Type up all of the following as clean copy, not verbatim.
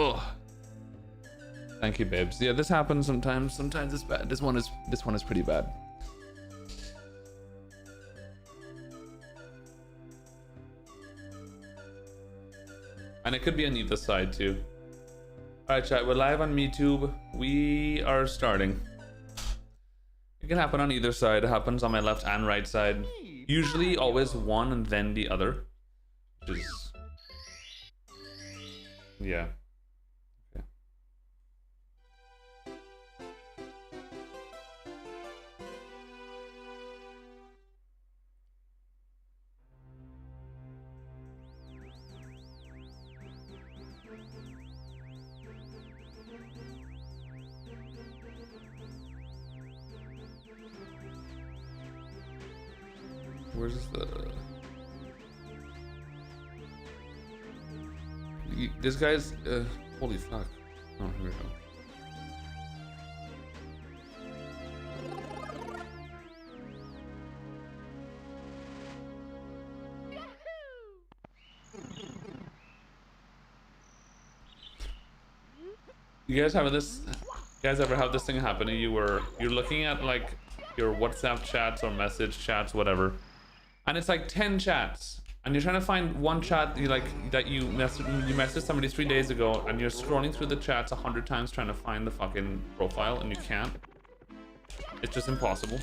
Oh. Thank you, babes. Yeah, this happens sometimes. Sometimes it's bad. This one is pretty bad. And it could be on either side too. Alright, chat, we're live on MeTube. We are starting. It can happen on either side. It happens on my left and right side. Usually always one and then the other. Which is... yeah. Okay. Where's the... This guy's... holy fuck. Oh, here we go. You guys have this... You guys ever have this thing happen to you where you're looking at like your WhatsApp chats or message chats, whatever, and it's like 10 chats, and you're trying to find one chat you like that you messaged somebody 3 days ago, and you're scrolling through the chats 100 times trying to find the fucking profile, and you can't. It's just impossible.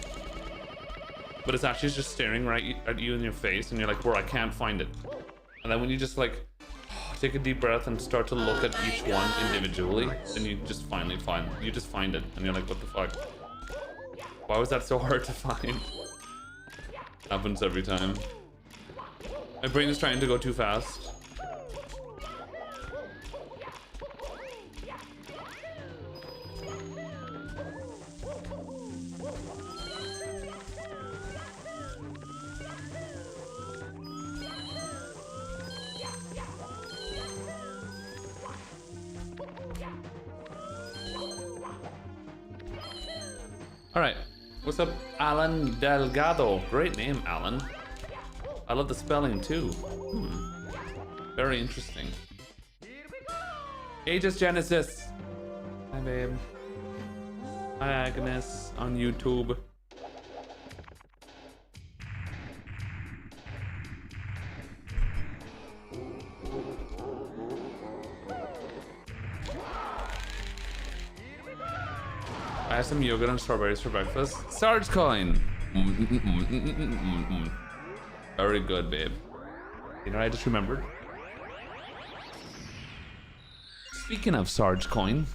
But it's actually just staring right at you in your face, and you're like, bro, I can't find it. And then when you just like take a deep breath and start to look at each one individually, then you just finally find it, and you're like, what the fuck? Why was that so hard to find? Happens every time. My brain is trying to go too fast. Alright, what's up, Alan Delgado? Great name, Alan. I love the spelling too. Very interesting. Aegis Genesis. Hi, babe. Hi, Agnes on YouTube. I had some yogurt and strawberries for breakfast. Sarge coin. Very good, babe. You know, I just remembered. Speaking of Sarge coin,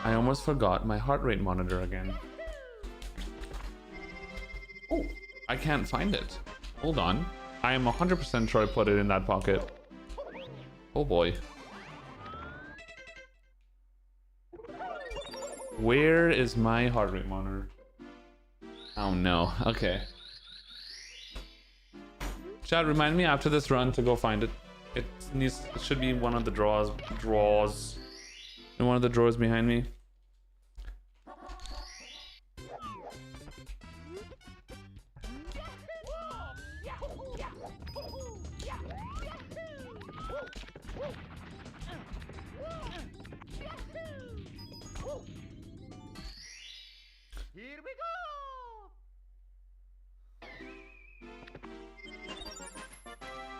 I almost forgot my heart rate monitor again. Oh, I can't find it. Hold on. I am 100% sure I put it in that pocket. Oh boy. Where is my heart rate monitor? Oh no, okay. Chad, remind me after this run to go find it. It should be in one of the drawers in one of the drawers behind me. Here we go!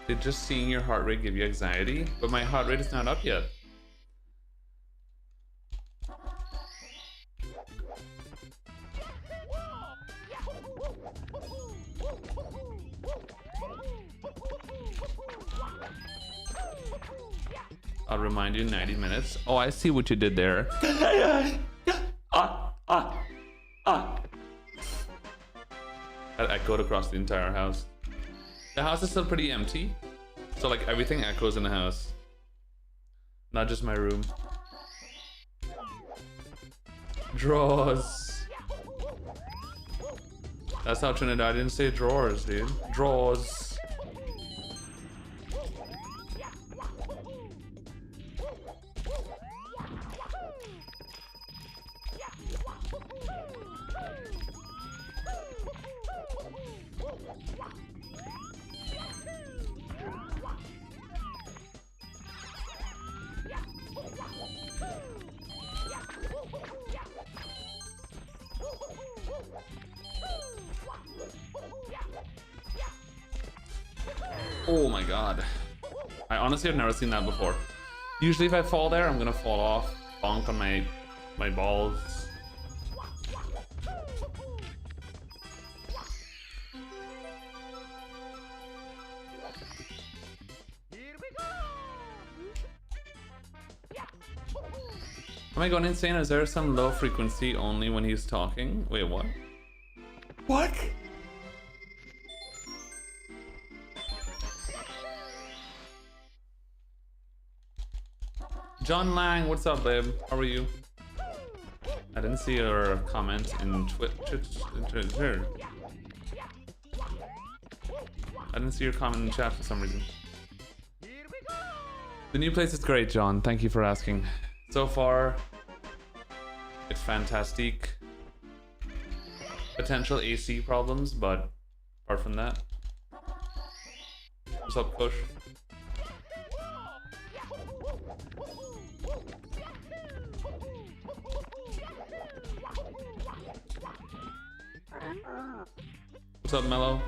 Did just seeing your heart rate give you anxiety? But my heart rate is not up yet. I'll remind you in 90 minutes. Oh, I see what you did there. That echoed across the entire house. The house is still pretty empty, so like everything echoes in the house. Not just my room. Drawers. That's how Trinidadians say drawers, dude. Drawers. Oh my god. I honestly have never seen that before. Usually if I fall there, I'm gonna fall off, bonk on my balls. Here we go. Am I going insane? Is there some low frequency only when he's talking? Wait, what? What? John Lang, what's up, babe? How are you? I didn't see your comment in Twitter. I didn't see your comment in chat for some reason. Here we go. The new place is great, John. Thank you for asking. So far, it's fantastic. Potential AC problems, but apart from that. What's up, Kush? What's up, Mello?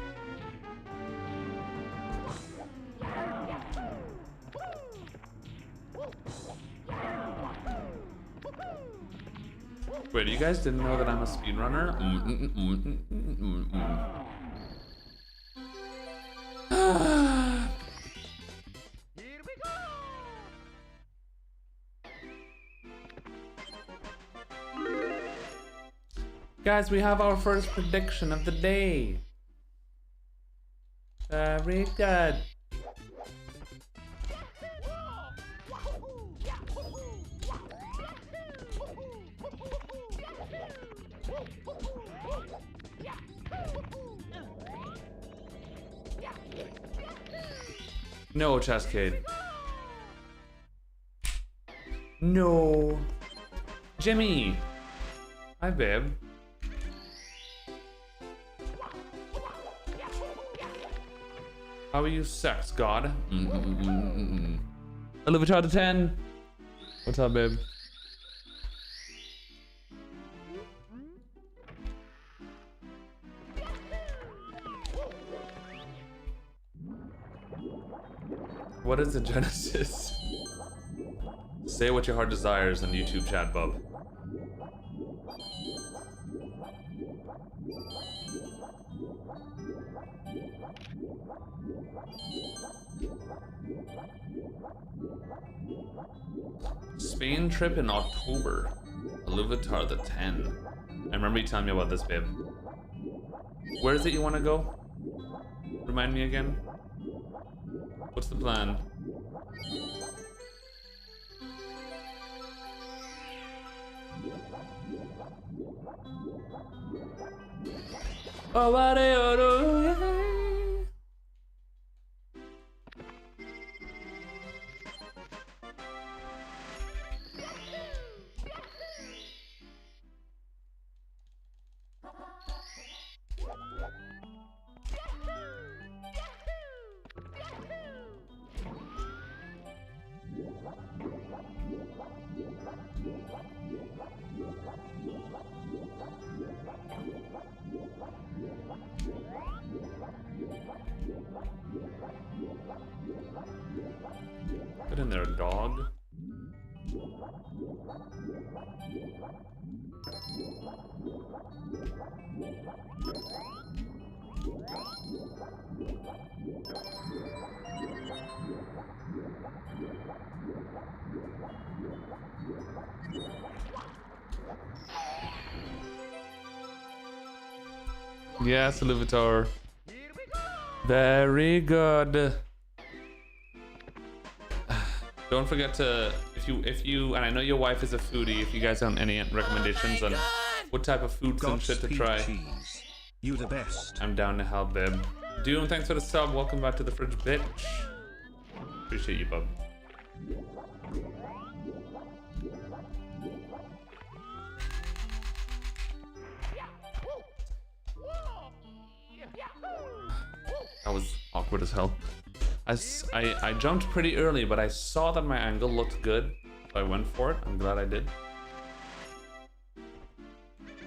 Wait, you guys didn't know that I'm a speedrunner? Here we go. Guys, we have our first prediction of the day. Very good. No, Chescade. No. Jimmy. Hi, babe. How are you, sex god? Olivia out of 10. What's up, babe? What is the genesis? Say what your heart desires in YouTube chat, bub. Spain trip in October. Iluvatar the 10. I remember you telling me about this, babe. Where is it you want to go? Remind me again. What's the plan? Oh, what Get in there, dog. Yes, Iluvatar. Here we go. Very good. Don't forget to, if you, and I know your wife is a foodie, if you guys have any recommendations on what type of foods and shit to try, cheese. You the best. I'm down to help, babe. Doom, thanks for the sub. Welcome back to the fridge, bitch. Appreciate you, bub. That was awkward as hell. I jumped pretty early, but I saw that my angle looked good, so I went for it. I'm glad I did.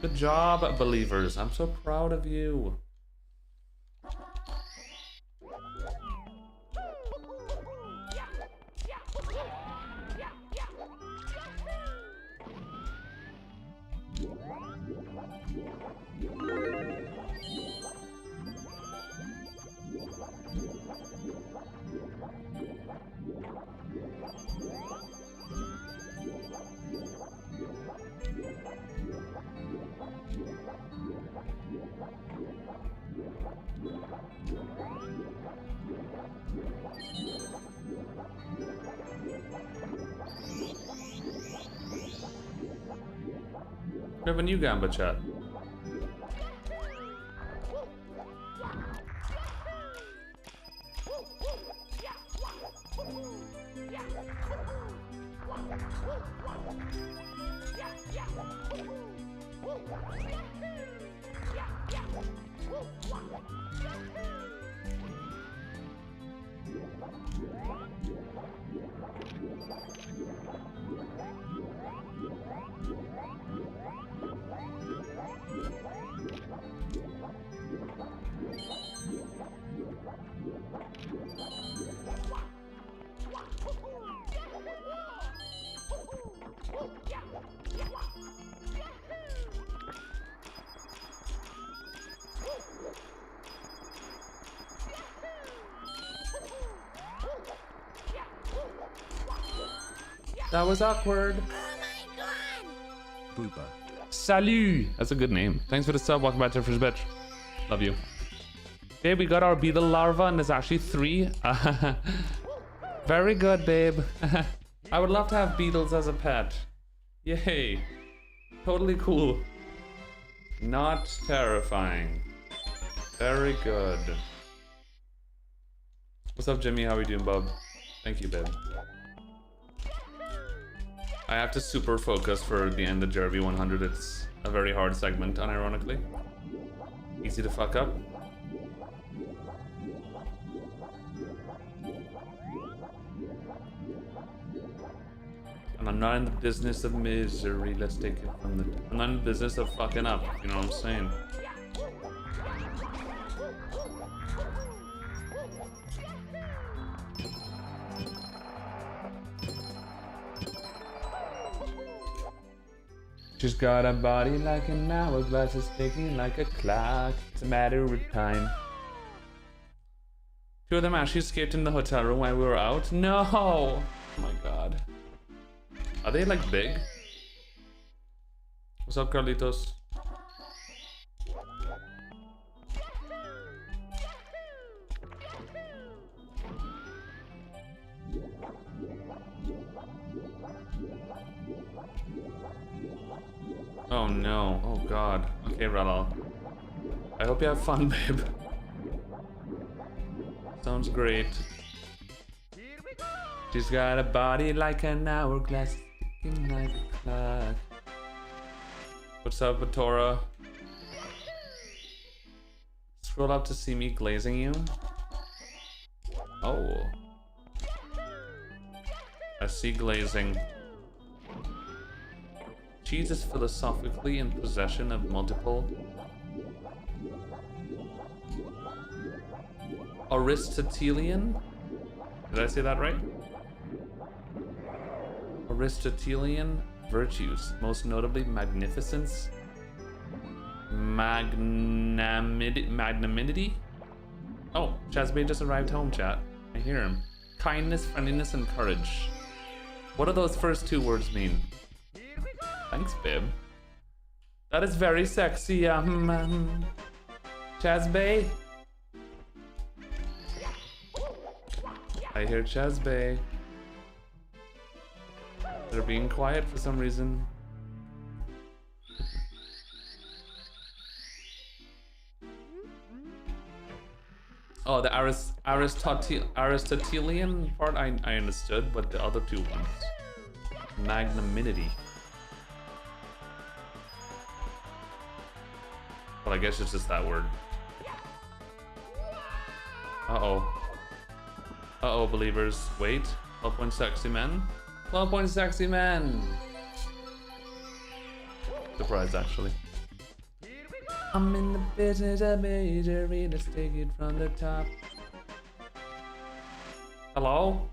Good job, believers. I'm so proud of you. We have a new Gamba chat. That was awkward. Booba. Salut! That's a good name. Thanks for the sub. Welcome back to First Bitch. Love you. Babe, we got our beetle larva and there's actually 3. Very good, babe. I would love to have beetles as a pet. Yay. Totally cool. Not terrifying. Very good. What's up, Jimmy? How are we doing, bub? Thank you, babe. I have to super focus for the end of Jerby 100. It's a very hard segment, unironically. Easy to fuck up. And I'm not in the business of misery. Let's take it from the... I'm not in the business of fucking up. You know what I'm saying? She's got a body like an hourglass, it's ticking like a clock. It's a matter of time. 2 of them actually escaped in the hotel room while we were out. No! Oh my god. Are they like big? What's up, Carlitos? Oh no, oh god. Okay, Ralal. I hope you have fun, babe. Sounds great. She's got a body like an hourglass, ticking like a clock. What's up, Vitora? Scroll up to see me glazing you. Oh. I see glazing. Cheese is philosophically in possession of multiple Aristotelian? Did I say that right? Aristotelian virtues, most notably magnificence, magnanimity. Oh, Chazbay just arrived home, chat. I hear him. Kindness, friendliness, and courage. What do those first 2 words mean? Thanks, babe. That is very sexy, Chazbay. I hear Chazbay. They're being quiet for some reason. Oh, the Aristotelian part I understood, but the other 2 ones. Magnanimity. Well, I guess it's just that word. Uh-oh. Uh-oh, believers. Wait. 12 point sexy men? 12 point sexy men! Surprised, actually. I'm in the business of misery. Let's take it from the top. Hello?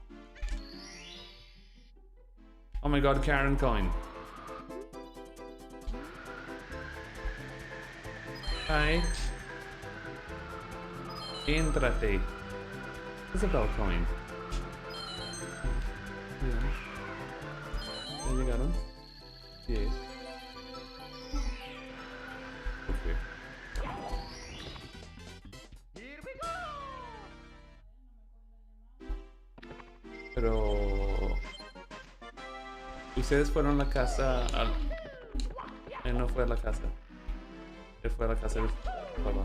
Oh my god, Karen coin. Hi. Entrate. Isabel coming. Yeah. ¿Ya llegaron? Yes. Okay. Here we go. Pero... Ustedes fueron a la casa... Él no fue a la casa. Él fue a la casa de su papá.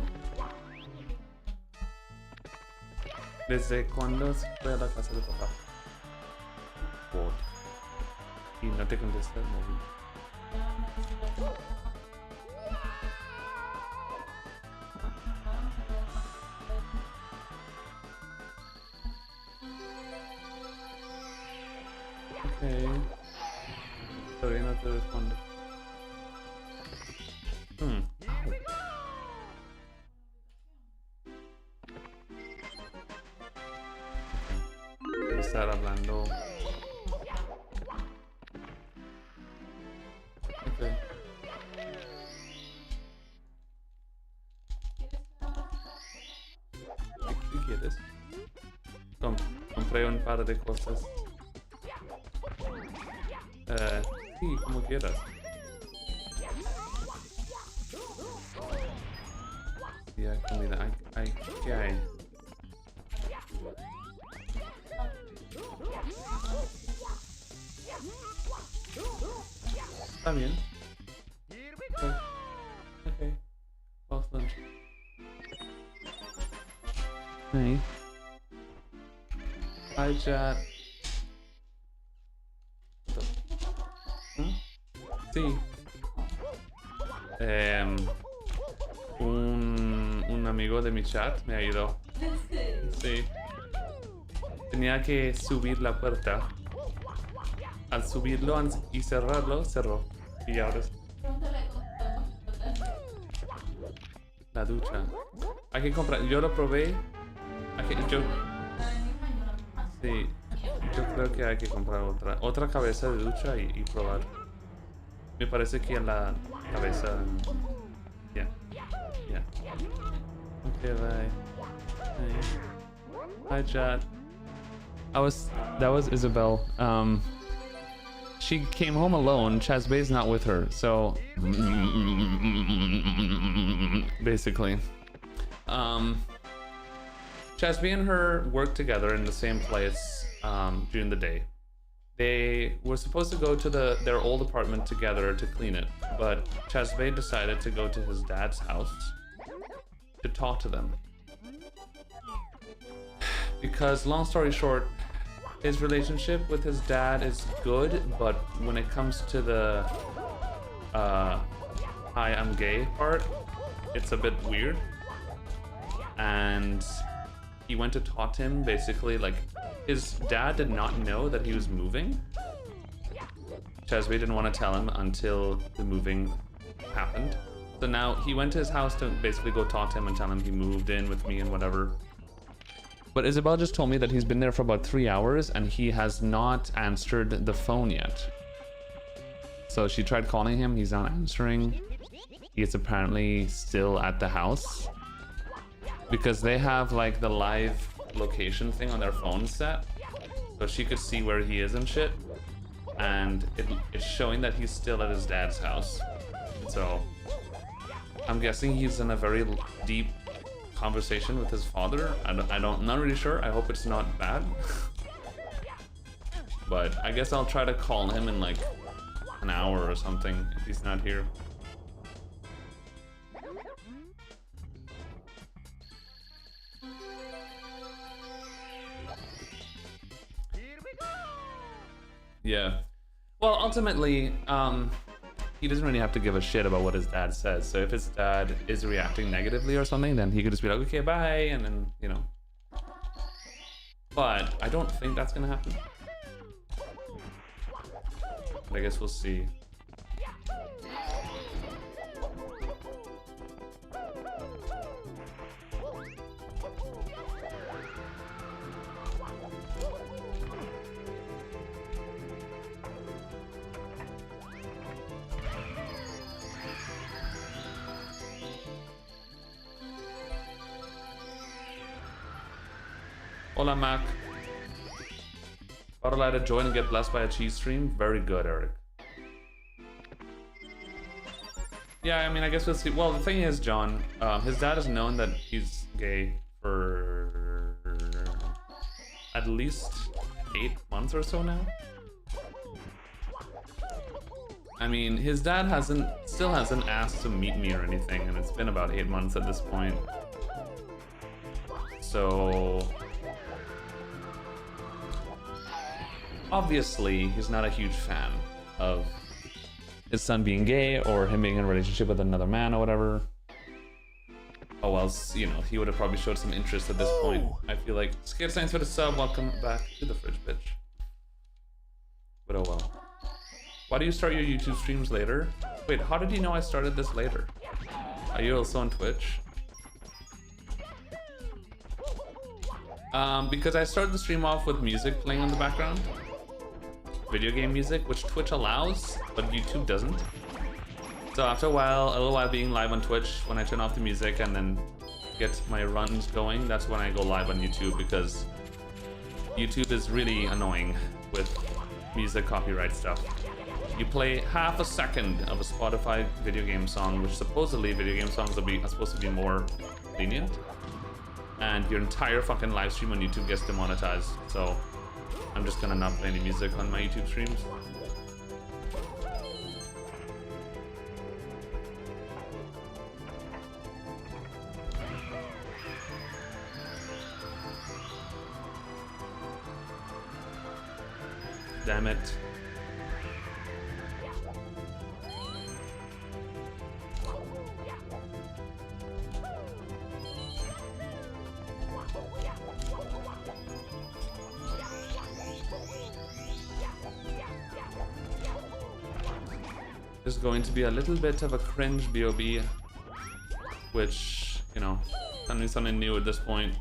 ¿Desde cuándo fue a la casa de papá? What? Y no te contesta el móvil. Ok. Todavía no te responde. Debe estar hablando. Okay. ¿Qué quieres? Compré un par de cosas. Sí, como quieras. Sí, hay comida. ¿Qué hay? Está bien. Here we go. Okay. Well done. Hey. Hi, chat. Sí. Un amigo de mi chat me ayudó. Sí. Tenía que subir la puerta. Al subirlo y cerrarlo, cerró. Y ahora es... La ducha. Hay que comprar. Yo lo probé. Sí. Yo creo que hay que comprar otra cabeza de ducha y probar. Me parece que la cabeza... Yeah. Yeah. Okay, bye. Hi, chat. That was Isabel. She came home alone. Chazbei's not with her, so basically, Chazbei and her worked together in the same place during the day. They were supposed to go to their old apartment together to clean it, but Chazbei decided to go to his dad's house to talk to them. Because, long story short, his relationship with his dad is good, but when it comes to the hi, I'm gay part, it's a bit weird. And he went to talk to him, basically, like, his dad did not know that he was moving. Chazbei didn't want to tell him until the moving happened. So now he went to his house to basically go talk to him and tell him he moved in with me and whatever. But Isabel just told me that he's been there for about 3 hours and he has not answered the phone yet. So she tried calling him, he's not answering. He is apparently still at the house. Because they have like the live location thing on their phone set. So she could see where he is and shit. And it's showing that he's still at his dad's house. So I'm guessing he's in a very deep conversation with his father. I'm not really sure. I hope it's not bad. But I guess I'll try to call him in like an hour or something if he's not here. Here we go. Yeah. Well, ultimately, he doesn't really have to give a shit about what his dad says. So if his dad is reacting negatively or something, then he could just be like, okay, bye, and then, you know. But I don't think that's gonna happen. But I guess we'll see. Hola, Mac. About allowed to join and get blessed by a cheese stream? Very good, Eric. Yeah, I mean, I guess we'll see. Well, the thing is, John, his dad has known that he's gay for at least 8 months or so now. I mean, his dad still hasn't asked to meet me or anything, and it's been about 8 months at this point. So obviously, he's not a huge fan of his son being gay or him being in a relationship with another man or whatever. Oh, else, you know, he would have probably showed some interest at this point. I feel like. Scared Science for the sub. Welcome back to the fridge, bitch. But oh well. Why do you start your YouTube streams later? Wait, how did you know I started this later? Are you also on Twitch? Because I started the stream off with music playing in the background. Video game music, which Twitch allows, but YouTube doesn't. So after a little while being live on Twitch, when I turn off the music and then get my runs going, that's when I go live on YouTube, because YouTube is really annoying with music copyright stuff. You play half a second of a Spotify video game song, which supposedly video game songs are supposed to be more lenient, and your entire fucking live stream on YouTube gets demonetized. So I'm just gonna not play any music on my YouTube streams. Damn it. There's going to be a little bit of a cringe BOB, which, you know, something new at this point.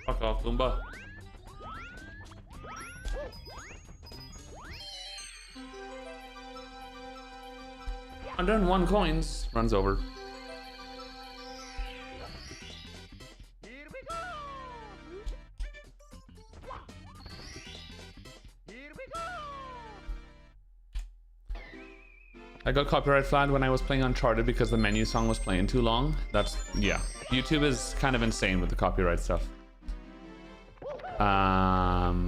Fuck off, Goomba. $101 coins. Runs over. Here we go! Here we go! I got copyright flagged when I was playing Uncharted because the menu song was playing too long. That's, yeah. YouTube is kind of insane with the copyright stuff.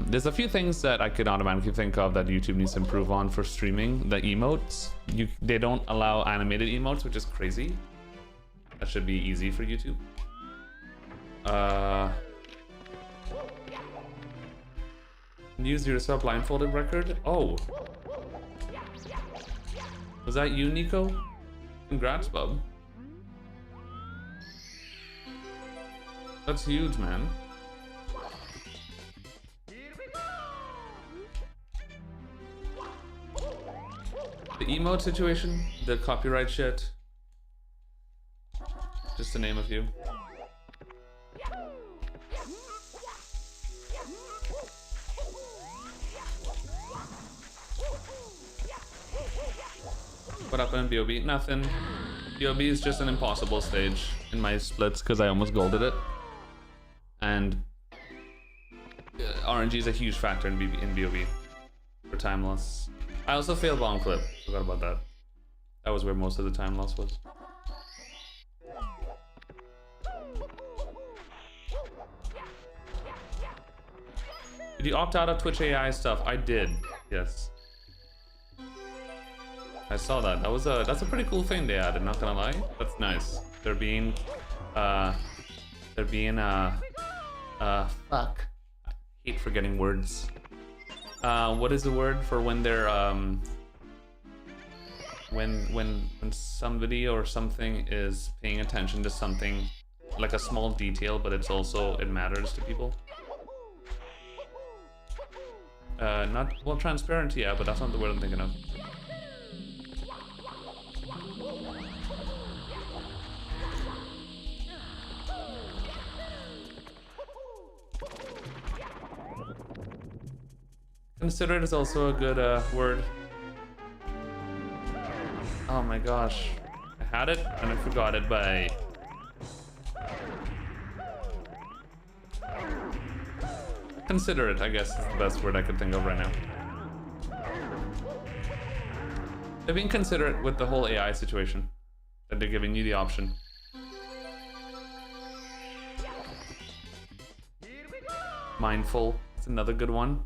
There's a few things that I could automatically think of that YouTube needs to improve on for streaming. The emotes, they don't allow animated emotes, which is crazy. That should be easy for YouTube. Use yourself blindfolded record. Oh, was that you, Nico? Congrats, bub. That's huge, man. The emote situation, the copyright shit, just to name a few. What happened in BOB? Nothing. BOB is just an impossible stage in my splits because I almost golded it. And RNG is a huge factor in BOB for time loss. I also failed bomb clip. Forgot about that. That was where most of the time loss was. Did you opt out of Twitch AI stuff? I did. Yes. I saw that. That's a pretty cool thing they added, not gonna lie. That's nice. Fuck. I hate forgetting words. What is the word for when they're when somebody or something is paying attention to something, like a small detail, but it matters to people? Well, transparent, yeah, but that's not the word I'm thinking of. Considerate is also a good word. my gosh. I had it and I forgot it by... Considerate, I guess, is the best word I could think of right now. They're being considerate with the whole AI situation. That they're giving you the option. Mindful, it's another good one.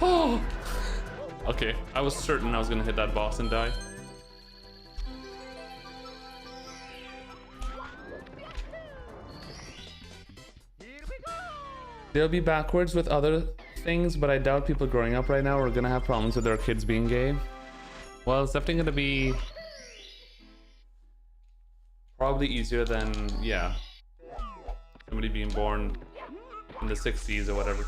Oh! Okay, I was certain I was gonna hit that boss and die. They'll be backwards with other things, but I doubt people growing up right now are gonna have problems with their kids being gay. Well, it's definitely gonna be probably easier than, yeah, somebody being born in the 60s or whatever.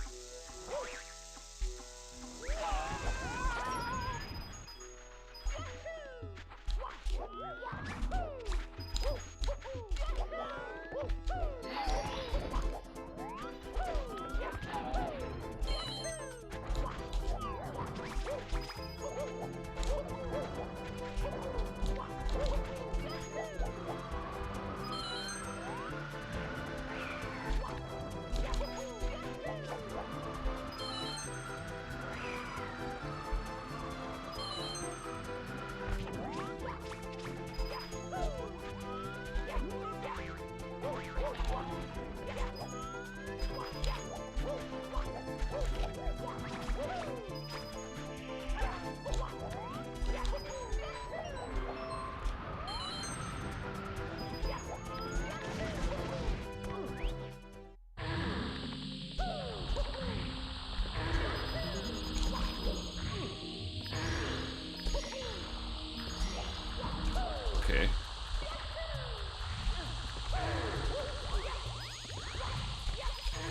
Okay.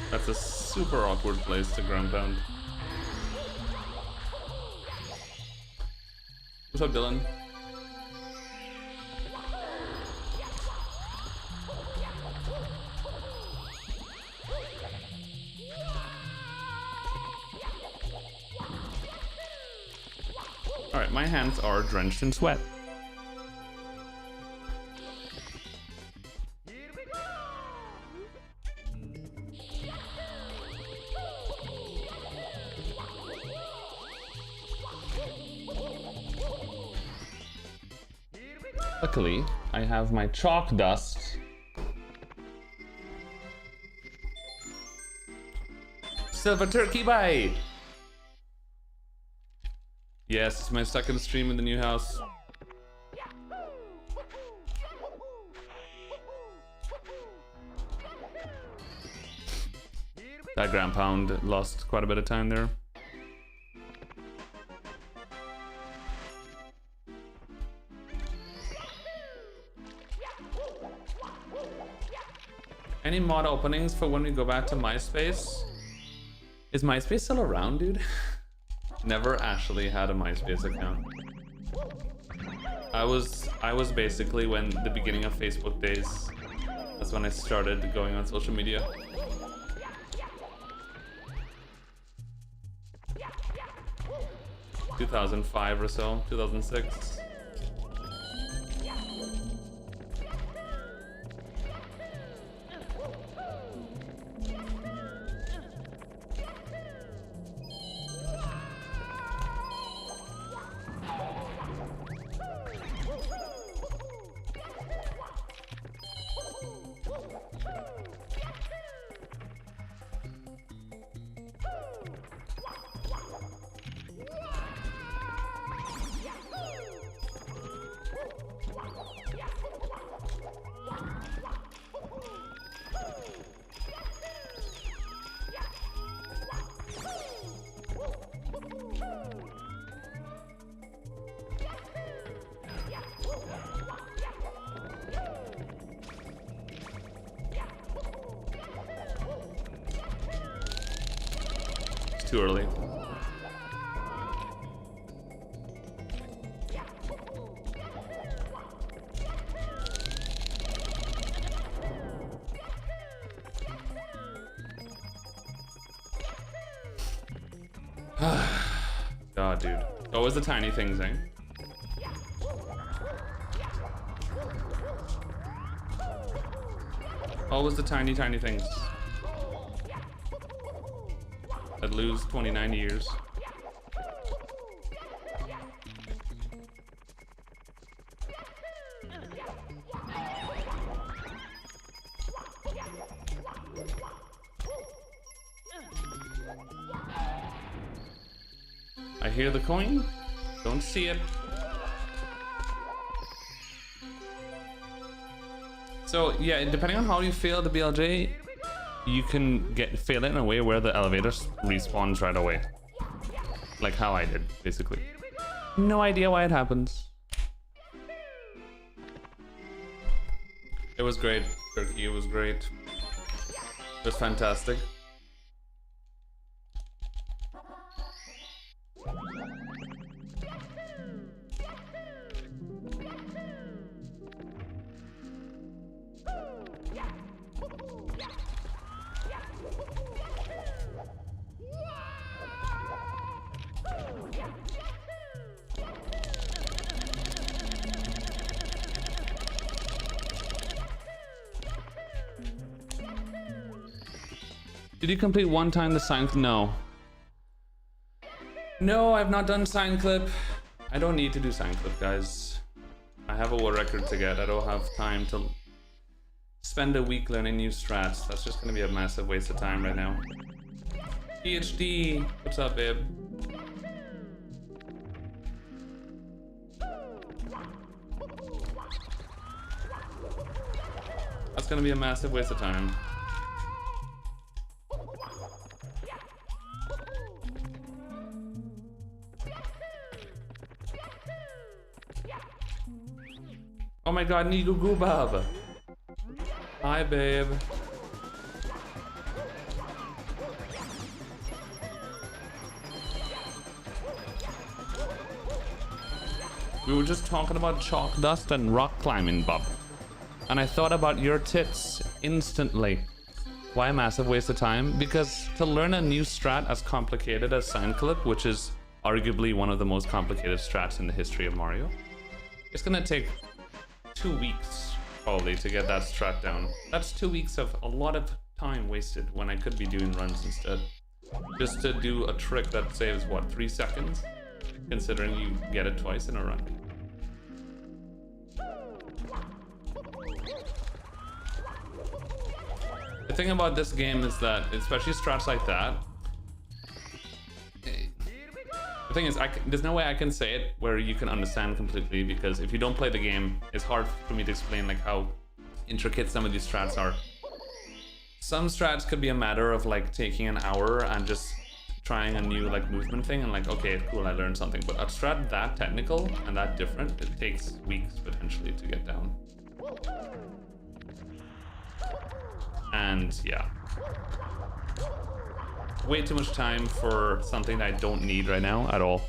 That's a super awkward place to ground pound. What's up, Dylan? Alright, my hands are drenched in sweat. Luckily, I have my chalk dust. Silver turkey bite! Yes, it's my second stream in the new house. That ground pound lost quite a bit of time there. Any mod openings for when we go back to MySpace? Is MySpace still around, dude? Never actually had a MySpace account. I was basically when the beginning of Facebook days. That's when I started going on social media. – 2005 or so, 2006. too early. God, dude. Always the tiny things, eh? Always the tiny things that lose 29 years. I hear the coin, don't see it. So yeah, depending on how you fail the BLJ, you can fail it in a way where the elevator respawns right away. Like how I did, basically. No idea why it happens. It was great, Turkey, it was great. It was fantastic. Did you complete one time the sign? No. No, I've not done sign clip. I don't need to do sign clip, guys. I have a world record to get. I don't have time to spend a week learning new strats. That's just gonna be a massive waste of time right now. PhD, what's up, babe? That's gonna be a massive waste of time. Oh my god, Nigu Gubab. Hi, babe. We were just talking about chalk dust and rock climbing, Bob. And I thought about your tits instantly. Why a massive waste of time? Because to learn a new strat as complicated as sign clip, which is arguably one of the most complicated strats in the history of Mario, it's gonna take 2 weeks probably to get that strat down. That's 2 weeks of a lot of time wasted when I could be doing runs instead. Just to do a trick that saves what, 3 seconds? Considering you get it twice in a run. The thing about this game is that, especially strats like that, the thing is, there's no way I can say it where you can understand completely, because if you don't play the game, it's hard for me to explain like how intricate some of these strats are. Some strats could be a matter of like taking an hour and just trying a new like movement thing and like, okay, cool, I learned something. But a strat that technical and that different, it takes weeks potentially to get down. And yeah. Way too much time for something that I don't need right now at all.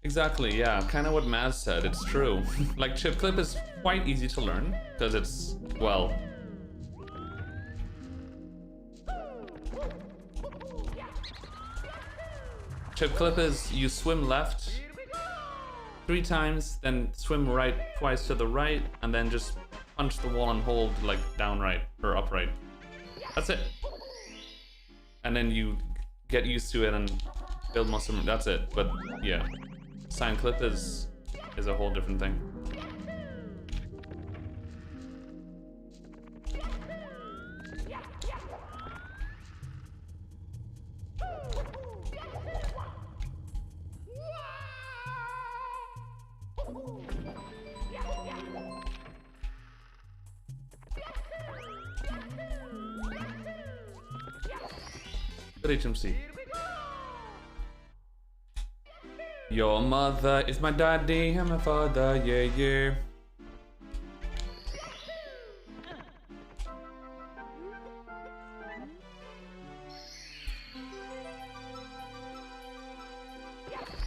Exactly, yeah, kind of what Maz said, it's true. Like, chip clip is quite easy to learn, because it's, well... Chip clip is, you swim left 3 times, then swim right twice to the right, and then just punch the wall and hold, like, down right, or upright. That's it. And then you get used to it and build muscle, that's it, but yeah. Sign clip is a whole different thing. Good HMC. Your mother is my daddy and my father, yeah, yeah.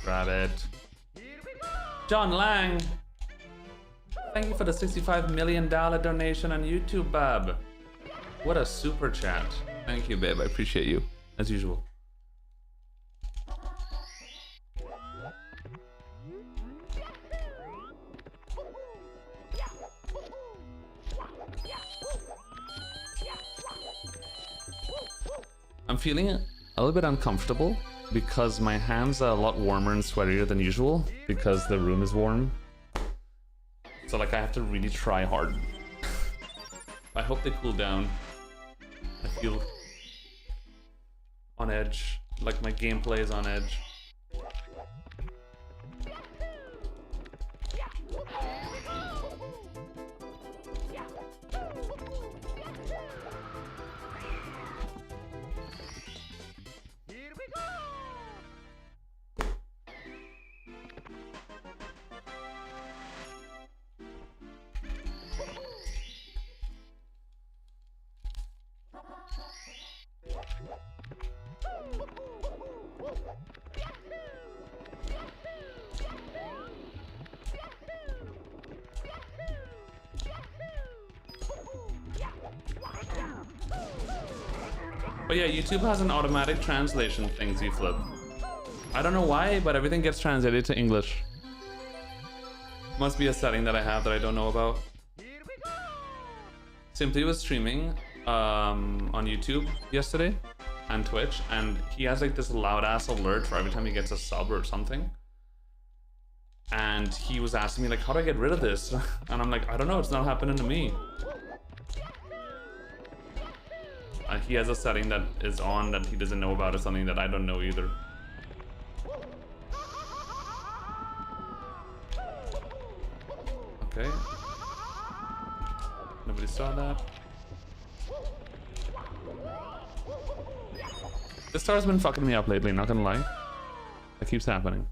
Grab it. John Lang! Thank you for the $65 million donation on YouTube, Bob. What a super chat. Thank you, babe. I appreciate you, as usual. I'm feeling a little bit uncomfortable because my hands are a lot warmer and sweatier than usual because the room is warm. So like I have to really try hard. I hope they cool down. I feel on edge, like my gameplay is on edge. But yeah, YouTube has an automatic translation thing, Z-Flip. I don't know why, but everything gets translated to English. Must be a setting that I have that I don't know about. Simply was streaming on YouTube yesterday and Twitch, and he has like this loud ass alert for every time he gets a sub or something. And he was asking me like, how do I get rid of this? And I'm like, I don't know, it's not happening to me. He has a setting that is on that he doesn't know about, or something that I don't know either. Okay. Nobody saw that. This star's been fucking me up lately, not gonna lie. That keeps happening.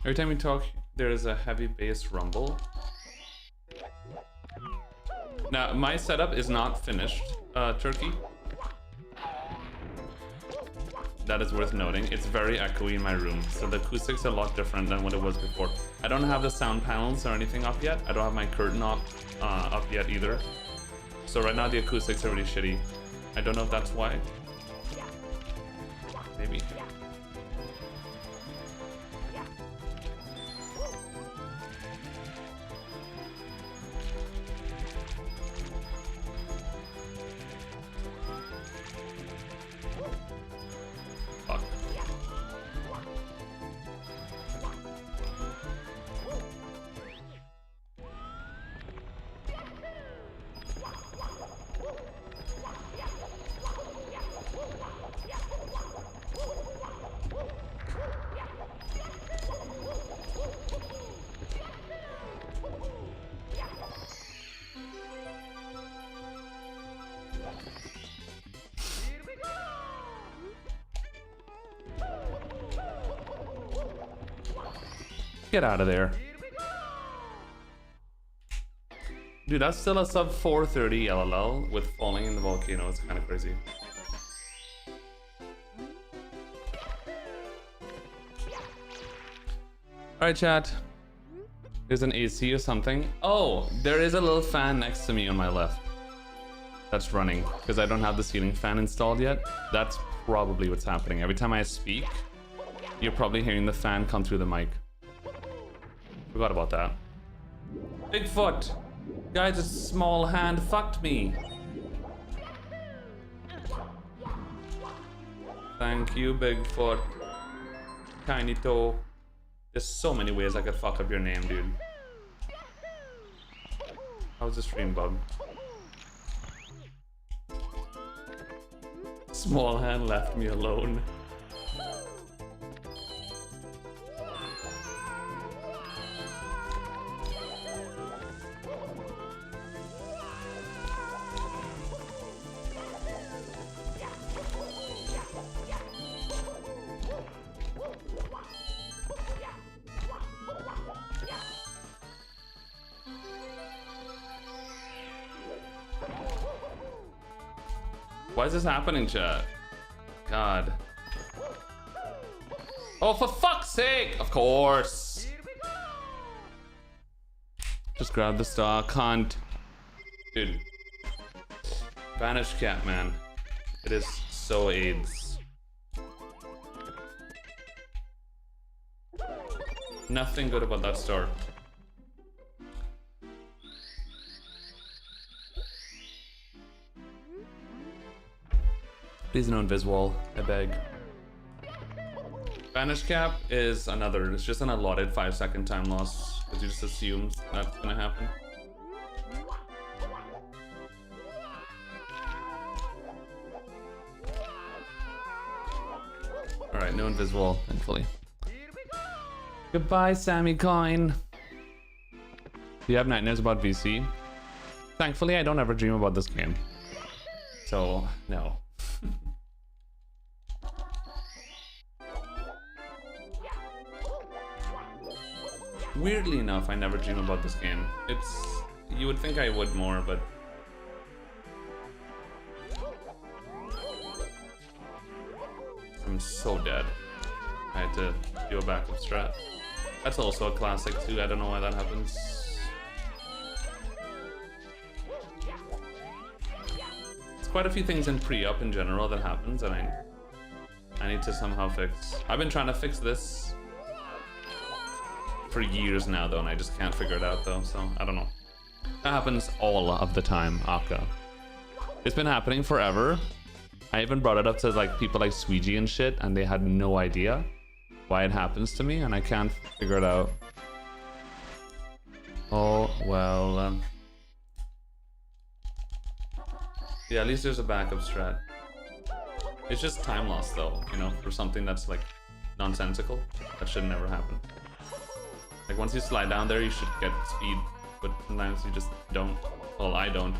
Every time we talk, there is a heavy bass rumble. Now, my setup is not finished, Turkey. That is worth noting. It's very echoey in my room, so the acoustics are a lot different than what it was before. I don't have the sound panels or anything up yet. I don't have my curtain up yet either. So right now the acoustics are really shitty. I don't know if that's why. Maybe. Get out of there. Dude, that's still a sub 430 LLL with falling in the volcano. It's kind of crazy. Alright, chat. There's an AC or something. Oh, there is a little fan next to me on my left. That's running because I don't have the ceiling fan installed yet. That's probably what's happening. Every time I speak, you're probably hearing the fan come through the mic. Forgot about that. Bigfoot! Guys, a small hand fucked me. Thank you, Bigfoot. Tiny toe. There's so many ways I could fuck up your name, dude. How's the stream bug? Small hand left me alone. Why is this happening, chat? God. Oh, for fuck's sake! Of course! Just grab the star, cunt. Dude. Vanish cat, man. It is so AIDS. Nothing good about that star. Please no invis wall, I beg. Vanish cap is another, it's just an allotted 5-second time loss, because you just assume that's gonna happen. Alright, no invis wall, thankfully. Goodbye, Sammy Coin. Do you have nightmares about VC? Thankfully, I don't ever dream about this game. So, no. Weirdly enough, I never dream about this game. You would think I would more, but... I'm so dead. I had to do a backup strat. That's also a classic too, I don't know why that happens. There's quite a few things in pre-up in general that happens and I need to somehow fix. I've been trying to fix this for years now though, and I just can't figure it out though, so I don't know. That happens all of the time, Akka. It's been happening forever. I even brought it up to like people like Squeegee and shit, and they had no idea why it happens to me, and I can't figure it out. Oh, well, yeah, at least there's a backup strat. It's just time loss though, you know, for something that's like nonsensical. That should never happen. Like once you slide down there, you should get speed, but sometimes you just don't. Well, I don't.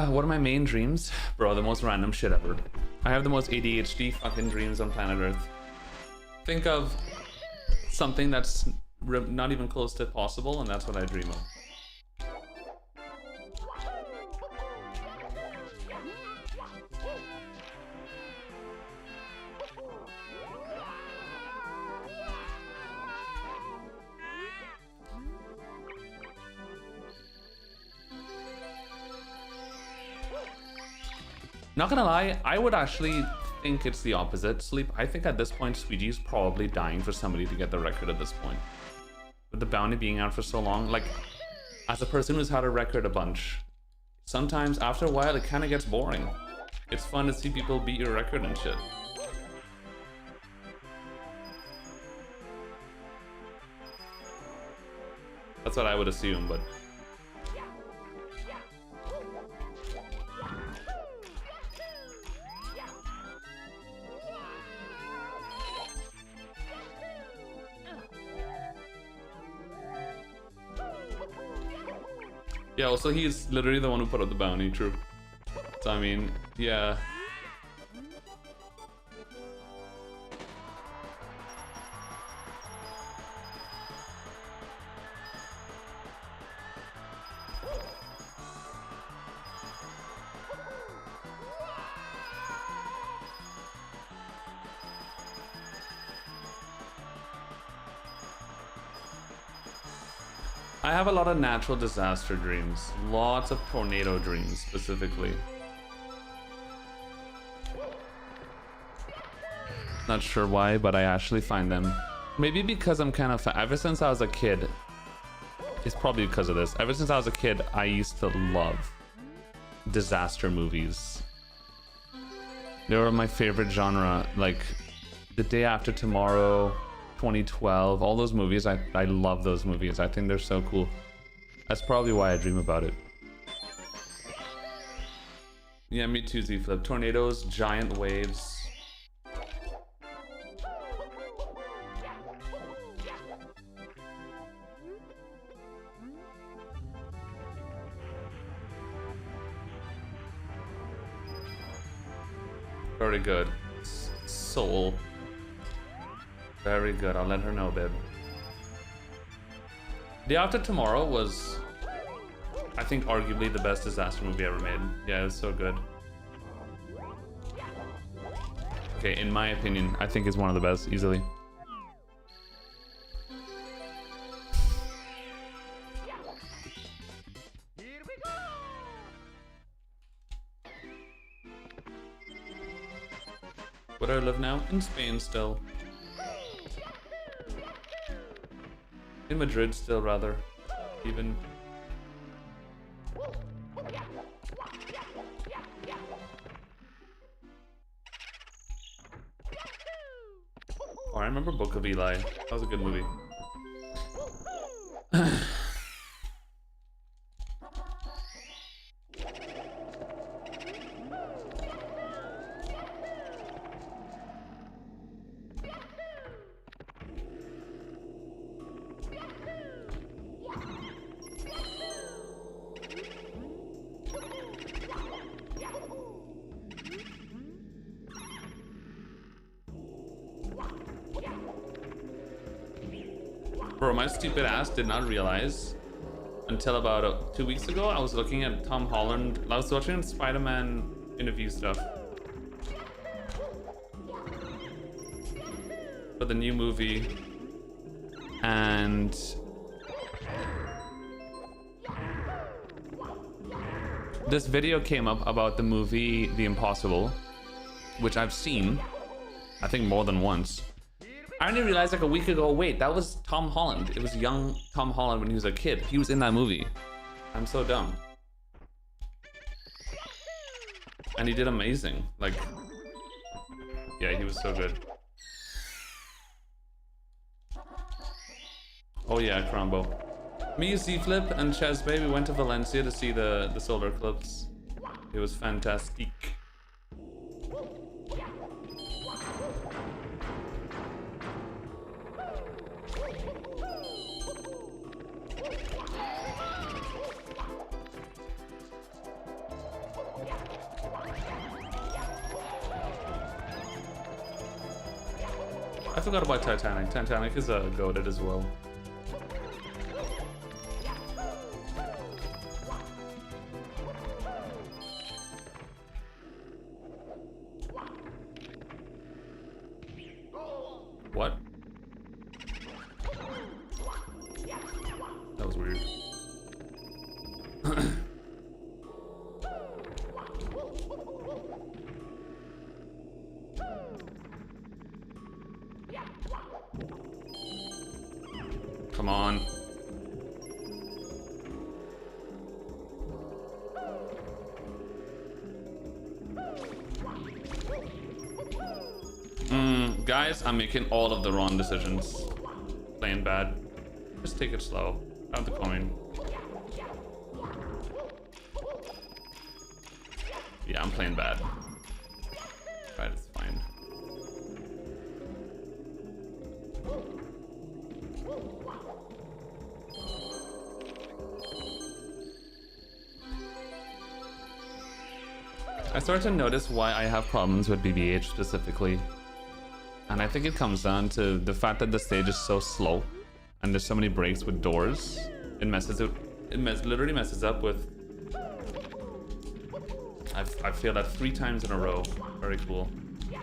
What are my main dreams? Bro, the most random shit ever. I have the most ADHD fucking dreams on planet Earth. Think of something that's not even close to possible, and that's what I dream of. Not gonna lie, I would actually think it's the opposite, Sleep. I think at this point, Squeegee's probably dying for somebody to get the record at this point. With the bounty being out for so long, like, as a person who's had a record a bunch, sometimes after a while it kind of gets boring. It's fun to see people beat your record and shit. That's what I would assume, but... Yeah, also he's literally the one who put up the bounty, true. So I mean, yeah. I have a lot of natural disaster dreams. Lots of tornado dreams, specifically. Not sure why, but I actually find them. Maybe because I'm kind of... Ever since I was a kid... It's probably because of this. Ever since I was a kid, I used to love disaster movies. They were my favorite genre. Like, The Day After Tomorrow... 2012, all those movies, I love those movies. I think they're so cool. That's probably why I dream about it. Yeah, me too, Z-Flip. Tornadoes, giant waves. Very good. Soul. Very good. I'll let her know, babe. Day After Tomorrow was, I think, arguably the best disaster movie ever made. Yeah, it was so good. Okay, in my opinion, I think it's one of the best, easily. Here we go! Where do I live now? In Spain still. In Madrid still, rather. Even. Oh, I remember Book of Eli. That was a good movie. Bro, my stupid ass did not realize until about 2 weeks ago. I was looking at Tom Holland. I was watching Spider-Man interview stuff for the new movie, and this video came up about the movie The Impossible, which I've seen, I think, more than once. I only realized like a week ago, wait, that was Tom Holland. It was young Tom Holland when he was a kid. He was in that movie. I'm so dumb. And he did amazing. Like, yeah, he was so good. Oh yeah, Crombo. Me, Z-Flip, and Chaz Baby went to Valencia to see the solar eclipse. It was fantastic. I forgot about Titanic. Titanic is goated as well. What? That was weird. Come on. Guys, I'm making all of the wrong decisions. Playing bad. Just take it slow. Count the coin. Yeah, I'm playing bad. Right, it's fine. I started to notice why I have problems with BBH specifically. And I think it comes down to the fact that the stage is so slow and there's so many breaks with doors. It literally messes up with... I failed that 3 times in a row. Very cool.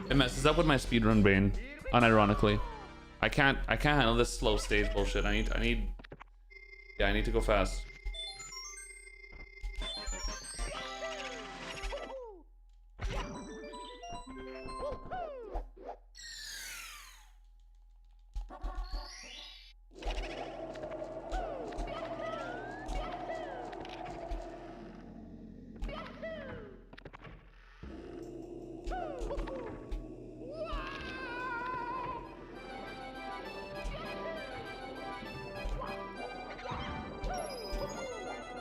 It messes up with my speedrun brain, unironically. I can't handle this slow stage bullshit. I need Yeah, I need to go fast.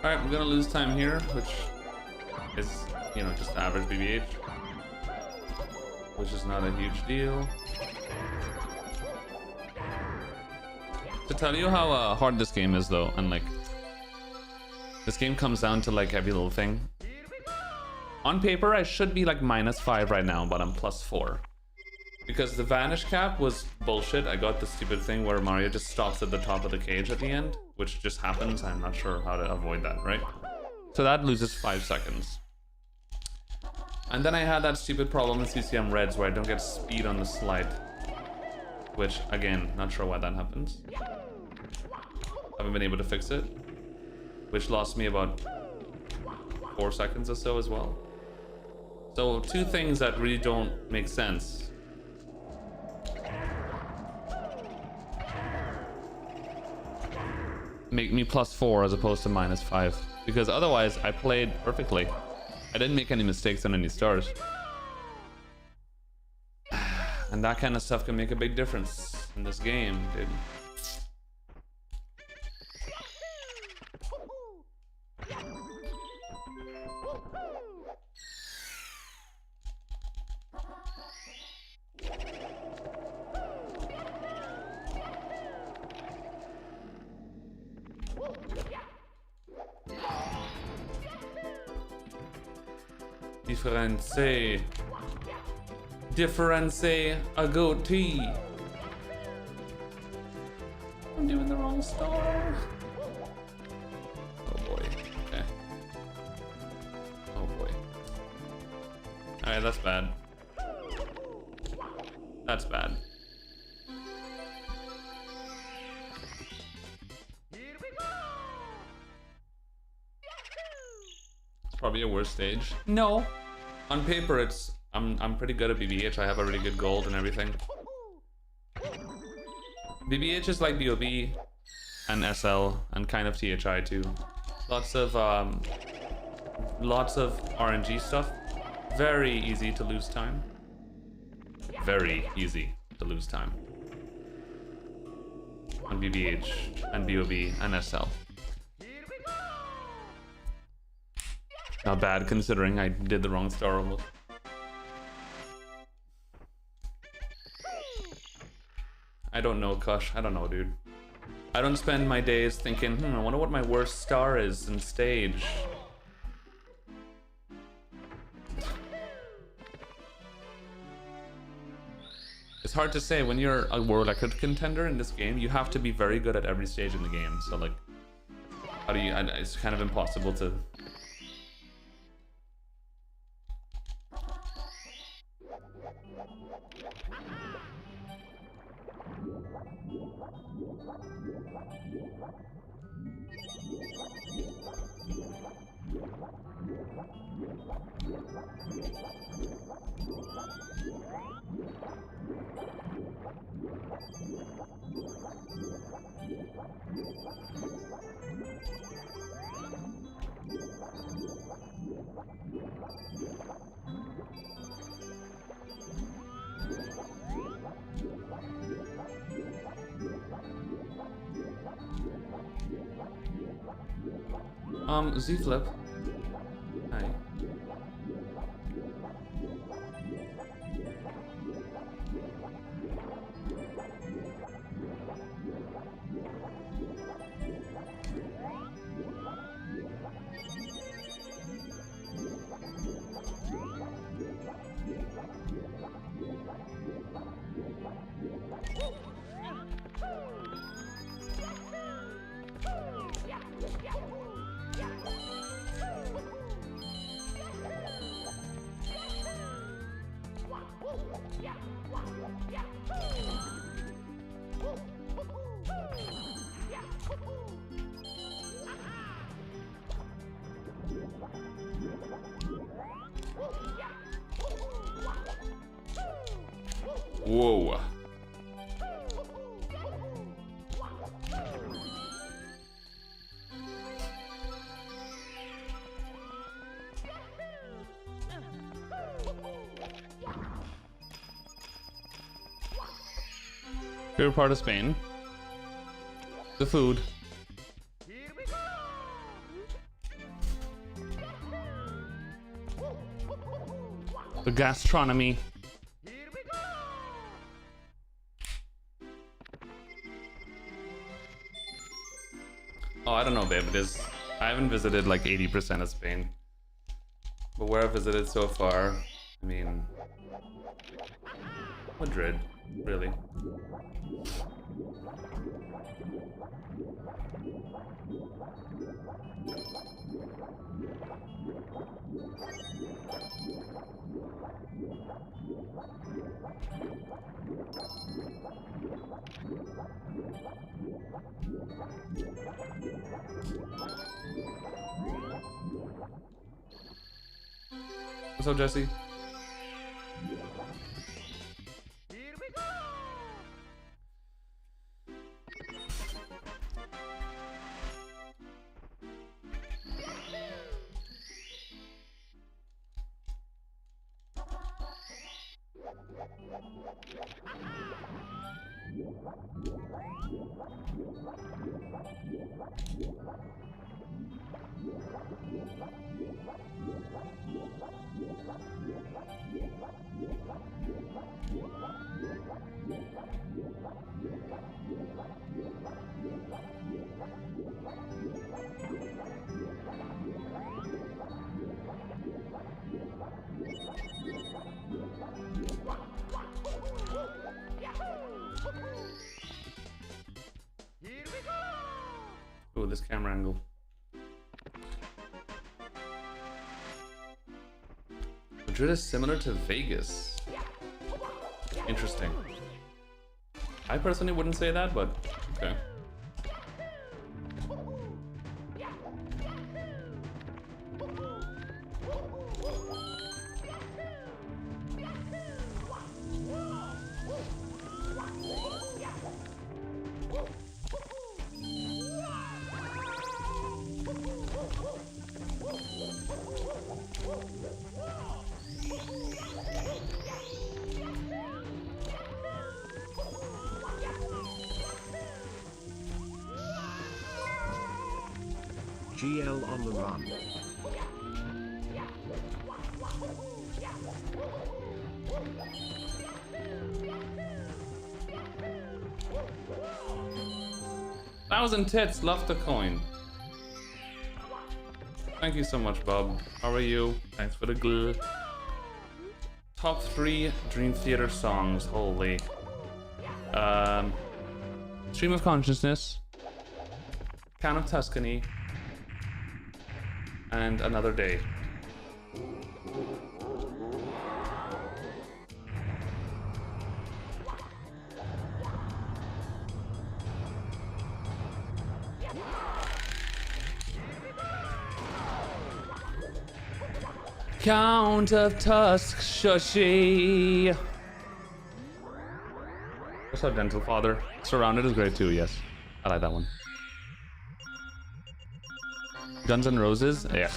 Alright, I'm gonna lose time here, which is, you know, just average BBH. Which is not a huge deal. To tell you how hard this game is though, and like, this game comes down to like every little thing. On paper, I should be like -5 right now, but I'm +4. Because the vanish cap was bullshit. I got the stupid thing where Mario just stops at the top of the cage at the end, which just happens. I'm not sure how to avoid that, right? So that loses 5 seconds. And then I had that stupid problem in CCM Reds where I don't get speed on the slide. Which, again, not sure why that happens. Haven't been able to fix it. Which lost me about 4 seconds or so as well. So 2 things that really don't make sense. Make me +4 as opposed to -5, because otherwise I played perfectly. I didn't make any mistakes on any stars, and that kind of stuff can make a big difference in this game, dude. Difference a goatee. I'm doing the wrong star. Oh boy. Okay. Oh boy. Alright, that's bad. That's bad. It's probably a worse stage. No. On paper, it's I'm pretty good at BBH. I have a really good gold and everything. BBH is like BOB and SL and kind of THI too. Lots of RNG stuff. Very easy to lose time. Very easy to lose time on BBH and BOB and SL. Not bad considering I did the wrong star almost. I don't know, Kush. I don't know, dude. I don't spend my days thinking, I wonder what my worst star is in stage. It's hard to say. When you're a world record contender in this game, you have to be very good at every stage in the game. So like, how do you, it's kind of impossible to... Z-Flip. Hi. Whoa. Favorite part of Spain? The food. Here we go. The gastronomy. Here we go. Oh, I don't know, babe. It is. I haven't visited like 80% of Spain. But where I've visited so far, I mean, Madrid, really. What's up, Jesse? Here we go. Here we go. Oh, this camera angle. Madrid is similar to Vegas. Interesting. I personally wouldn't say that, but okay. GL on the run. Thousand tits, love the coin. Thank you so much, Bob. How are you? Thanks for the glue. Top 3 Dream Theater songs. Holy. Stream of Consciousness, Count of Tuscany, and Another Day. Count of Tuscany. What's up, Dental Father? Surrounded is great too, yes. I like that one. Guns N' Roses? Yeah.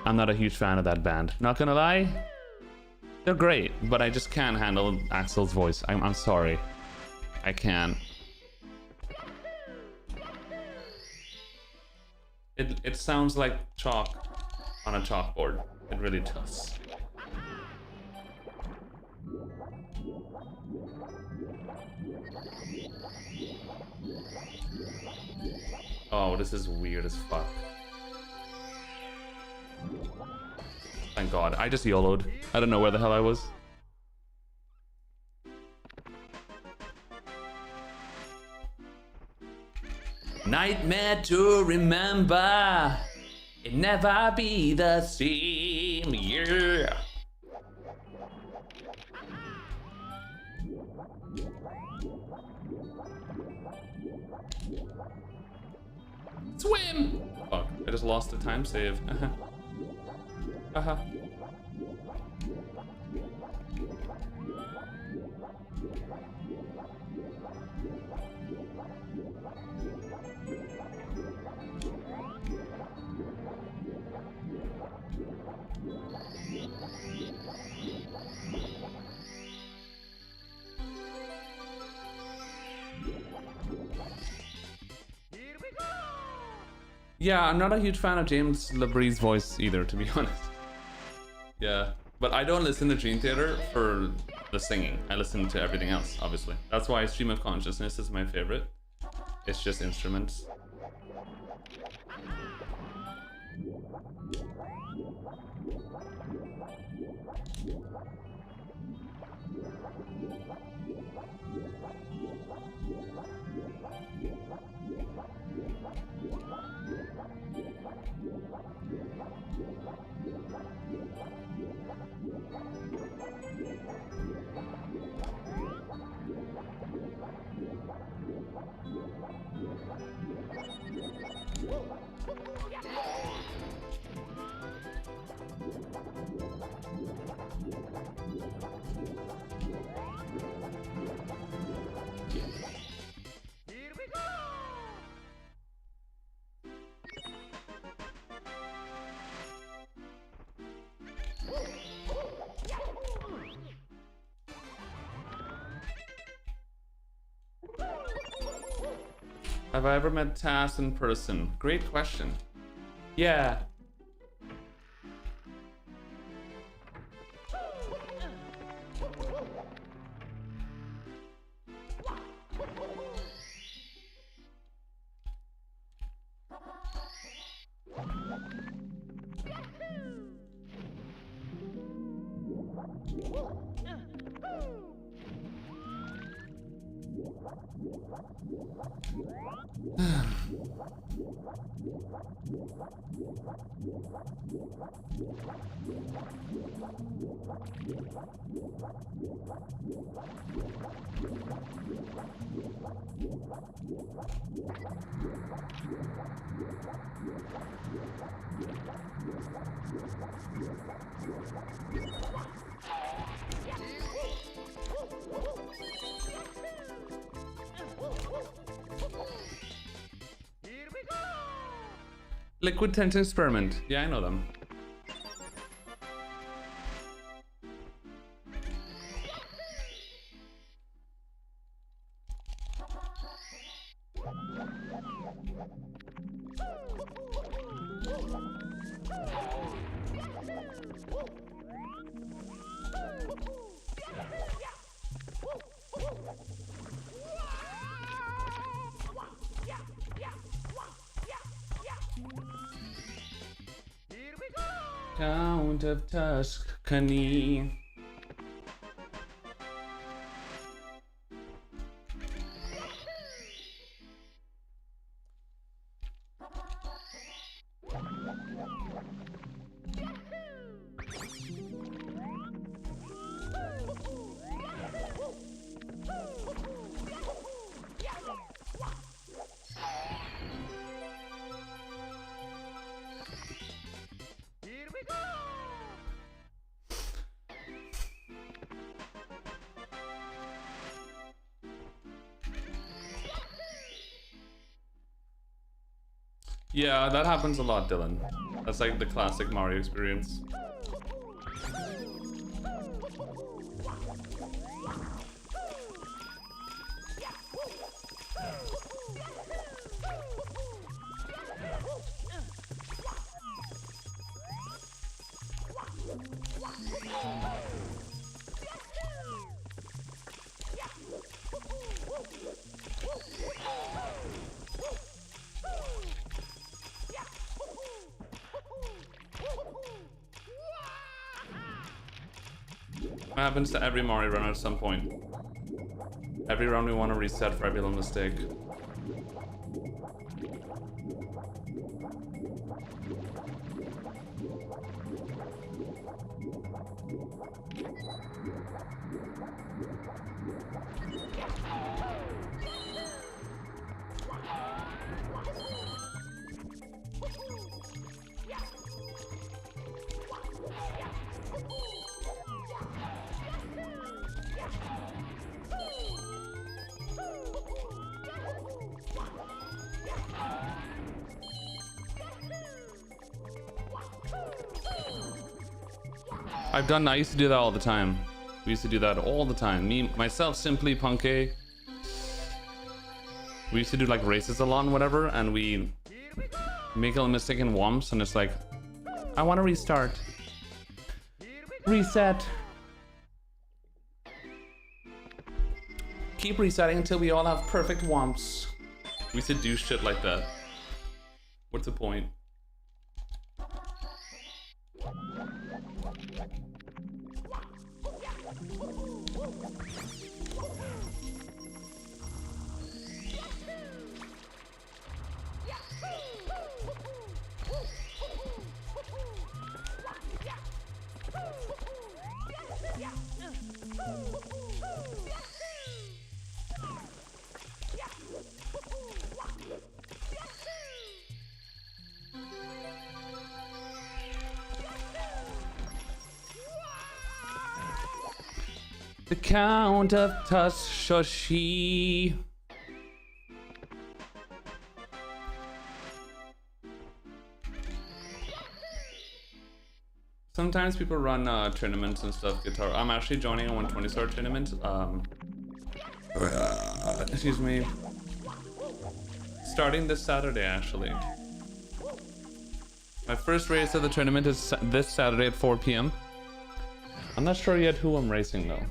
I'm not a huge fan of that band. Not gonna lie, they're great, but I just can't handle Axel's voice. I'm sorry. I can't. It sounds like chalk on a chalkboard. It really does. Oh, this is weird as fuck. Thank God. I just YOLO'd. I don't know where the hell I was. Nightmare to remember. It never be the same. Yeah. Swim! Fuck, I just lost the time save. Yeah, I'm not a huge fan of James LeBrie's voice either, to be honest. Yeah, but I don't listen to Dream Theater for the singing. I listen to everything else, obviously. That's why Stream of Consciousness is my favorite. It's just instruments. Here we go! Have I ever met Taz in person? Great question. Yeah. Here we go! Liquid Tension Experiment. Yeah, I know them. Here we go! Count of Tuscany. Here we go! Yeah, that happens a lot, Dylan. That's like the classic Mario experience. It happens to every Mario run at some point. Every round we want to reset for every little mistake. I've done that. I used to do that all the time. We used to do that all the time. Me, myself, Simply, Punky. We used to do like races a lot and whatever, and we Here we go! make a mistake in Wumps and it's like, I want to restart. Reset. Keep resetting until we all have perfect Wumps. We should do shit like that. What's the point? The Count of Tashoshi. Sometimes people run tournaments and stuff. Guitar. I'm actually joining a 120-star tournament. Excuse me. Starting this Saturday, actually. My first race of the tournament is this Saturday at 4 p.m. I'm not sure yet who I'm racing though.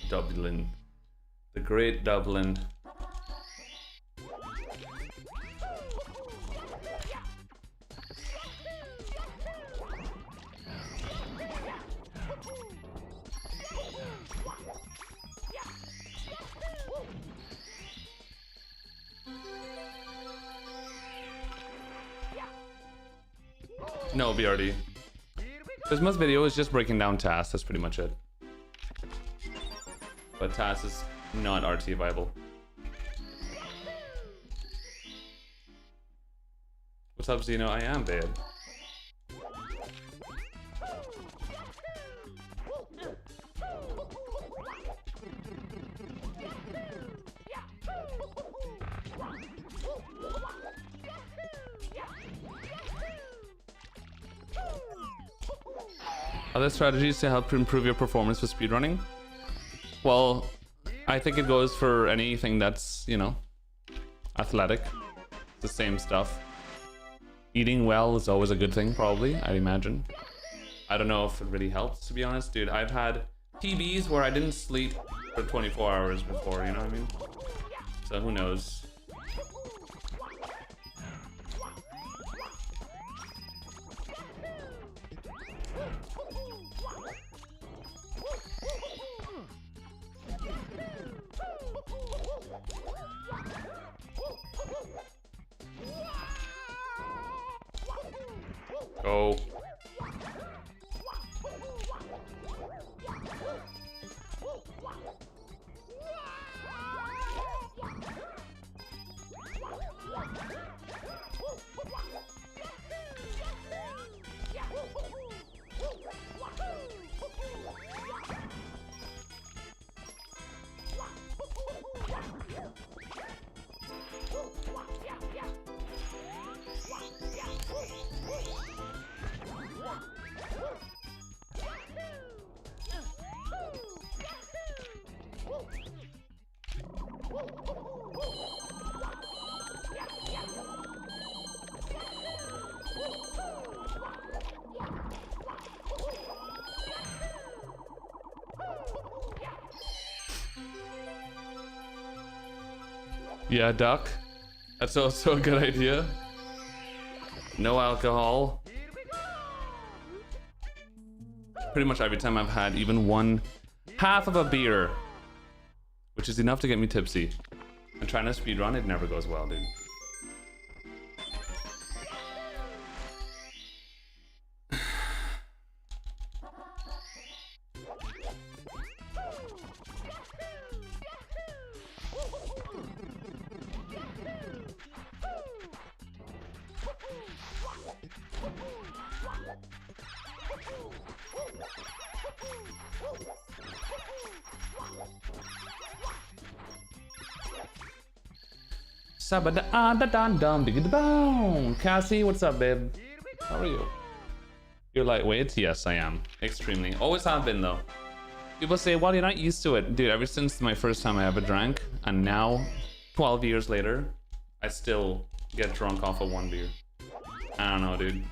Dublin. The great Dublin. No, BRD. This most video is just breaking down tasks, that's pretty much it. But TAS is not RT viable. What's up, Zeno? I am bad. Other strategies to help improve your performance with speedrunning? Well, I think it goes for anything that's, you know, athletic. The same stuff. Eating well is always a good thing, probably, I'd imagine. I don't know if it really helps, to be honest. Dude, I've had PBs where I didn't sleep for 24 hours before, you know what I mean? So who knows? Go. Yeah, duck. That's also a good idea. No alcohol. Pretty much every time I've had even one half of a beer, which is enough to get me tipsy. And trying to speedrun, it never goes well, dude. Cassie, what's up, babe? How are you? You're lightweight? Yes, I am. Extremely. Always have been, though. People say, well, you're not used to it. Dude, ever since my first time I ever drank, and now, 12 years later, I still get drunk off of one beer. I don't know, dude.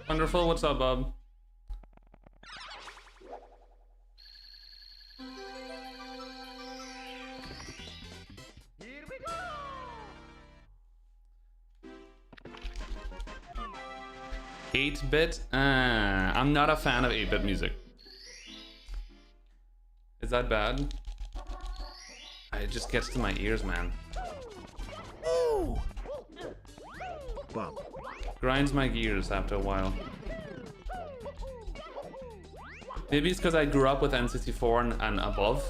Wonderful, what's up, Bob? Here we go! 8-bit? I'm not a fan of 8-bit music. Is that bad? It just gets to my ears, man. Ooh. Bob. Grinds my gears after a while. Maybe it's because I grew up with N64 and above.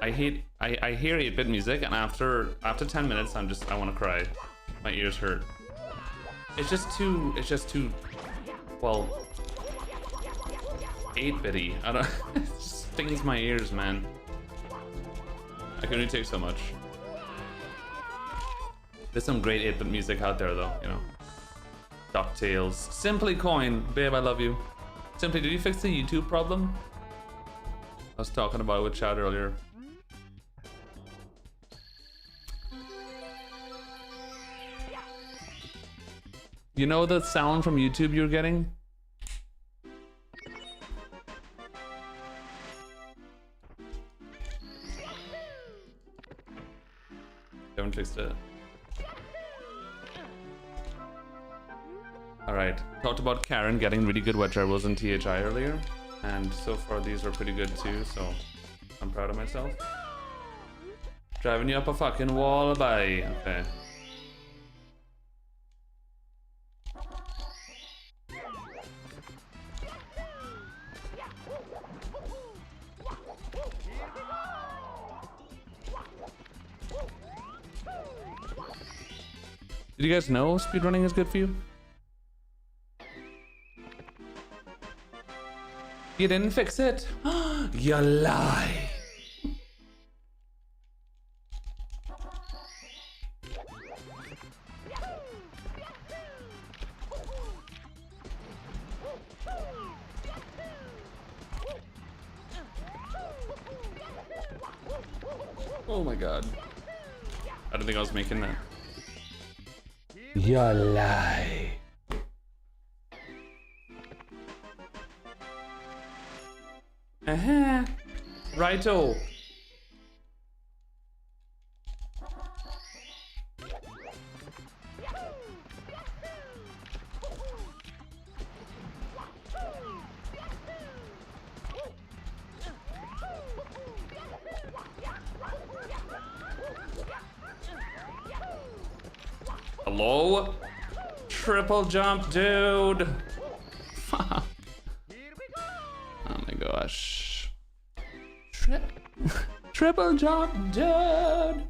I hear 8-bit music, and after 10 minutes, I want to cry. My ears hurt. It's just too, well, 8-bitty. I don't, it stings my ears, man. I can only take so much. There's some great 8-bit music out there, though, you know. DuckTales. Simply Coin. Babe, I love you. Simply, did you fix the YouTube problem? I was talking about it with Chad earlier. You know the sound from YouTube you're getting? Haven't fixed it. Alright, talked about Karen getting really good wet dribbles in THI earlier, and so far these were pretty good too, so I'm proud of myself. Driving you up a fucking wall, bye. Okay. Did you guys know speedrunning is good for you? You didn't fix it? You lie. Oh my god. I don't think I was making that. You lie. Righto. Hello? Triple jump, dude. Fuck. Oh my gosh. Triple jump, dude.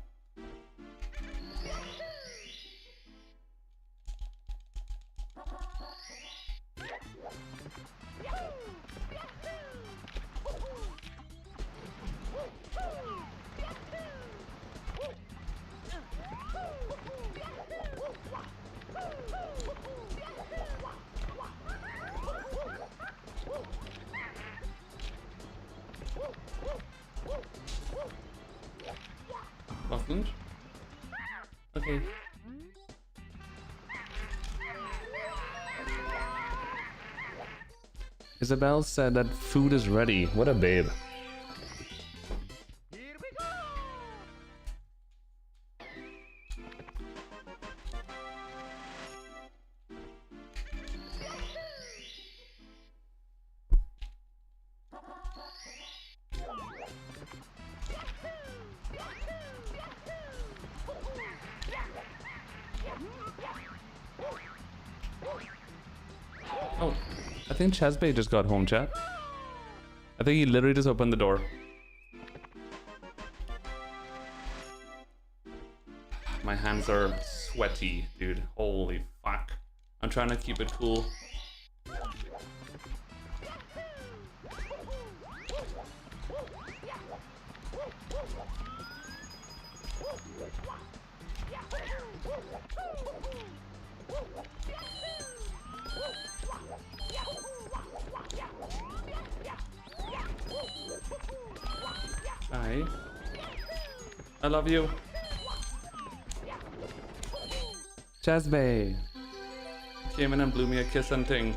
Muffins? Okay. Isabel said that food is ready. What a babe. Here we go! think Chesbay just got home, chat. I think he literally just opened the door. My hands are sweaty, dude. Holy fuck. I'm trying to keep it cool. Hi. I love you. Chesbay came in and blew me a kiss and ting.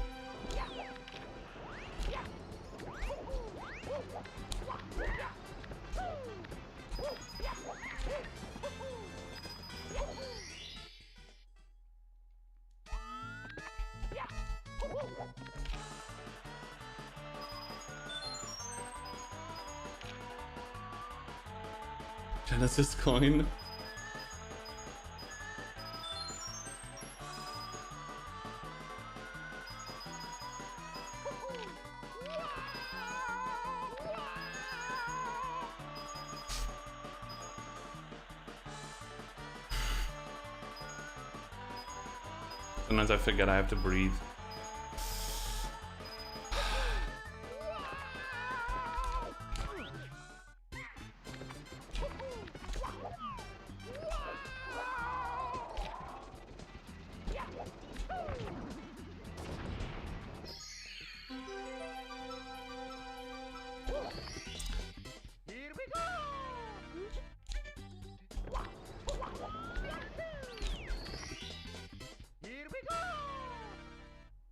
Genesis coin. Sometimes I forget I have to breathe.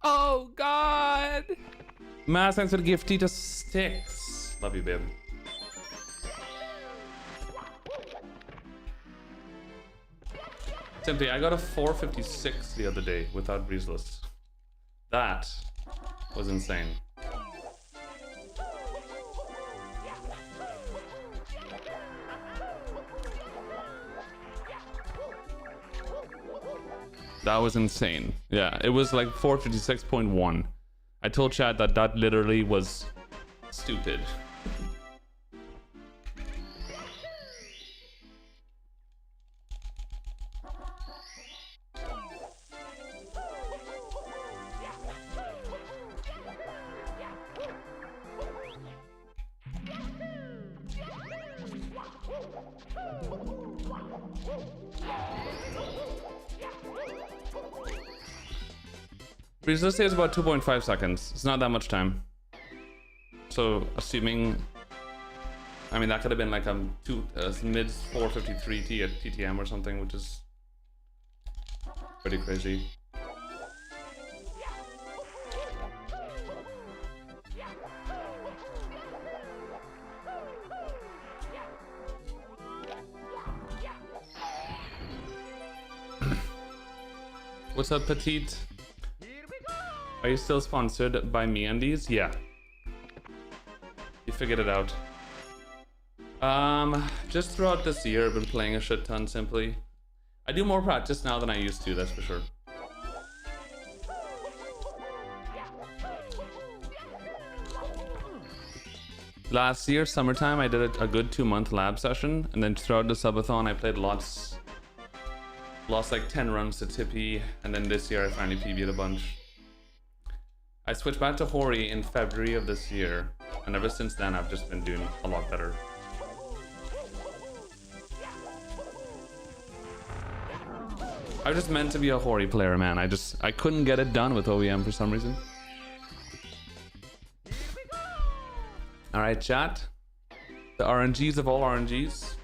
Oh God! Mass, thanks for the gifty to sticks. Love you, babe. Simply, I got a 456 the other day without breezeless. That was insane. That was insane. Yeah, it was like 456.1. I told chat that that literally was stupid. Breezeless is about 2.5 seconds. It's not that much time. So assuming, I mean, that could have been like a mid 453 T at TTM or something, which is pretty crazy. What's up, Petite? Are you still sponsored by MeUndies? Yeah. You figured it out. Just throughout this year, I've been playing a shit ton, simply. I do more practice now than I used to, that's for sure. Last year, summertime, I did a good 2-month lab session, and then throughout the subathon, I played lots. Lost like 10 runs to Tippy, and then this year I finally PB'd a bunch. I switched back to Hori in February of this year, and ever since then I've just been doing a lot better. I was just meant to be a Hori player, man. I couldn't get it done with OEM for some reason. Alright, chat. The RNGs of all RNGs.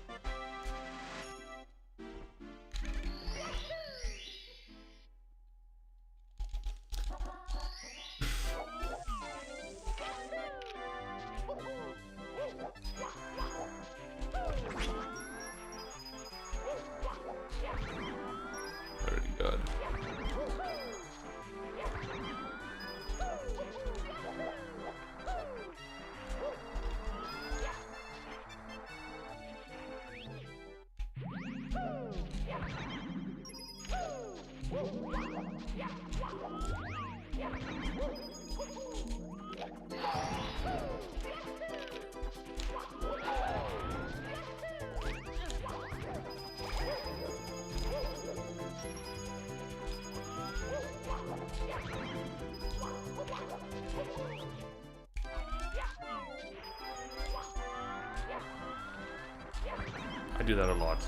I do that a lot.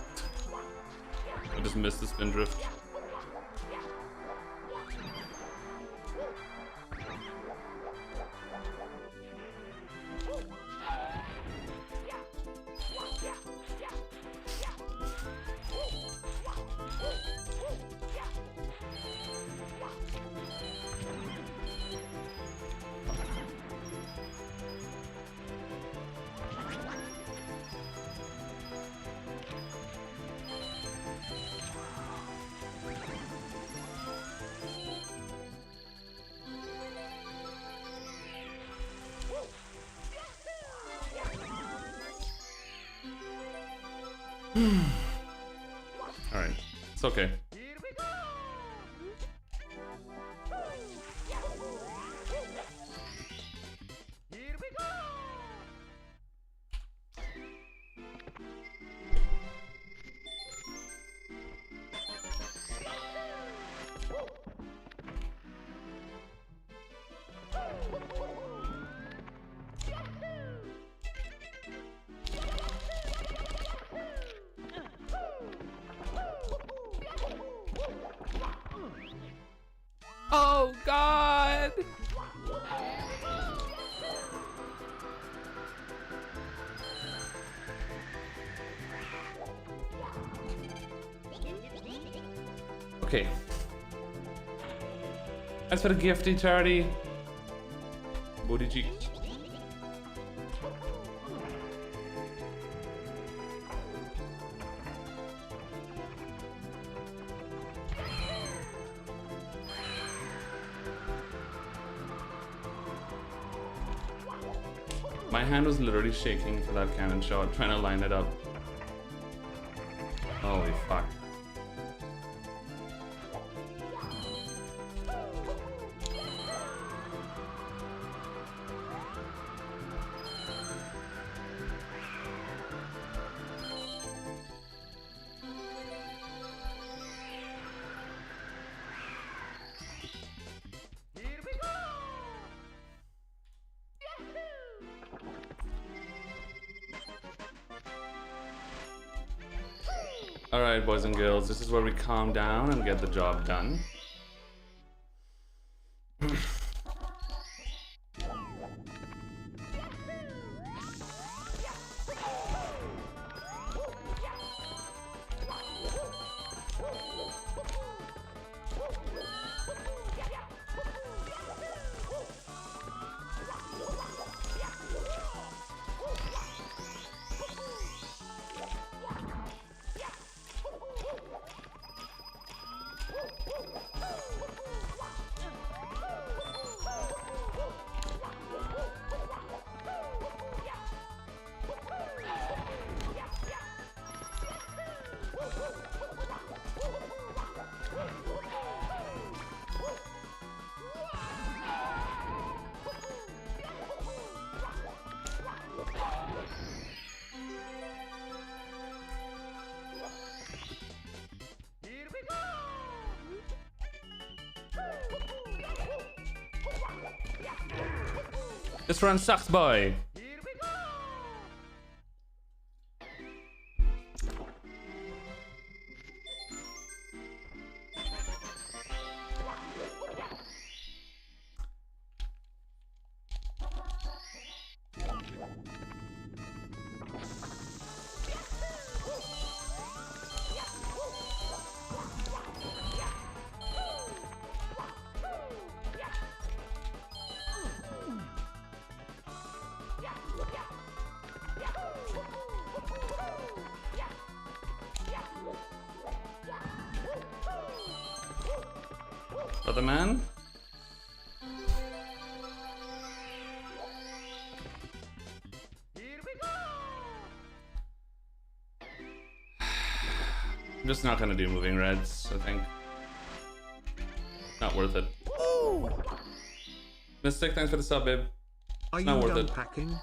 I just miss the spin drift. Alright, it's okay. Oh God! Okay. Thanks for the gifty charity. Booty cheeks. My hand was literally shaking for that cannon shot, trying to line it up. Holy fuck. Alright, boys and girls, this is where we calm down and get the job done. This run sucks, boy. Brother man. I'm just not gonna do moving reds, I think. Not worth it. Ooh. Mystic, thanks for the sub, babe. Are It's you not worth done it. packing?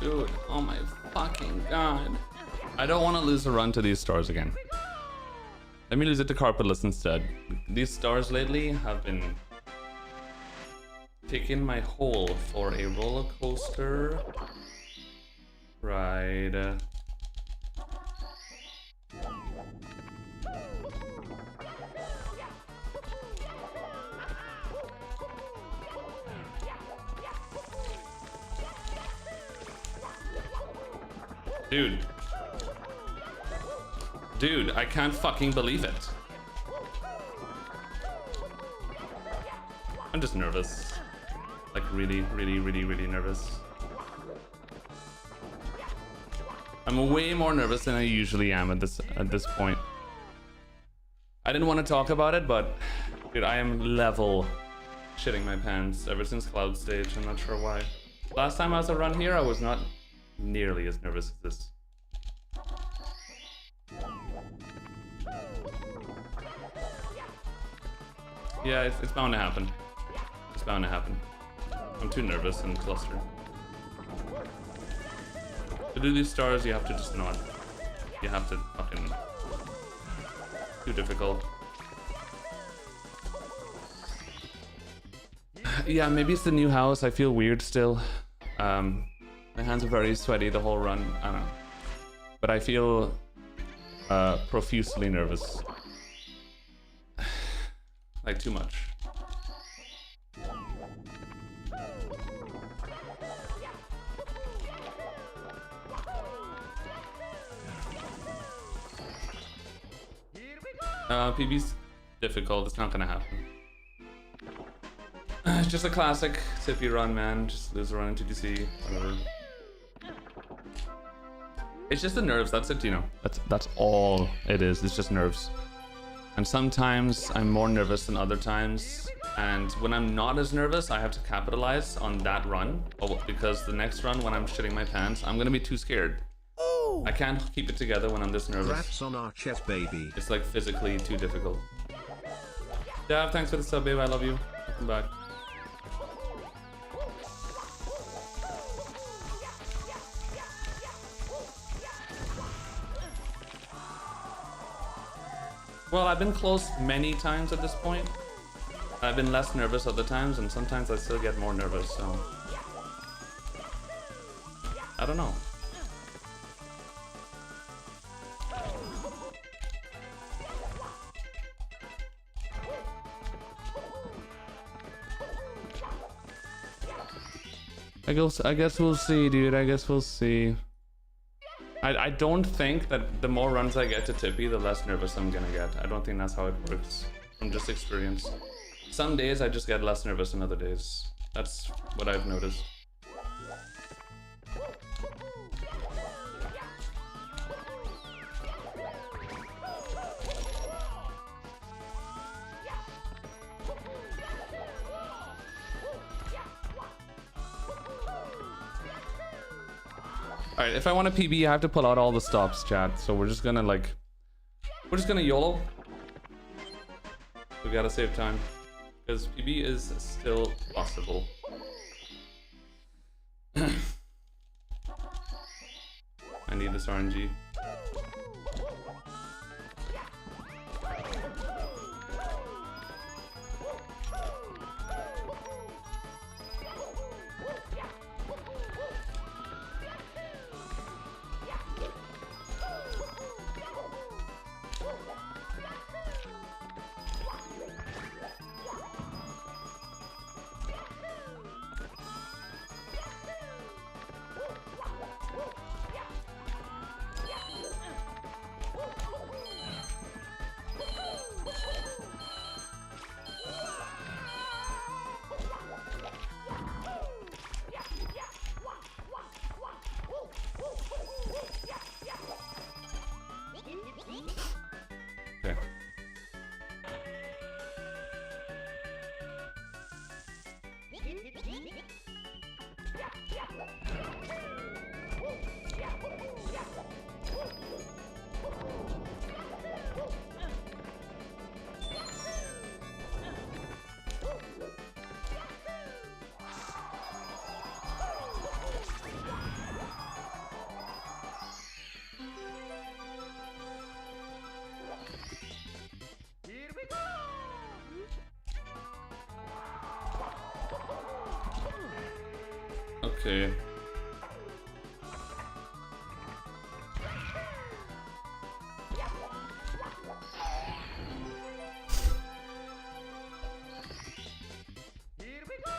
Dude, oh my fucking god. I don't want to lose a run to these stars again. Let me lose it to Carpetless instead. These stars lately have been taking my hole for a roller coaster ride. Dude, I can't fucking believe it. I'm just nervous. Like really nervous. I'm way more nervous than I usually am at this point. I didn't want to talk about it, but dude, I am level shitting my pants ever since Cloud Stage. I'm not sure why. Last time I was a run here, I was not nearly as nervous as this. Yeah, it's bound to happen. It's bound to happen. I'm too nervous and clustered. To do these stars, you have to just not. You have to fucking... Too difficult. Yeah, maybe it's the new house. I feel weird still. My hands are very sweaty the whole run. I don't know. But I feel profusely nervous. Like too much. PB's difficult. It's not gonna happen. It's just a classic tippy run, man. Just lose a run into TDC, whatever. It's just the nerves. That's it, you know. That's all it is. It's just nerves. And sometimes I'm more nervous than other times. And when I'm not as nervous, I have to capitalize on that run. Because the next run, when I'm shitting my pants, I'm gonna be too scared. I can't keep it together when I'm this nervous. Raps on our chest, baby. It's like physically too difficult. Dav, thanks for the sub, babe. I love you. Welcome back. Well, I've been close many times at this point. I've been less nervous other times, and sometimes I still get more nervous, so... I don't know. I guess we'll see, dude. I guess we'll see. I don't think that the more runs I get to Tippy, the less nervous I'm gonna get. I don't think that's how it works, from just experience. Some days I just get less nervous than other days. That's what I've noticed. Alright, if I want a PB, I have to pull out all the stops, chat. So we're just gonna YOLO. We gotta save time. Because PB is still possible. I need this RNG. Okay. Here we go!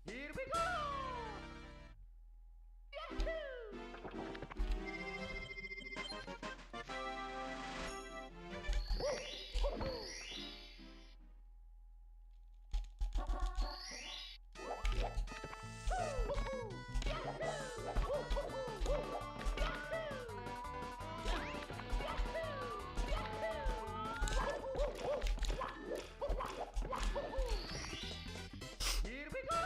Here we go! Here we go!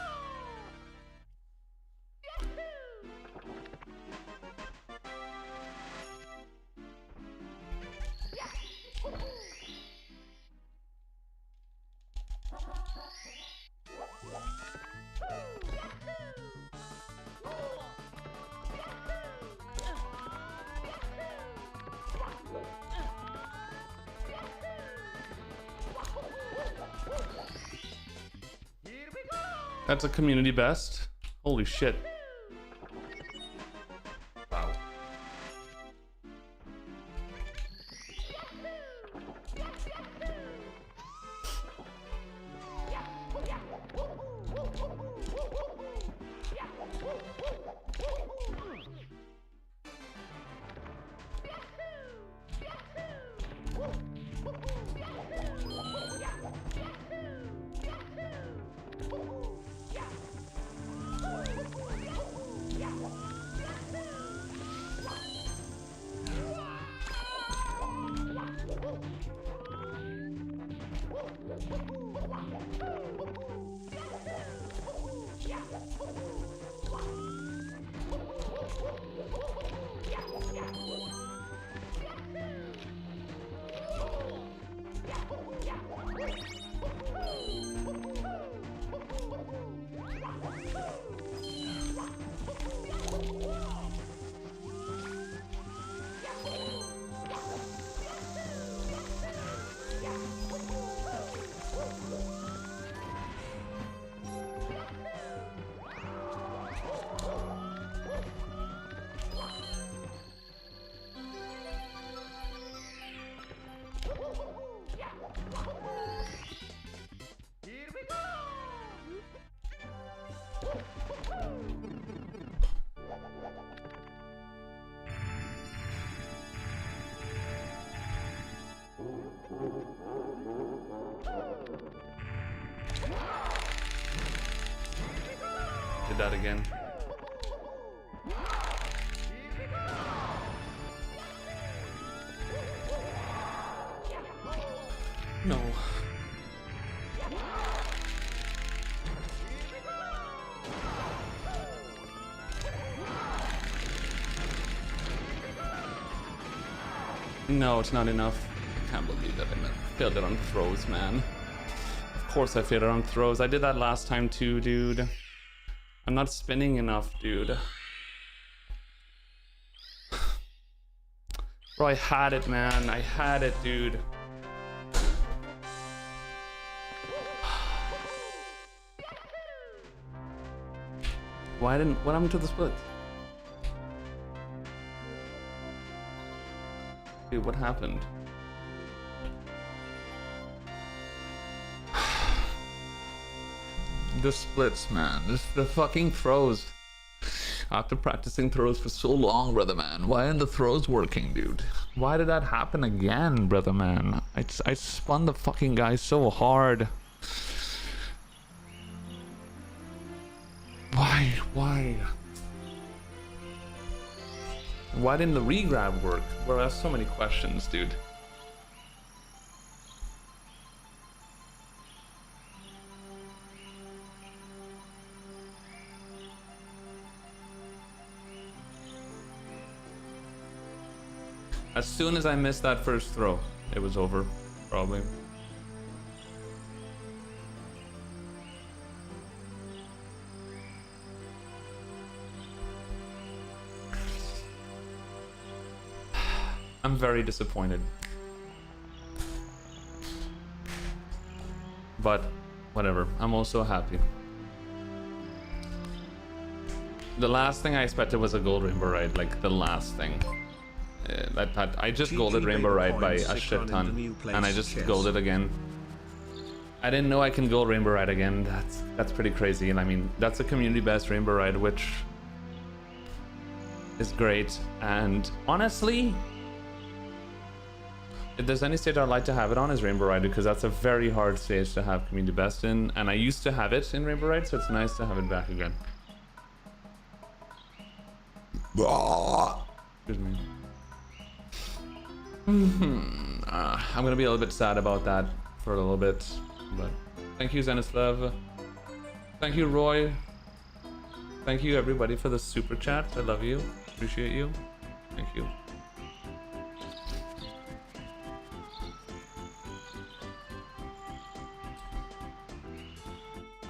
Here we go! That's a community best. Holy shit. Wow. Here we go! Did that again. No. No, it's not enough. I can't believe that I failed it on throws, man. Of course I failed it on throws. I did that last time too, dude. I'm not spinning enough, dude. Bro, I had it, man. I had it, dude. What happened to the split? Dude, what happened? The splits, man. The fucking throws. After practicing throws for so long, brother man, why aren't the throws working, dude? Why did that happen again, brother man? I spun the fucking guy so hard. Why? Why didn't the regrab work? Bro, I have so many questions, dude. As soon as I missed that first throw, it was over, probably. I'm very disappointed. But whatever, I'm also happy. The last thing I expected was a gold rainbow ride, like the last thing. I just golded rainbow ride by a shit ton, and I just golded again. I didn't know I can gold rainbow ride again. That's pretty crazy, and I mean that's a community best rainbow ride, which is great. And honestly, if there's any stage I'd like to have it on is Rainbow Ride, because that's a very hard stage to have community best in, and I used to have it in Rainbow Ride, so it's nice to have it back again. Excuse me. I'm gonna be a little bit sad about that for a little bit, but thank you, Zenislav. Thank you, Roy. Thank you, everybody, for the super chat. I love you. Appreciate you. Thank you.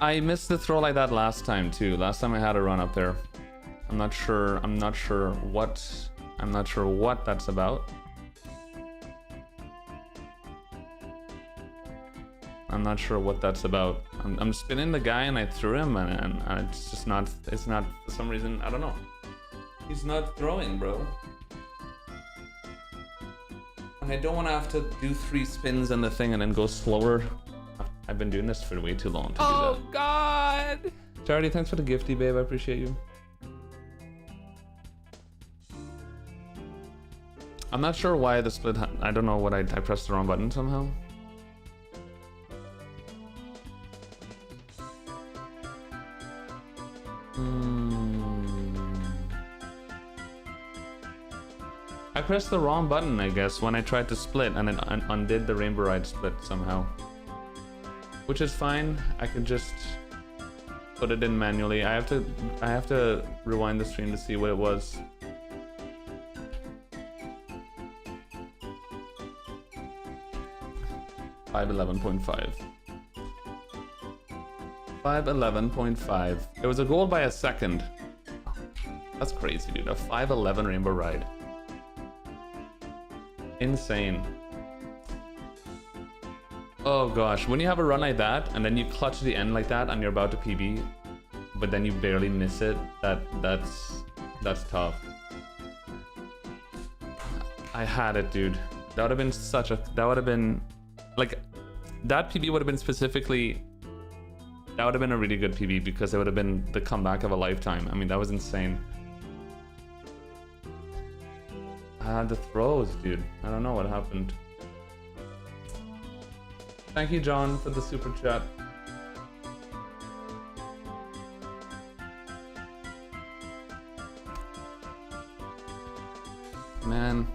I missed the throw like that last time too. Last time I had a run up there. I'm not sure what that's about. I'm not sure what that's about. I'm spinning the guy and I threw him and it's just not, it's not, for some reason, I don't know. He's not throwing, bro. And I don't want to have to do 3 spins on the thing and then go slower. I've been doing this for way too long to do that. Oh God! Charity, thanks for the gifty, babe. I appreciate you. I'm not sure why the split. I don't know what I pressed the wrong button somehow. I pressed the wrong button, I guess, when I tried to split and it undid the Rainbow Ride split somehow. Which is fine. I can just put it in manually. I have to rewind the stream to see what it was. $511.5. 511.5. It was a goal by a second. That's crazy, dude. A 511 Rainbow Ride. Insane. Oh gosh, when you have a run like that and then you clutch the end like that and you're about to PB, but then you barely miss it, that's tough. I had it, dude. That would have been such a, that would have been like, that PB would have been specifically, that would have been a really good PB because it would have been the comeback of a lifetime. I mean, that was insane. The throws, dude. I don't know what happened. Thank you, John, for the super chat. Man.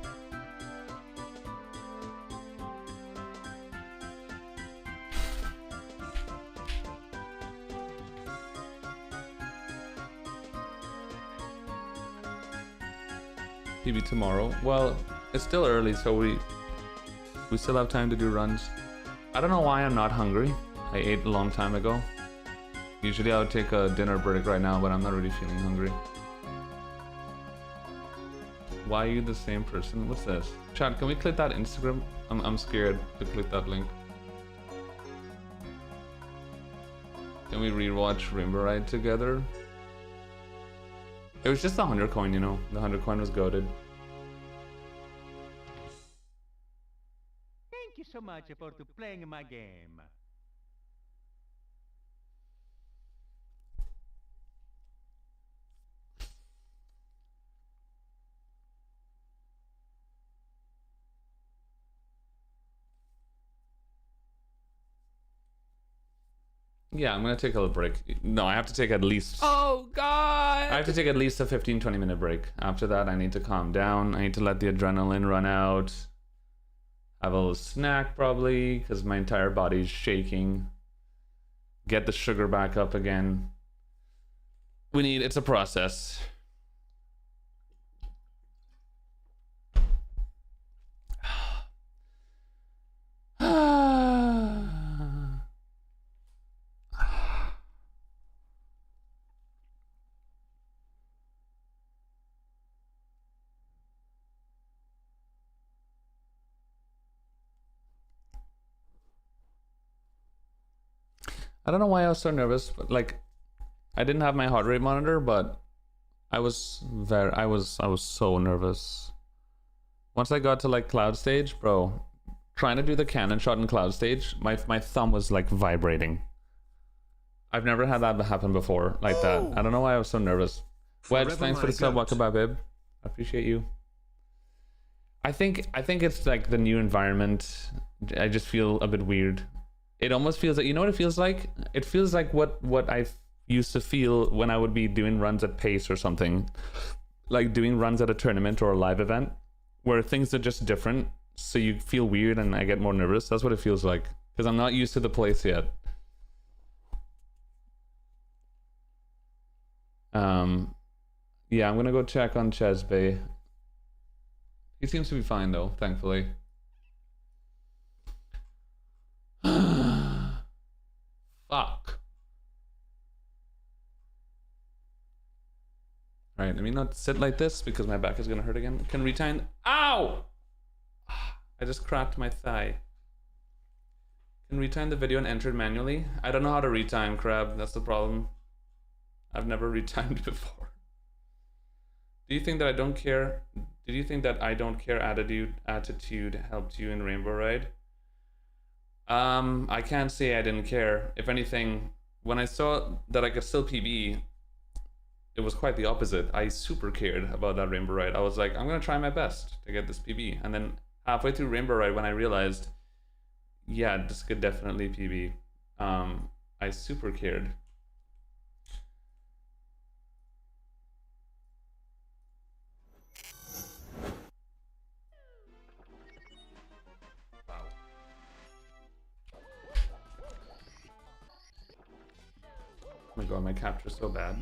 PB tomorrow. Well, it's still early, so we still have time to do runs. I don't know why I'm not hungry. I ate a long time ago. Usually I would take a dinner break right now, but I'm not really feeling hungry. Why are you the same person? What's this? Chat, can we click that Instagram? I'm scared to click that link. Can we rewatch Rainbow Ride together? It was just the 100 coin, you know. The 100 coin was goated. Thank you so much for playing my game. Yeah, I'm gonna take a little break. No, I have to take at least... Oh God! I have to take at least a 15-20 minute break. After that, I need to calm down. I need to let the adrenaline run out. Have a little snack probably, because my entire body's shaking. Get the sugar back up again. It's a process. I don't know why I was so nervous, but like I didn't have my heart rate monitor, but I was so nervous. Once I got to like cloud stage, bro, trying to do the cannon shot in cloud stage, my thumb was like vibrating. I've never had that happen before like that. I don't know why I was so nervous. Wedge, thanks for the sub. Welcome back, babe. I appreciate you. I think it's like the new environment. I just feel a bit weird. It almost feels like, you know what it feels like? It feels like what I used to feel when I would be doing runs at pace or something, like doing runs at a tournament or a live event where things are just different, so you feel weird and I get more nervous. That's what it feels like because I'm not used to the place yet. Yeah, I'm gonna go check on Chesbey. He seems to be fine though, thankfully. Fuck. Alright, let me not sit like this because my back is gonna hurt again. Can retime. Ow! I just cracked my thigh. Can retime the video and enter it manually? I don't know how to retime, Crab. That's the problem. I've never retimed before. Do you think that I don't care? Did you think that I don't care attitude helped you in Rainbow Ride? I can't say I didn't care. If anything, when I saw that I could still PB, it was quite the opposite. I super cared about that Rainbow Ride. I was like, I'm gonna try my best to get this PB. And then halfway through Rainbow Ride, when I realized, yeah, this could definitely PB, I super cared. Oh my god, my capture's so bad.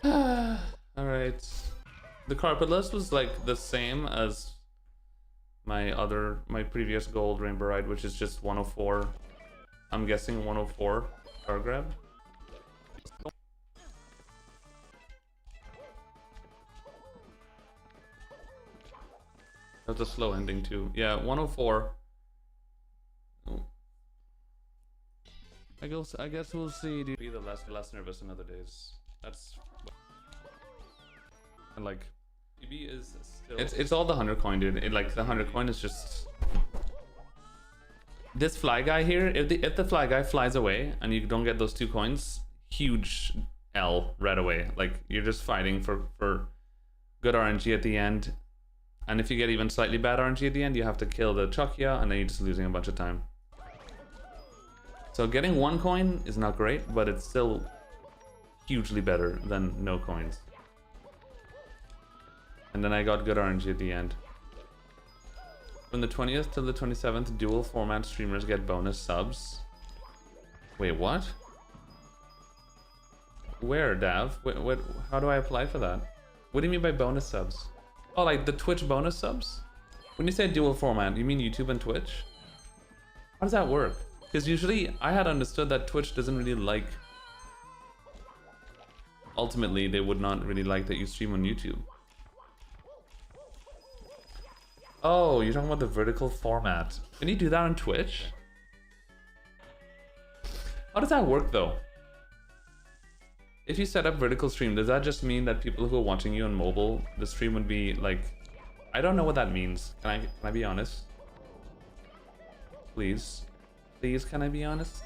Alright. The carpetless was like the same as my previous gold Rainbow Ride, which is just 104. I'm guessing 104 car grab. That's a slow ending too. Yeah, 104. Oh. I guess we'll see. Dude. Be the less nervous in other days. That's and like PB is still. It's all the 100 coin, dude. Like the 100 coin is just this fly guy here. If the fly guy flies away and you don't get those 2 coins, huge L right away. Like you're just fighting for good RNG at the end. And if you get even slightly bad RNG at the end, you have to kill the Chuckya, and then you're just losing a bunch of time. So getting 1 coin is not great, but it's still hugely better than no coins. And then I got good RNG at the end. From the 20th to the 27th, dual format streamers get bonus subs. Wait, what? Where, Dav? What, how do I apply for that? What do you mean by bonus subs? Oh, like the Twitch bonus subs? When you say dual format, you mean YouTube and Twitch? How does that work? Because usually I had understood that Twitch doesn't really like... Ultimately, they would not really like that you stream on YouTube. Oh, you're talking about the vertical format. Can you do that on Twitch? How does that work though? If you set up vertical stream, does that just mean that people who are watching you on mobile, the stream would be like... I don't know what that means. Can I be honest? Please. Please, can I be honest?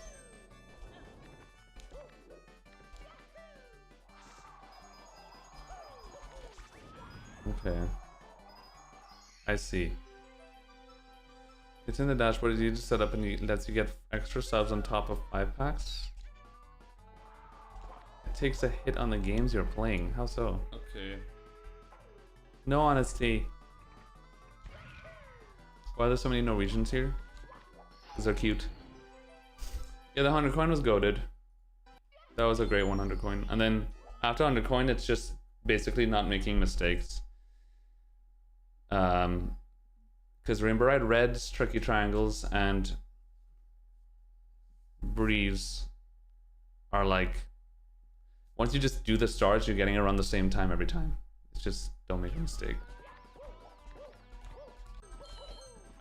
Okay. I see. It's in the dashboard. You just set up and it lets you get extra subs on top of 5 packs. It takes a hit on the games you're playing. How so? Okay. No honesty. Why are there so many Norwegians here? Because they're cute. Yeah, the 100 coin was goated. That was a great 100 coin. And then after 100 coin, it's just basically not making mistakes. Because Rainbow Ride Reds, Tricky Triangles, and Breeze are like... Once you just do the stars, you're getting around the same time every time. It's just, don't make a mistake.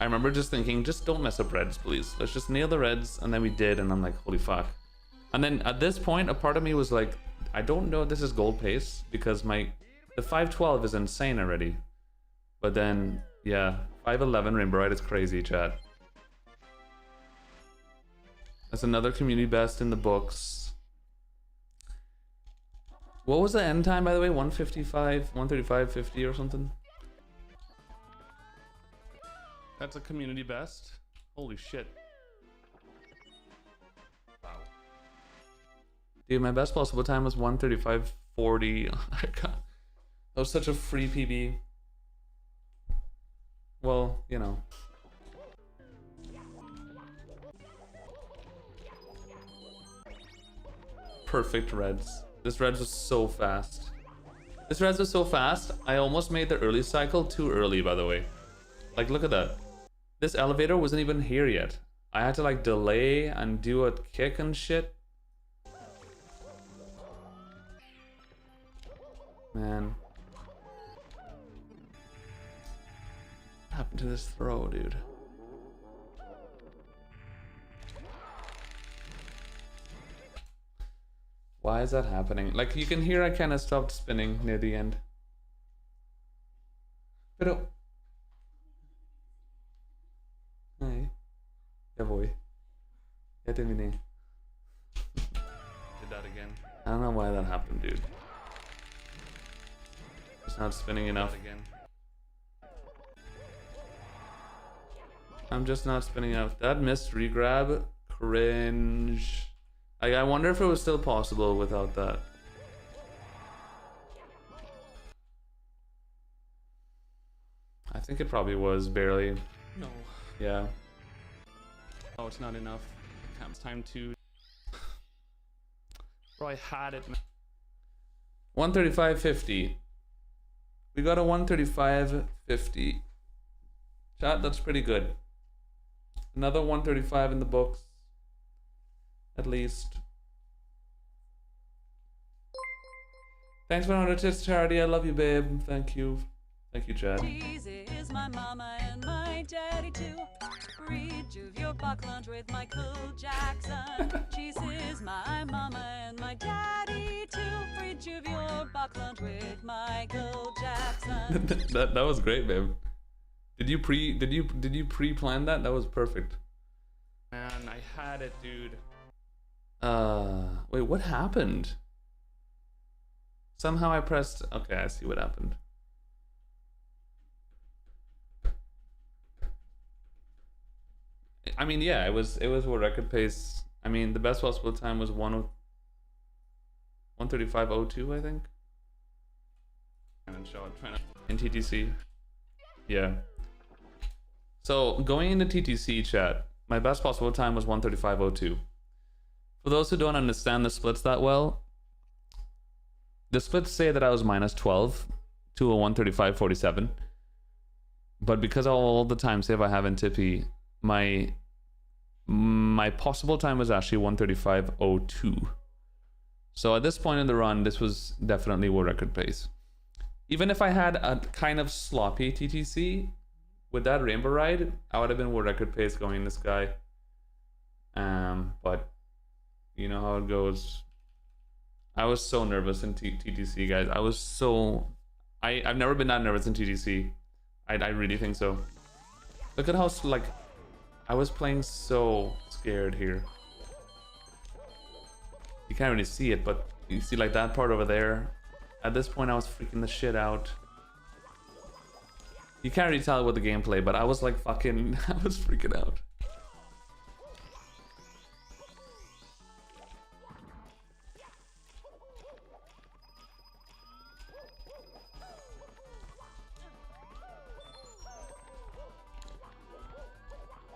I remember just thinking, just don't mess up reds, please. Let's just nail the reds. And then we did, and I'm like, holy fuck. And then at this point, a part of me was like, I don't know if this is gold pace because the 512 is insane already. But then, yeah, 511 Rainbow Ride is crazy, chat. That's another community best in the books. What was the end time, by the way? 155, 135.50 or something? That's a community best? Holy shit. Wow. Dude, my best possible time was 135.40. That was such a free PB. Well, you know. Perfect reds. This reds was so fast. This reds was so fast, I almost made the early cycle too early, by the way. Like, look at that. This elevator wasn't even here yet. I had to like delay and do a kick and shit. Man. What happened to this throw, dude? Why is that happening? Like, you can hear I kind of stopped spinning near the end. Pero... Ay. Ya voy. Ya terminé. Did that again. I don't know why that happened, dude. It's not spinning enough again. I'm just not spinning enough. That missed regrab. Cringe. I wonder if it was still possible without that. I think it probably was, barely. No. Yeah. Oh, it's not enough. It's time to... Bro, I had it. 135.50. We got a 135.50. Chat, that's pretty good. Another 135 in the books. At least. Thanks for 100 tits, Charity. I love you, babe. Thank you. Thank you, Chad. Cheesy is my mama and my daddy too. Rejuve your buck lunch with Michael Jackson. Cheesy is my mama and my daddy too. Rejuve your buck lunch with Michael Jackson. that was great, babe. Did you pre-plan that? That was perfect. Man, I had it, dude. Wait, what happened? Somehow I pressed... Okay, I see what happened. I mean, yeah, it was world record pace. I mean, the best possible time was 135.02, I think. And show it in TTC. Yeah. So going into TTC chat, my best possible time was 135.02. For those who don't understand the splits that well, the splits say that I was minus 12 to a 135.47. But because of all the time save I have in Tippy, my possible time was actually 135.02. So at this point in the run, this was definitely world record pace. Even if I had a kind of sloppy TTC with that Rainbow Ride, I would have been world record pace going in the sky. But you know how it goes. I was so nervous in TTC, guys. I was so... I've never been that nervous in TTC. I really think so. Look at how, like... I was playing so scared here. You can't really see it, but you see like that part over there. At this point, I was freaking the shit out. You can't really tell with the gameplay, but I was like fucking... I was freaking out.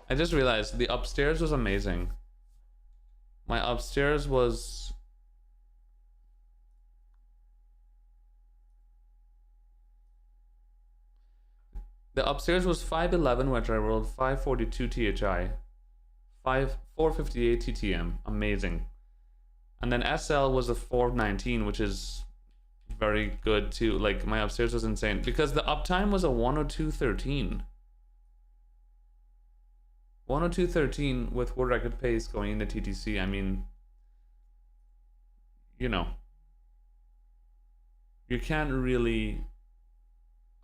I just realized the upstairs was amazing. My upstairs was... The upstairs was 511, which I rolled 542 THI, 458 TTM, amazing. And then SL was a 419, which is very good too. Like my upstairs was insane because the uptime was a 102.13. 102.13 with world record pace going into TTC. I mean, you know, you can't really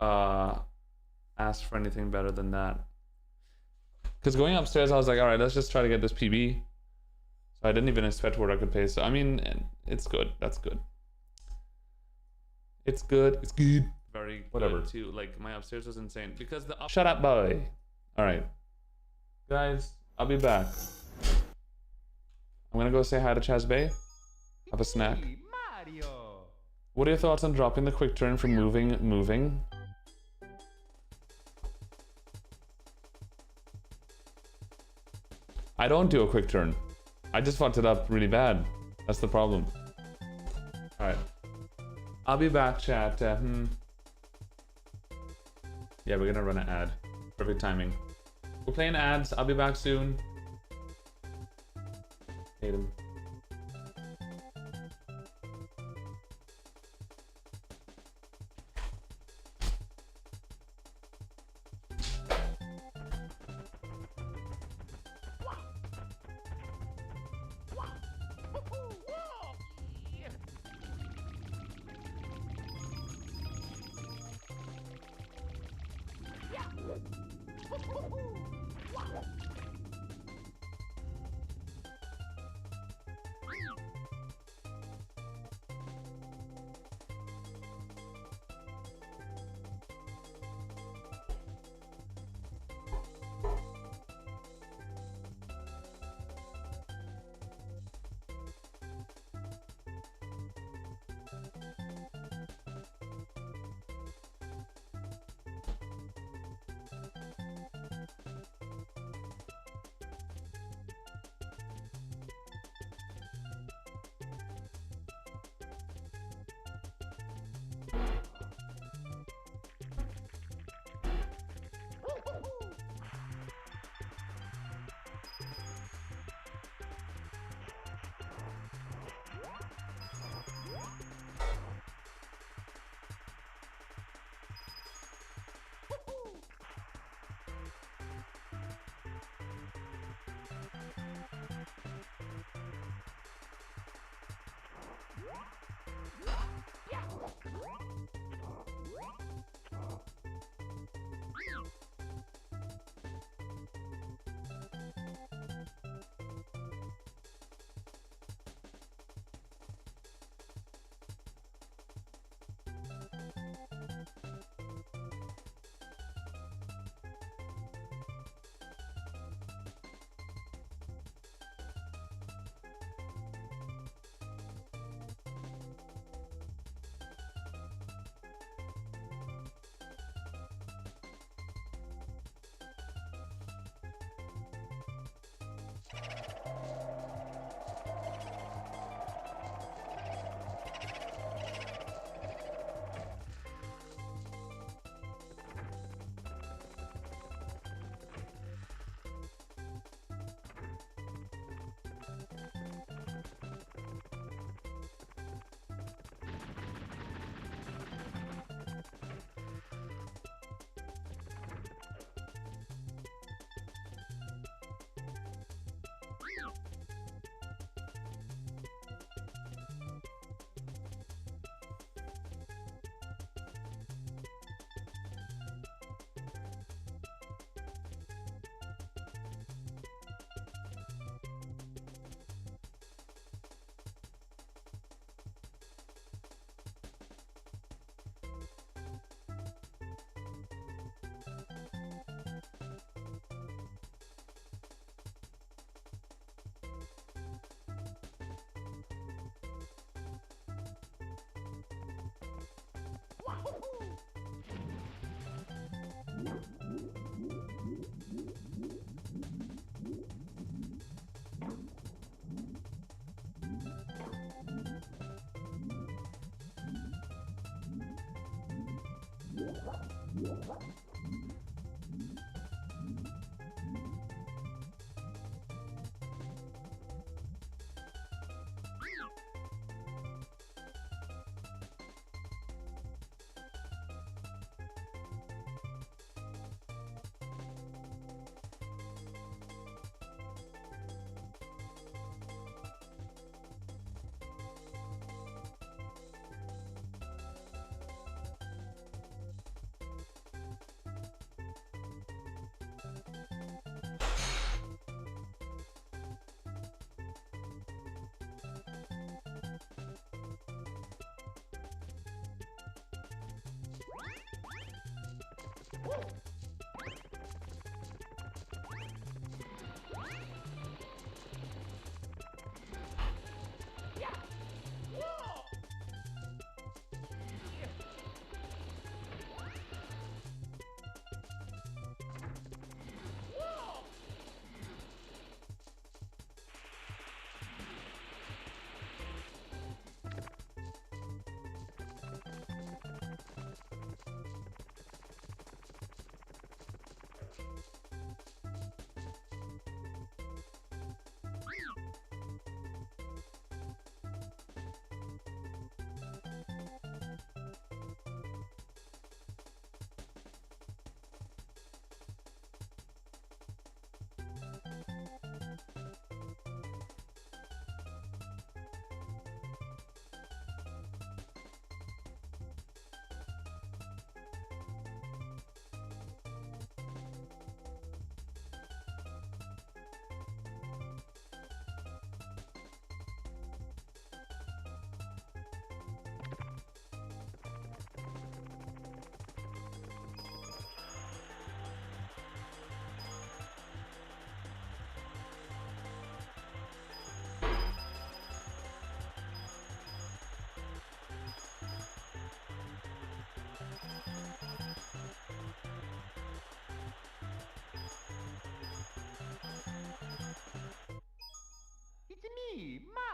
ask for anything better than that. Because going upstairs, I was like, all right, let's just try to get this PB. So I didn't even expect world record pace. So I mean, it's good. That's good. It's good. It's good. Very whatever. Good too. Like my upstairs was insane because the shut up, boy. All right, guys, I'll be back. I'm gonna go say hi to Chaz Bay. Have a snack. Mario. What are your thoughts on dropping the quick turn from moving? I don't do a quick turn. I just fucked it up really bad. That's the problem. Alright. I'll be back, chat. Yeah, we're gonna run an ad. Perfect timing. We're playing ads. I'll be back soon. Hate him.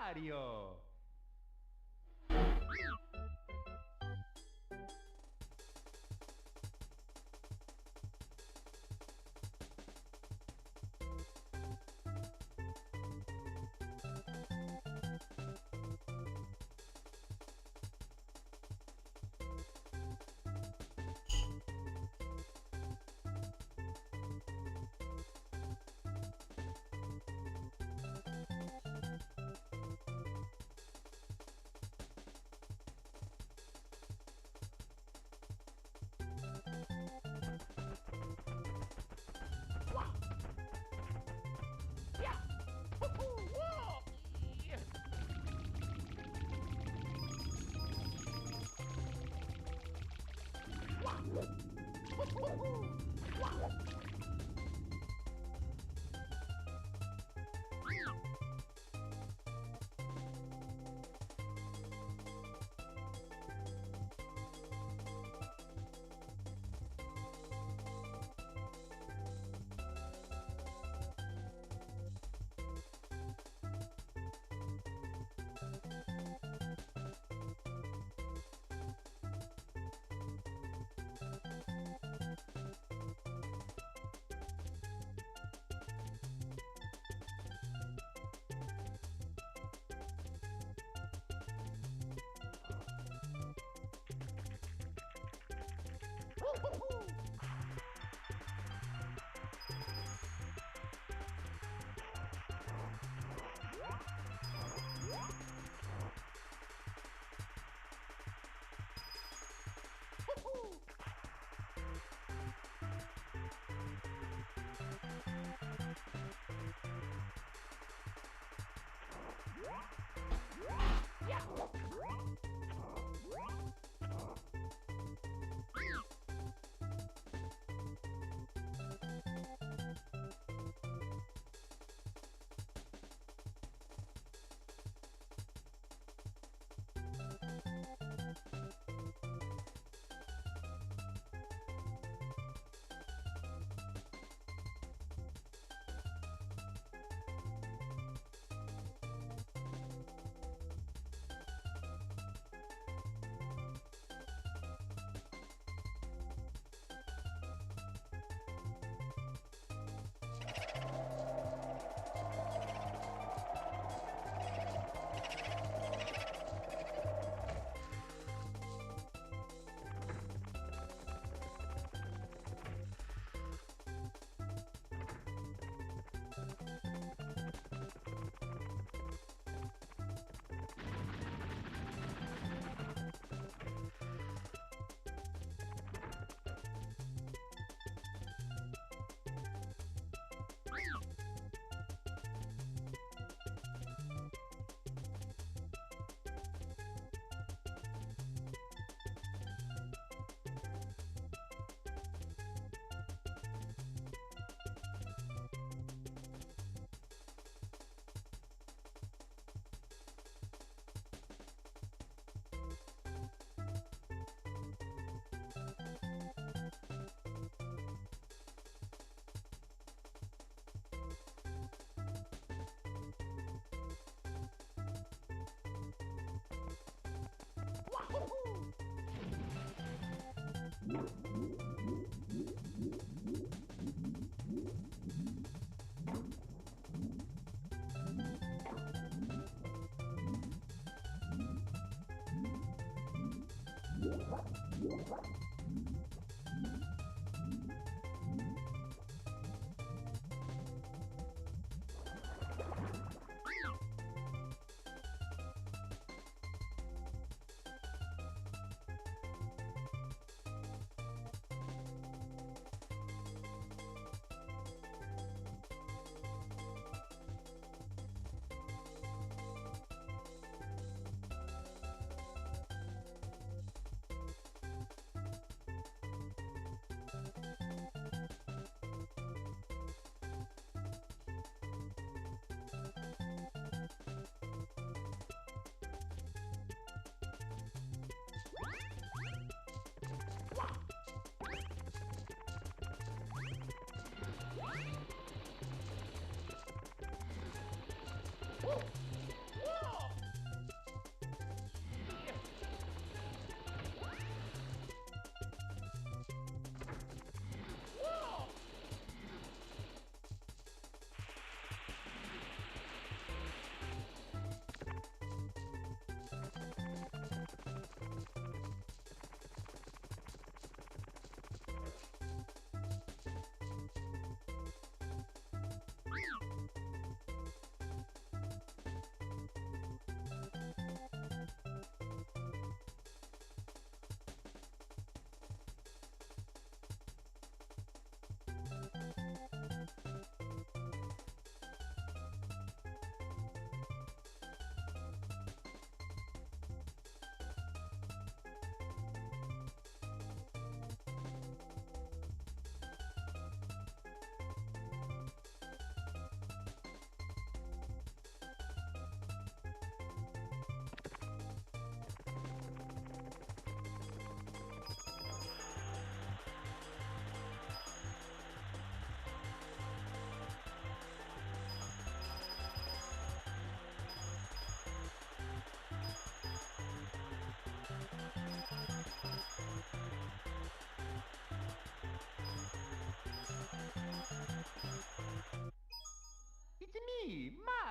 Mario.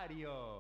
Mario.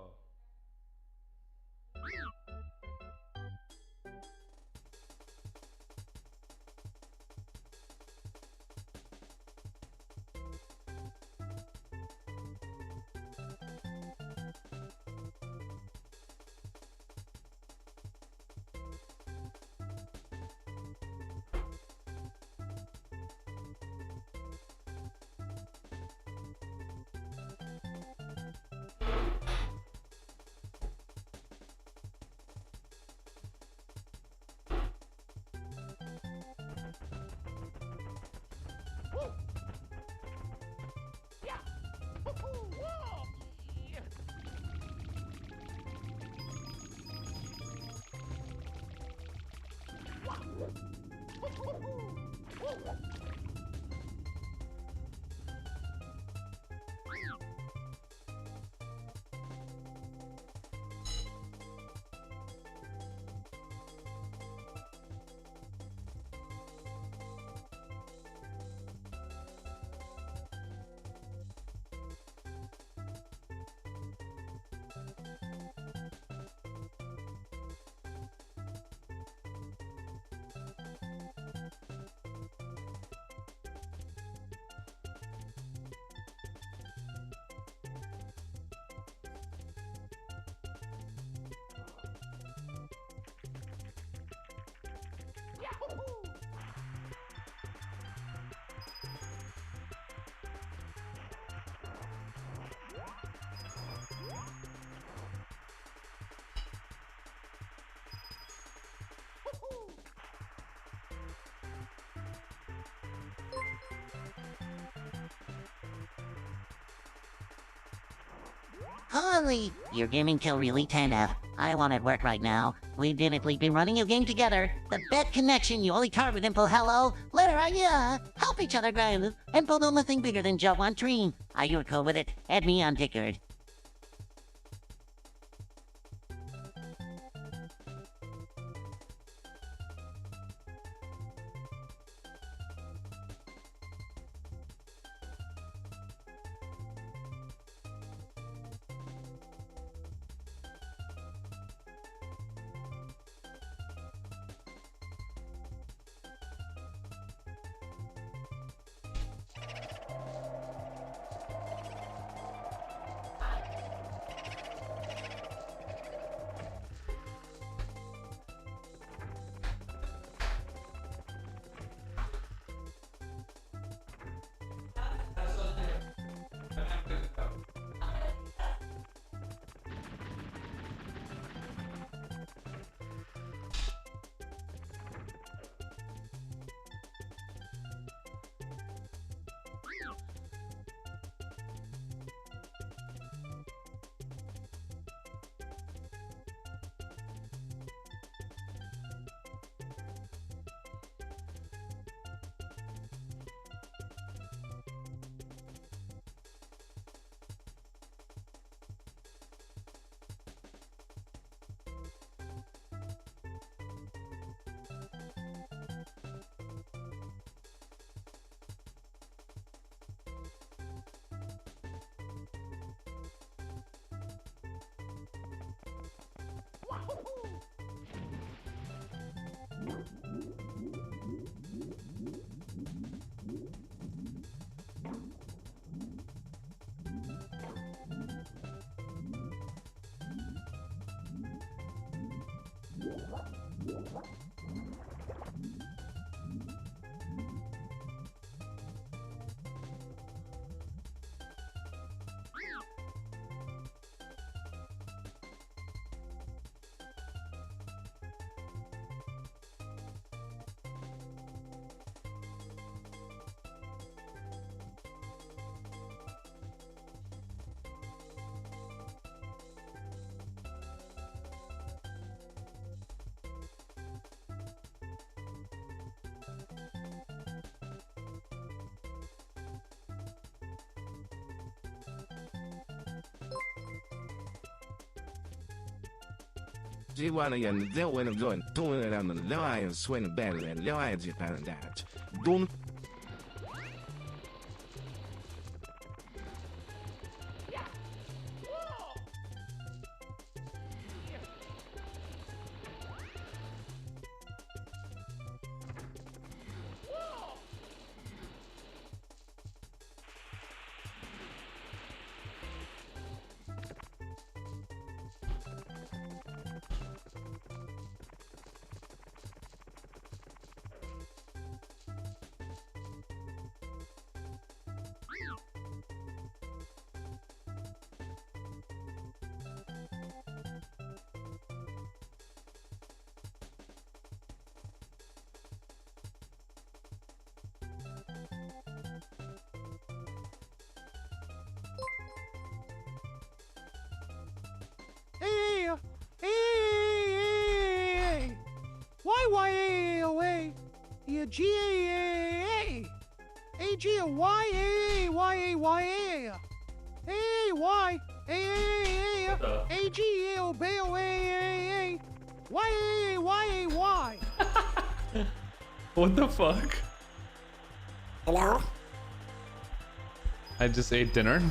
Holy, your gaming kill really turned up. I want at work right now. We've definitely been running a game together. The best connection you only carve with info hello. Later, help each other grow. And build on nothing bigger than just one dream. Are you cool with it? Add me on Discord. Speedrunning they'll win a gun, doing it on the lions win better than lions you found that. Don't A-Y-A-A-O-A. G-A-A-A. A-G-Y-A-A-Y-A-Y-A. A-Y-A-A-A. A-G-A-O-B-O-A-A-A. Y-A-Y-A-Y. What the fuck? Hello? I just ate dinner.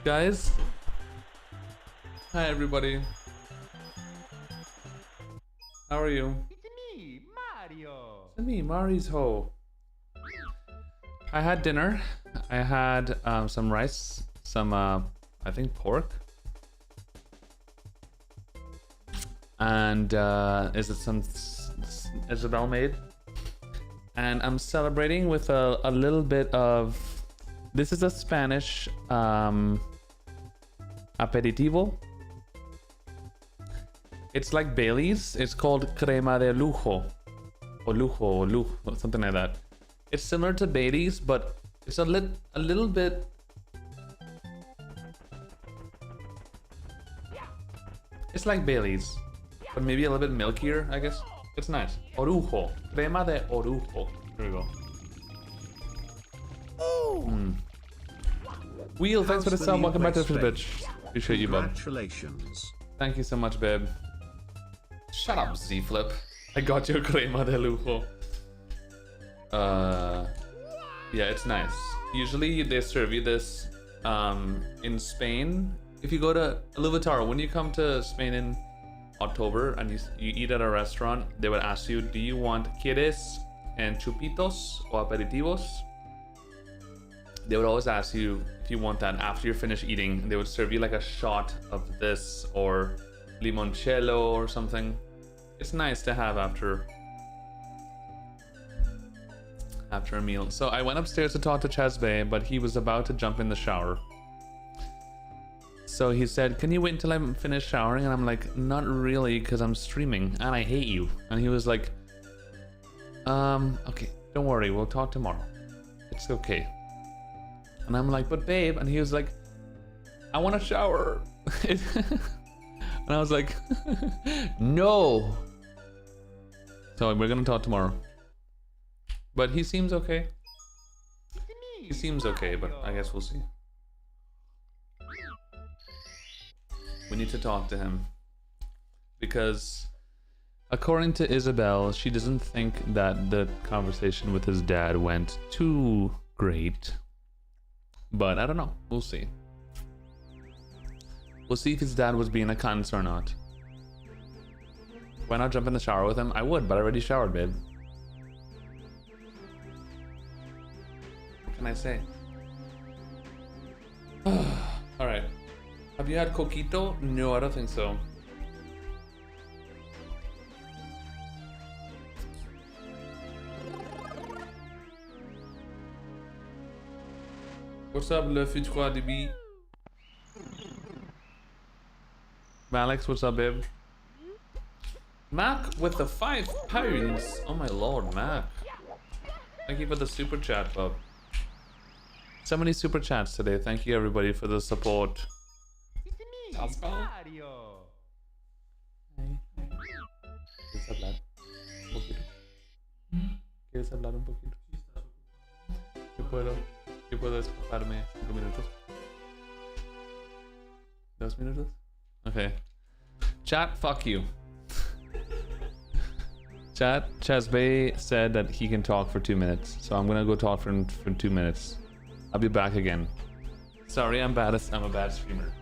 Guys. Hi everybody. How are you? It's me, Mario. It's me, Mari's Ho. I had dinner. I had some rice, some I think pork, and is it some Isabel made? And I'm celebrating with a little bit of. This is a Spanish aperitivo. It's like Bailey's. It's called crema de lujo, or lujo, something like that. It's similar to Bailey's, but it's a little bit. It's like Bailey's, but maybe a little bit milkier, I guess. It's nice. Orujo, crema de orujo. Here we go. Wheel, thanks for the sub. Welcome back to the bitch. Appreciate you, bud. Congratulations. Thank you so much, babe. Shut up, Z-Flip. I got your crema de lujo. Yeah, it's nice. Usually they serve you this in Spain. If you go to Louvataro, when you come to Spain in October and you eat at a restaurant, they would ask you, do you want quieres and chupitos or aperitivos? They would always ask you if you want that after you're finished eating. They would serve you like a shot of this or limoncello or something. It's nice to have after a meal. So I went upstairs to talk to Chazbe, but he was about to jump in the shower. So he said, can you wait until I'm finished showering? And I'm like, not really, because I'm streaming and I hate you. And he was like, okay, don't worry, we'll talk tomorrow. It's okay. And I'm like, but babe, and he was like, I want to shower. And I was like, no. So we're gonna talk tomorrow. But he seems okay. He seems okay, but I guess we'll see. We need to talk to him. Because according to Isabel, she doesn't think that the conversation with his dad went too great. But I don't know. We'll see. We'll see if his dad was being a cunt or not. Why not jump in the shower with him? I would, but I already showered, babe. What can I say? Alright. Have you had coquito? No, I don't think so. What's up, Le Futur DB? Alex, what's up, babe? Mac with the 5 pounds. Oh my lord, Mac. Thank you for the super chat, bub. So many super chats today. Thank you, everybody, for the support. It's me, Mario. ¿Quieres hablar un poquito? ¿Quieres hablar un poquito? Yo puedo escaparme 5 minutos. 2 minutos? Okay. Chat, fuck you. Chat, Chazbay said that he can talk for 2 minutes. So I'm gonna go talk for 2 minutes. I'll be back again. Sorry, I'm a bad streamer.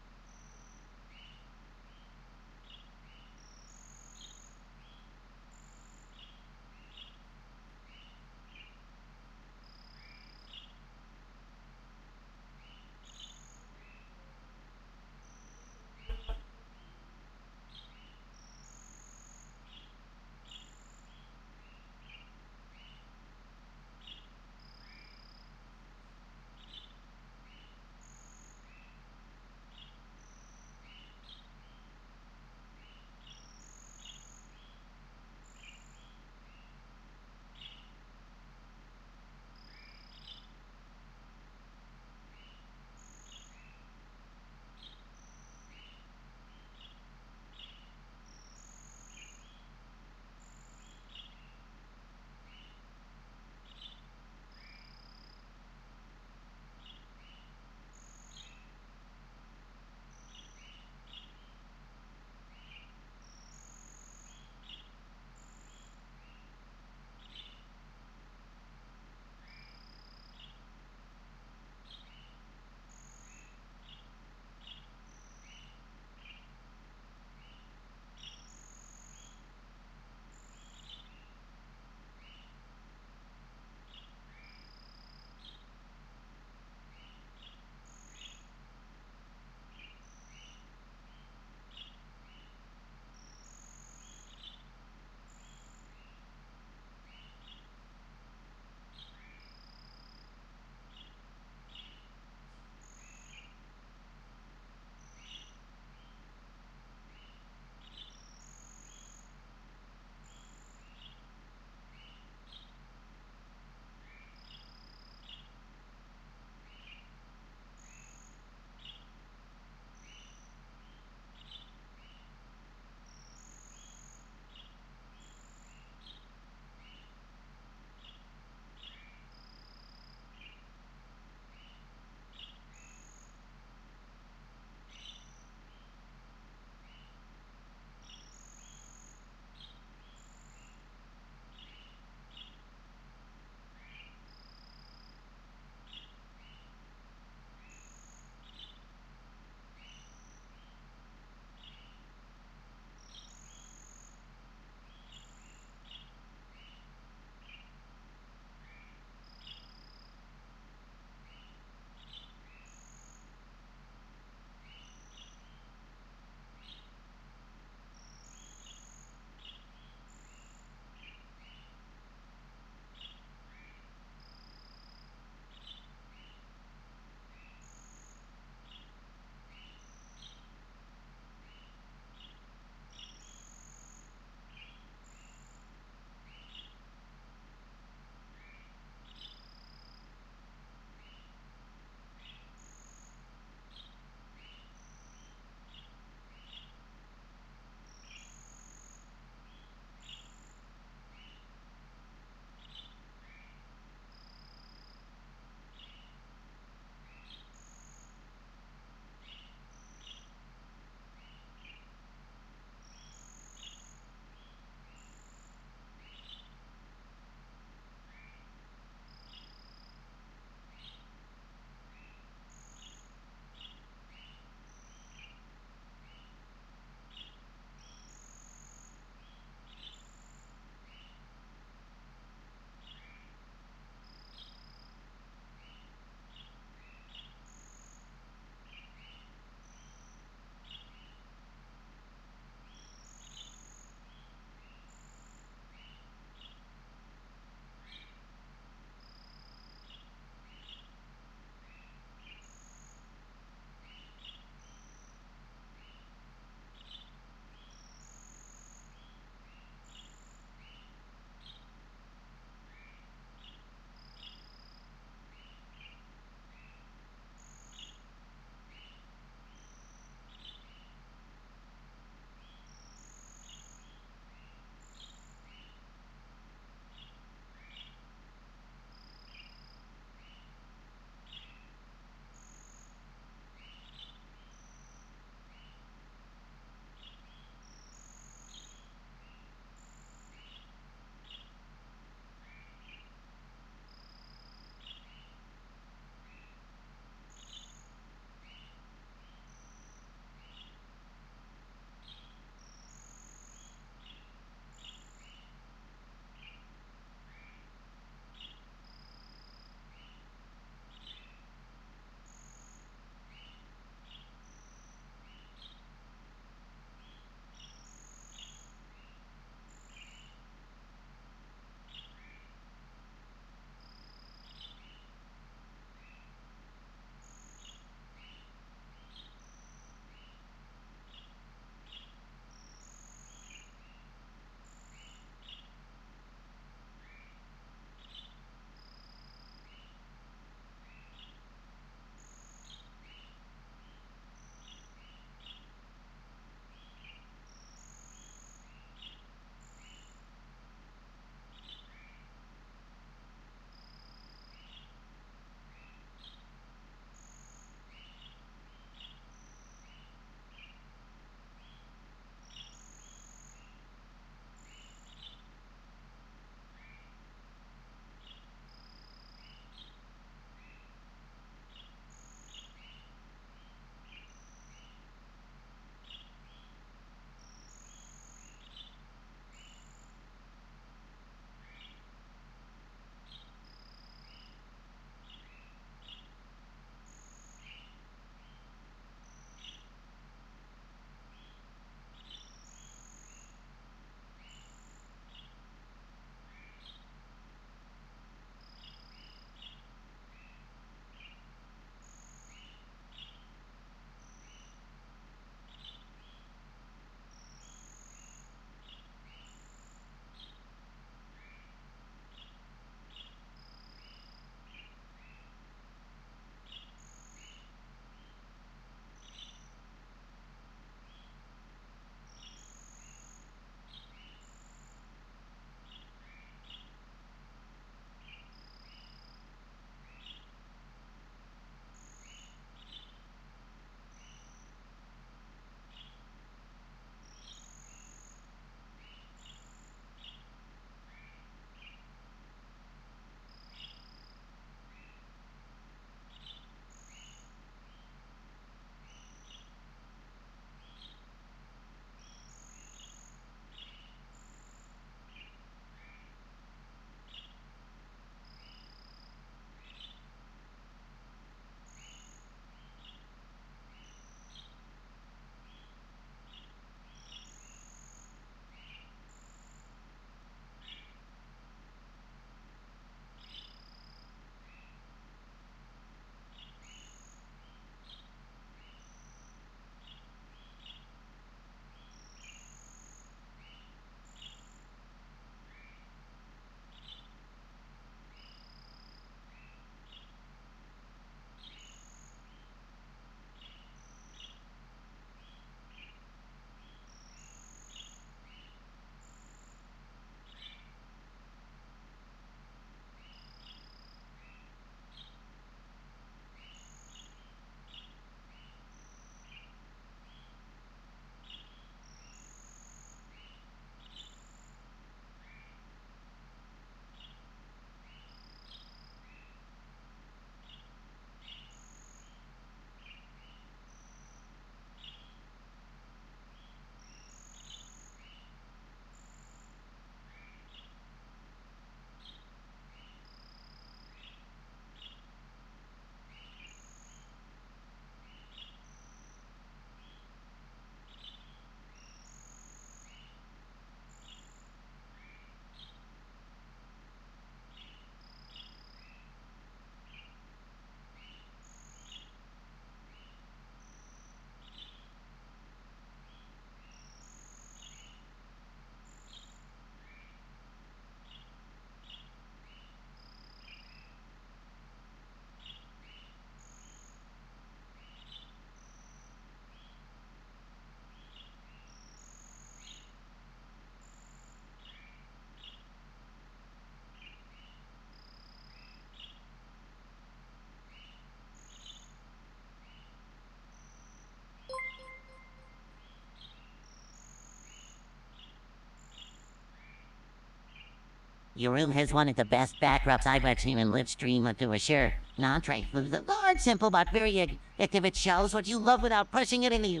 Your room has one of the best backdrops I've ever seen in live stream to assure. Non-trade, large, simple, but very active. It shows what you love without pushing it in the.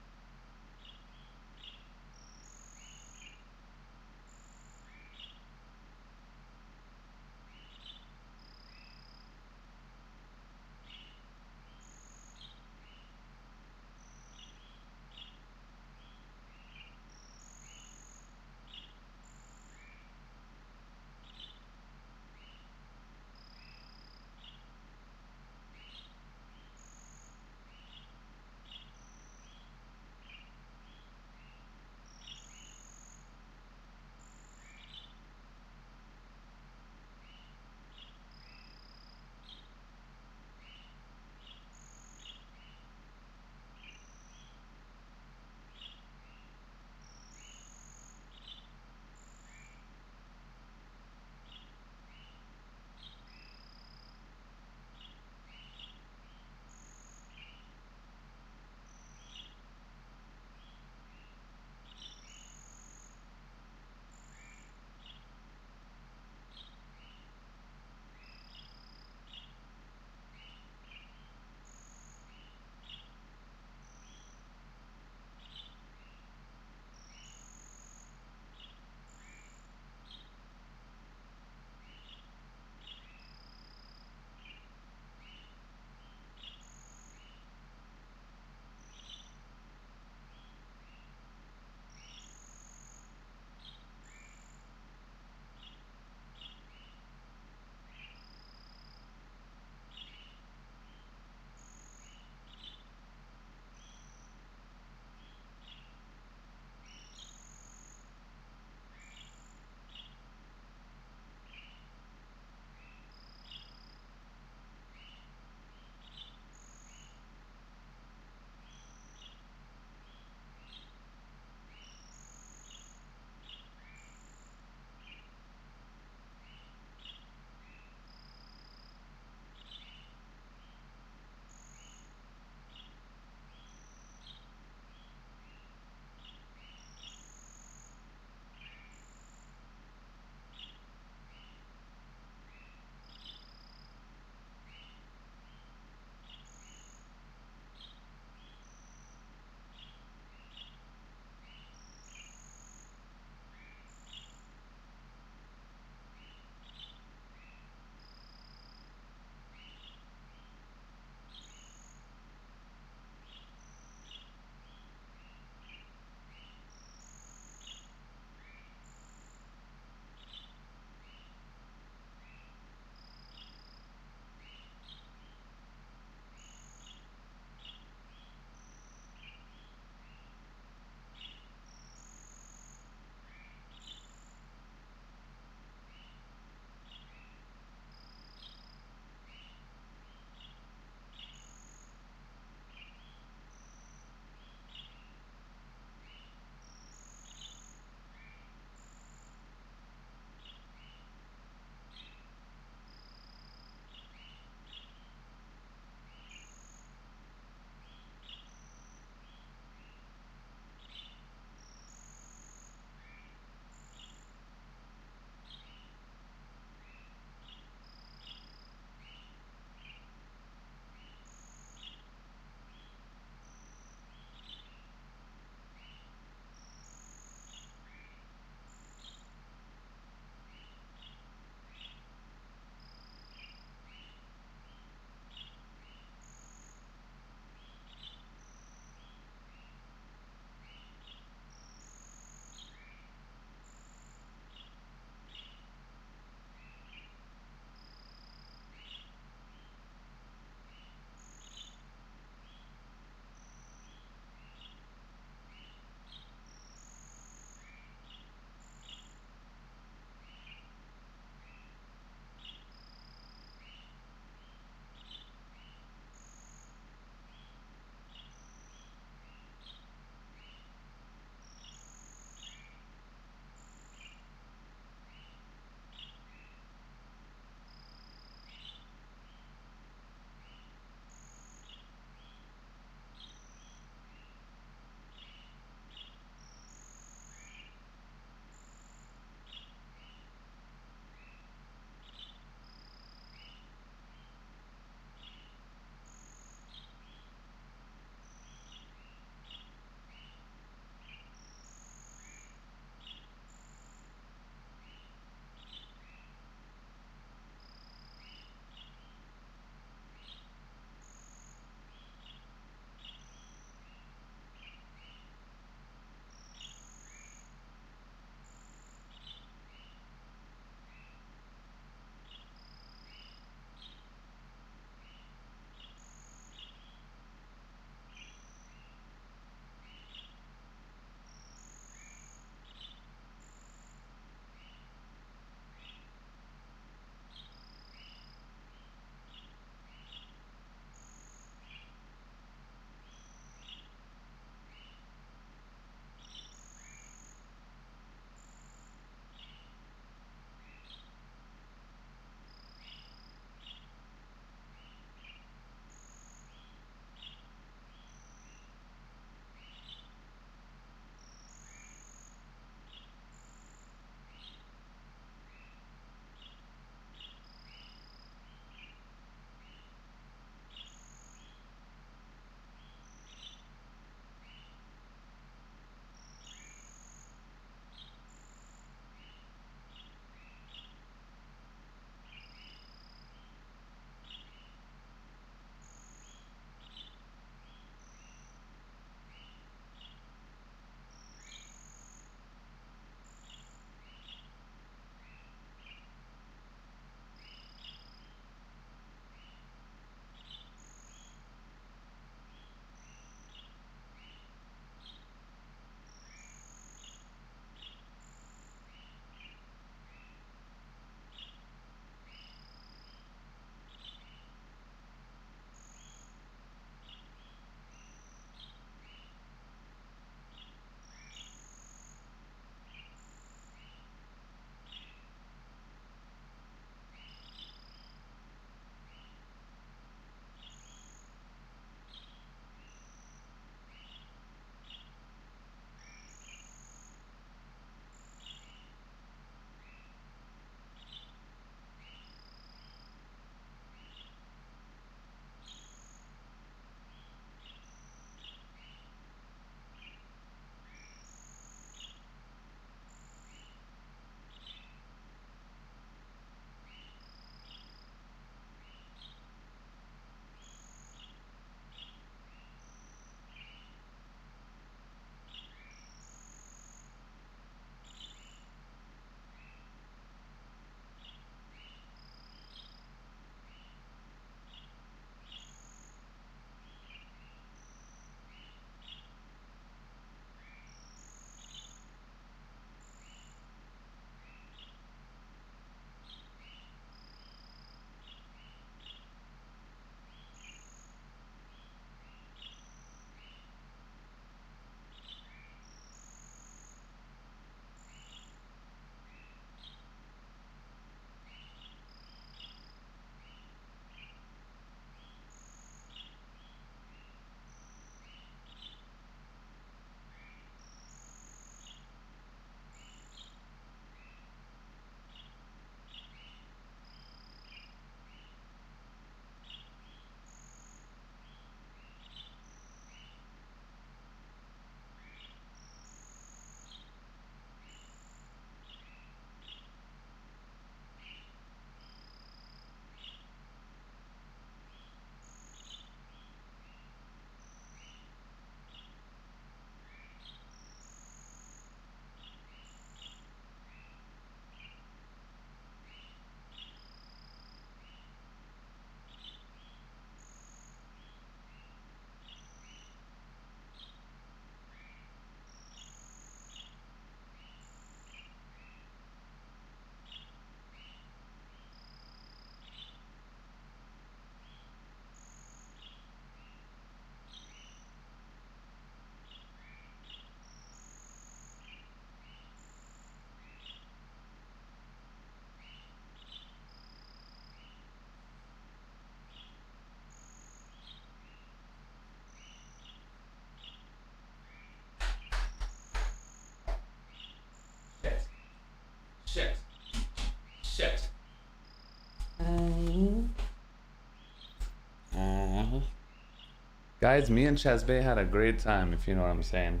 Guys, me and Chesbey had a great time, if you know what I'm saying.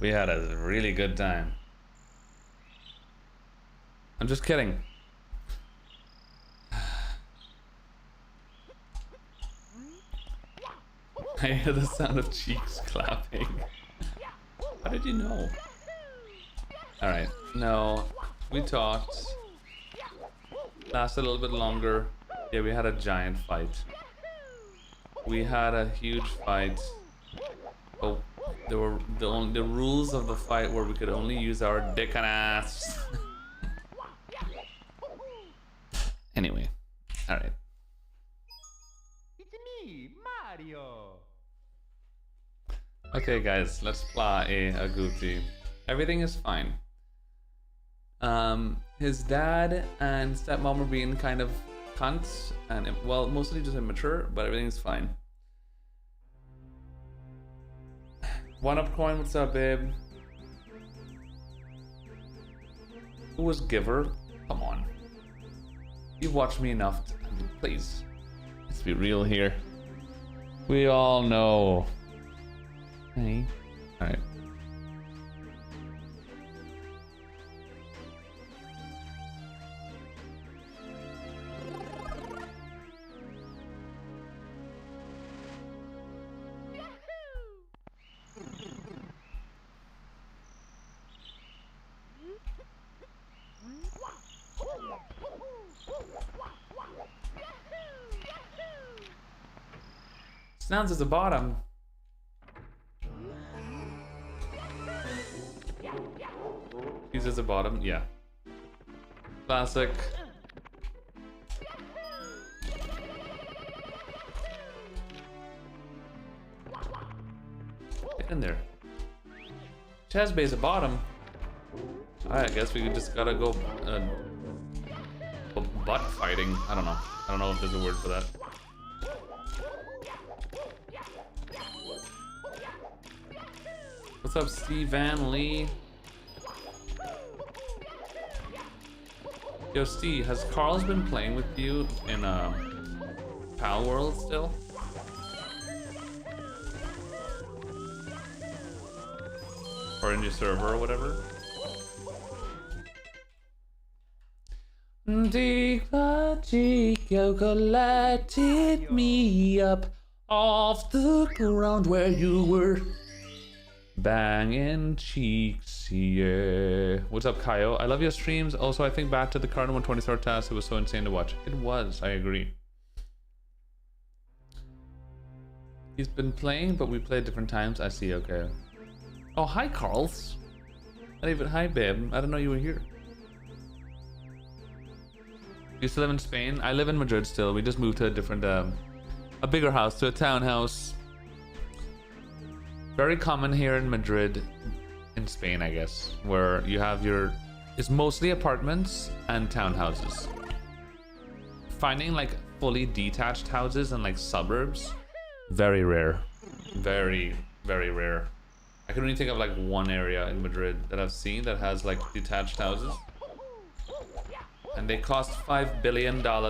We had a really good time. I'm just kidding. I hear the sound of cheeks clapping. How did you know? Alright, no. We talked. Lasted a little bit longer. Yeah, we had a giant fight. We had a huge fight. Oh, there were the rules of the fight were we could only use our dick and ass. Anyway, all right. It's me, Mario. Okay, guys, let's play a goofy. Everything is fine. His dad and stepmom are being kind of cunts, and well, mostly just immature, but everything's fine. One up coin, what's up, babe? Who was Giver? Come on. You've watched me enough. Please. Let's be real here. We all know. Hey. Alright. Sounds at the bottom. He's at the bottom, yeah. Classic. Get in there. Chesbey's at bottom. Alright, I guess we just gotta go butt fighting. I don't know. I don't know if there's a word for that. What's up, Steve Van Lee? Yo, Steve, has Carl's been playing with you in Pal World still? Or in your server or whatever? Deep magic, Yoko lighted me up off the ground where you were. Banging cheeks, yeah. What's up, Kaio? I love your streams. Also, I think back to the Cardinal 120 task. It was so insane to watch. It was, I agree. He's been playing, but we played different times. I see, okay. Oh, hi, Carls. Not even, hi, babe. I didn't know you were here. You still live in Spain? I live in Madrid still. We just moved to a different, a bigger house, to a townhouse. Very common here in Madrid, in Spain, I guess, where you have it's mostly apartments and townhouses. Finding like fully detached houses in like suburbs, very rare. Very, very rare. I can only think of like one area in Madrid that I've seen that has like detached houses. And they cost $5 billion. They're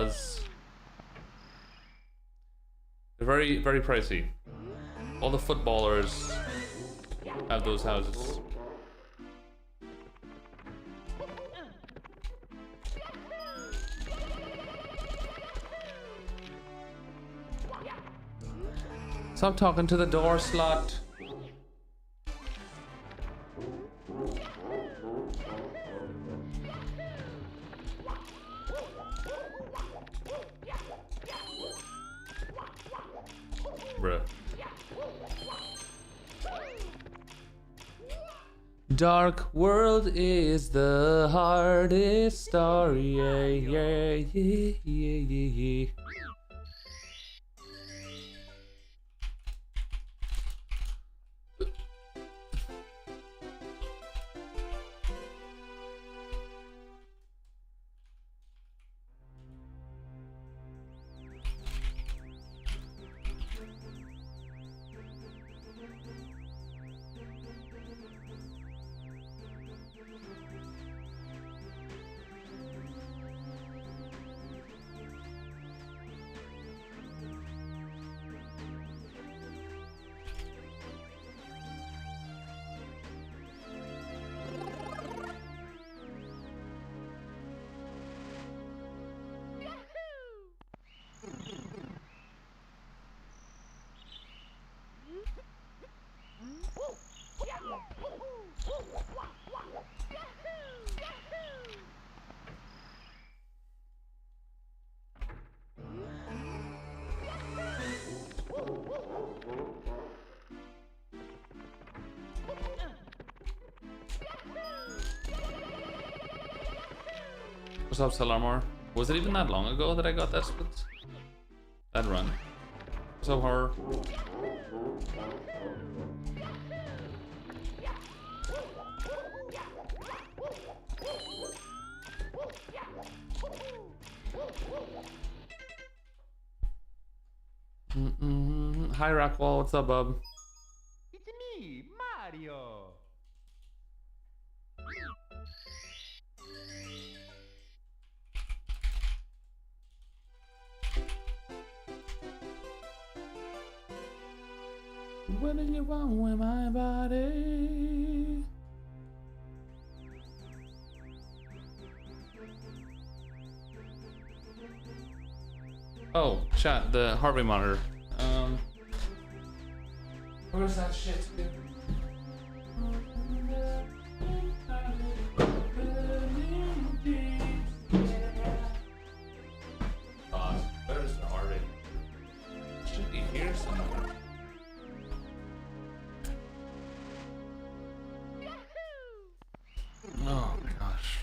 very, very pricey. All the footballers have those houses. Stop talking to the door, slut. Bruh. Dark world is the hardest star, yeah, yeah, yeah, yeah, yeah, yeah. What's up, Salarmor? Was it even that long ago that I got that split? That run. What's up, Horror? Hi, Rockwall. What's up, bub? It's me, Mario. What do you want with my body? Oh, chat, the heart rate monitor. Where's that shit? Where's the heart rate? Should be here somewhere. Oh gosh.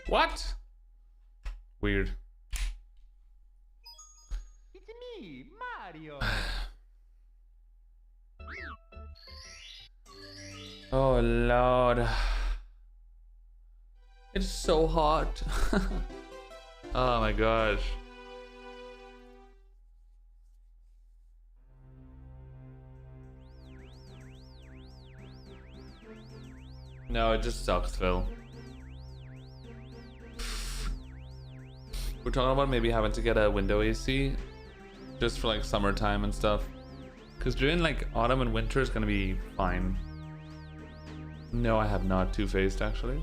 What? Weird. It's me, Mario. Oh Lord. It's so hot. Oh my gosh. No, it just sucks, Phil. We're talking about maybe having to get a window AC just for like summertime and stuff. Because during like autumn and winter is gonna be fine. No, I have not two-faced actually.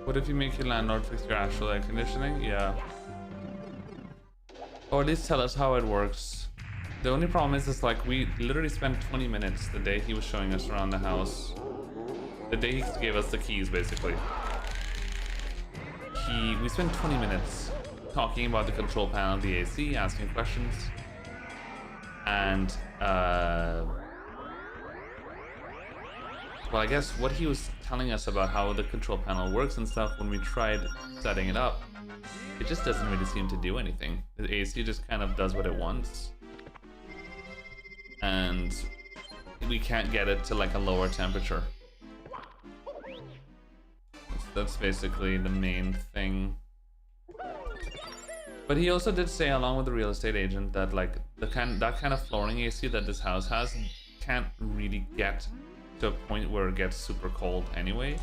What if you make your landlord fix your actual air conditioning? Yeah. Or at least tell us how it works. The only problem is like we literally spent 20 minutes the day he was showing us around the house. The day he gave us the keys, basically. We spent 20 minutes talking about the control panel, the AC, asking questions. And Well, I guess what he was telling us about how the control panel works and stuff, when we tried setting it up, it just doesn't really seem to do anything. The AC just kind of does what it wants. And we can't get it to like a lower temperature. That's basically the main thing. But he also did say, along with the real estate agent, that like that kind of flooring AC that this house has can't really get to a point where it gets super cold anyway.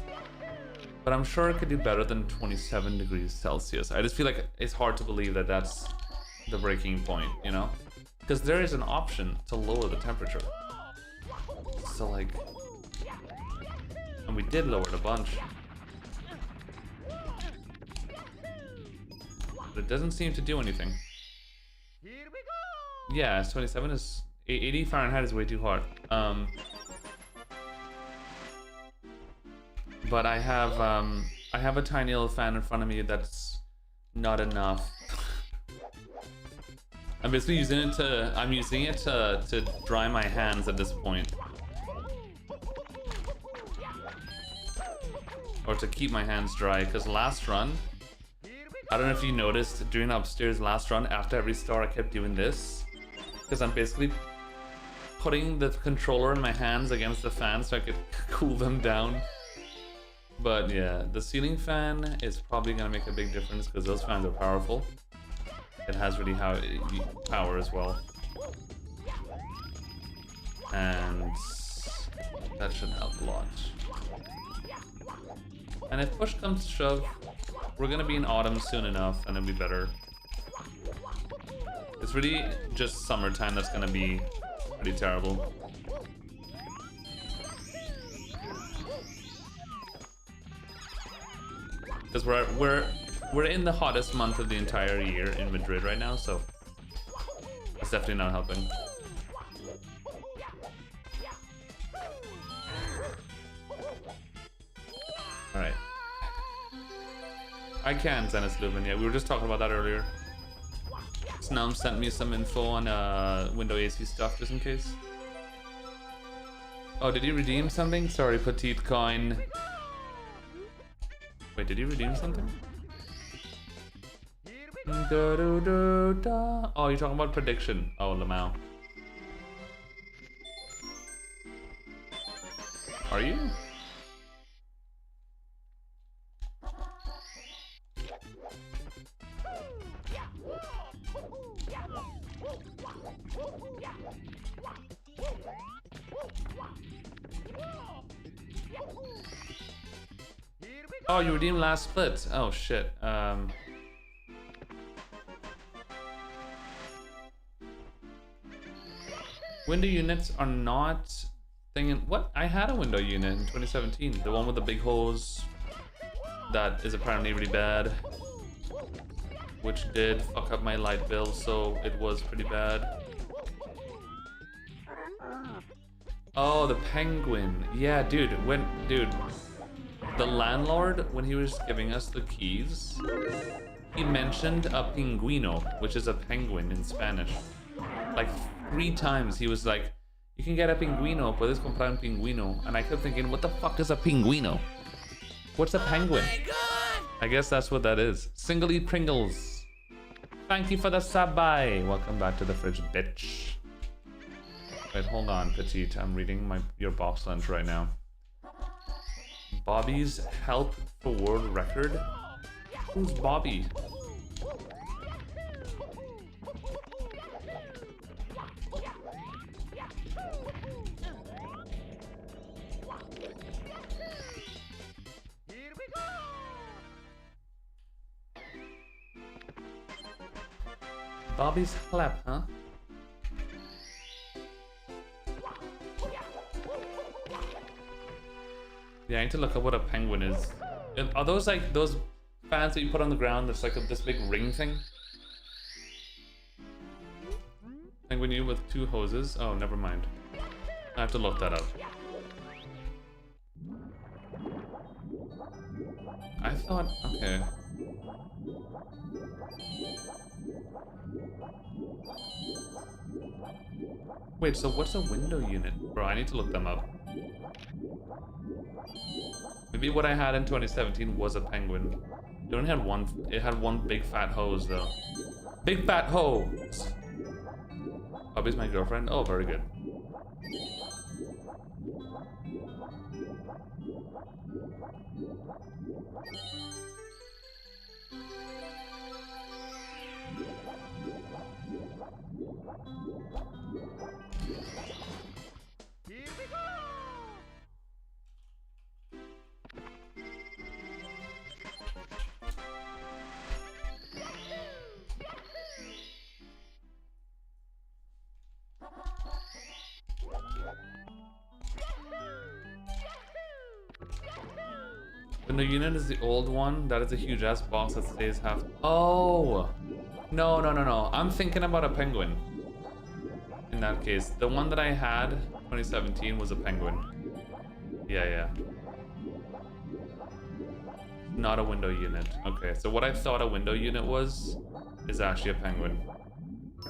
But I'm sure it could do better than 27 degrees Celsius. I just feel like it's hard to believe that that's the breaking point, you know? Because there is an option to lower the temperature. So like, and we did lower it a bunch. But it doesn't seem to do anything. Here we go. Yeah, 27 is 80 Fahrenheit is way too hot. But I have a tiny little fan in front of me that's not enough. I'm basically using it to dry my hands at this point. Or to keep my hands dry, because last run, I don't know if you noticed, during upstairs last run, after every star I kept doing this. Because I'm basically putting the controller in my hands against the fan so I could cool them down. But yeah, the ceiling fan is probably going to make a big difference because those fans are powerful. It has really power as well. And that should help a lot. And if push comes to shove, we're going to be in autumn soon enough and it'll be better. It's really just summertime that's going to be pretty terrible. Because we're in the hottest month of the entire year in Madrid right now, so it's definitely not helping. Alright. I can Zenith Leuven, yeah, we were just talking about that earlier. Snum sent me some info on window AC stuff just in case. Oh, did you redeem something? Sorry, Petite Coin. Wait, did you redeem something? Oh, you're talking about prediction. Oh, Lamau. Are you? Oh, you redeemed last split. Oh shit. Window units are not thinking. What? I had a window unit in 2017. The one with the big hose that is apparently really bad, which did fuck up my light bill, so it was pretty bad. Oh, the penguin. Yeah, dude. The landlord, when he was giving us the keys, he mentioned a pingüino, which is a penguin in Spanish. Like 3 times he was like, you can get a pingüino, puedes comprar un pingüino. And I kept thinking, what the fuck is a pingüino? What's a penguin? Oh my God! I guess that's what that is. Singly Pringles. Thank you for the sub bye. Welcome back to the fridge, bitch. Wait, hold on, Petite. I'm reading your box lunch right now. Bobby's help for world record? Who's Bobby? Bobby's help, huh? Yeah, I need to look up what a penguin is. Are those like those fans that you put on the ground that's like this big ring thing? Penguin you with 2 hoses? Oh, never mind. I have to look that up. I thought, okay. Wait, so what's a window unit? Bro, I need to look them up. Maybe what I had in 2017 was a penguin. It only had one. It had one big fat hose though. Big fat hose. Bobby's my girlfriend. Oh, very good. Here we go! Window unit is the old one. That is a huge ass box that stays half. Oh! No, no, no, no. I'm thinking about a penguin. In that case, the one that I had 2017 was a penguin. Yeah, yeah. Not a window unit. Okay, so what I thought a window unit was is actually a penguin.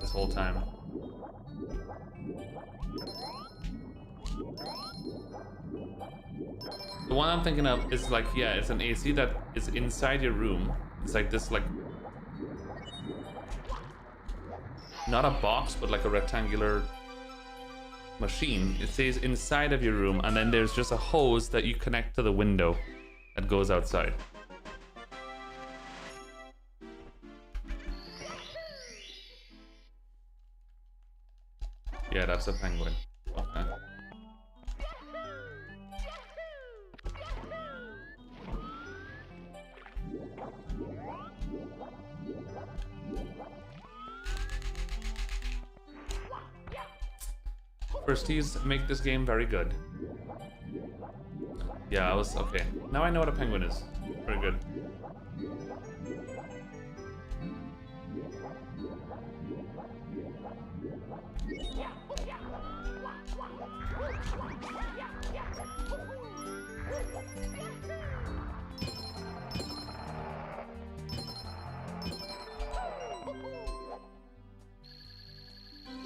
This whole time. The one I'm thinking of is like, yeah, it's an AC that is inside your room. It's like this, like, not a box, but like a rectangular machine. It stays inside of your room, and then there's just a hose that you connect to the window that goes outside. Yeah, that's a penguin. Okay. Firsties make this game very good. Yeah, I was okay. Now I know what a penguin is. Very good.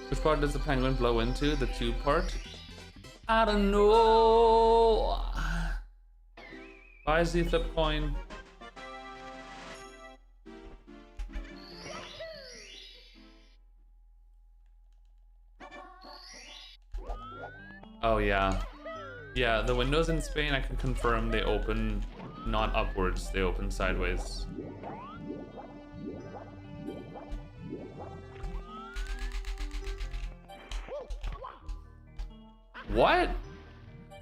Which part does the penguin blow into? The tube part? I don't know. Buy Z flip coin. Oh yeah. Yeah, the windows in Spain, I can confirm they open not upwards, they open sideways. What?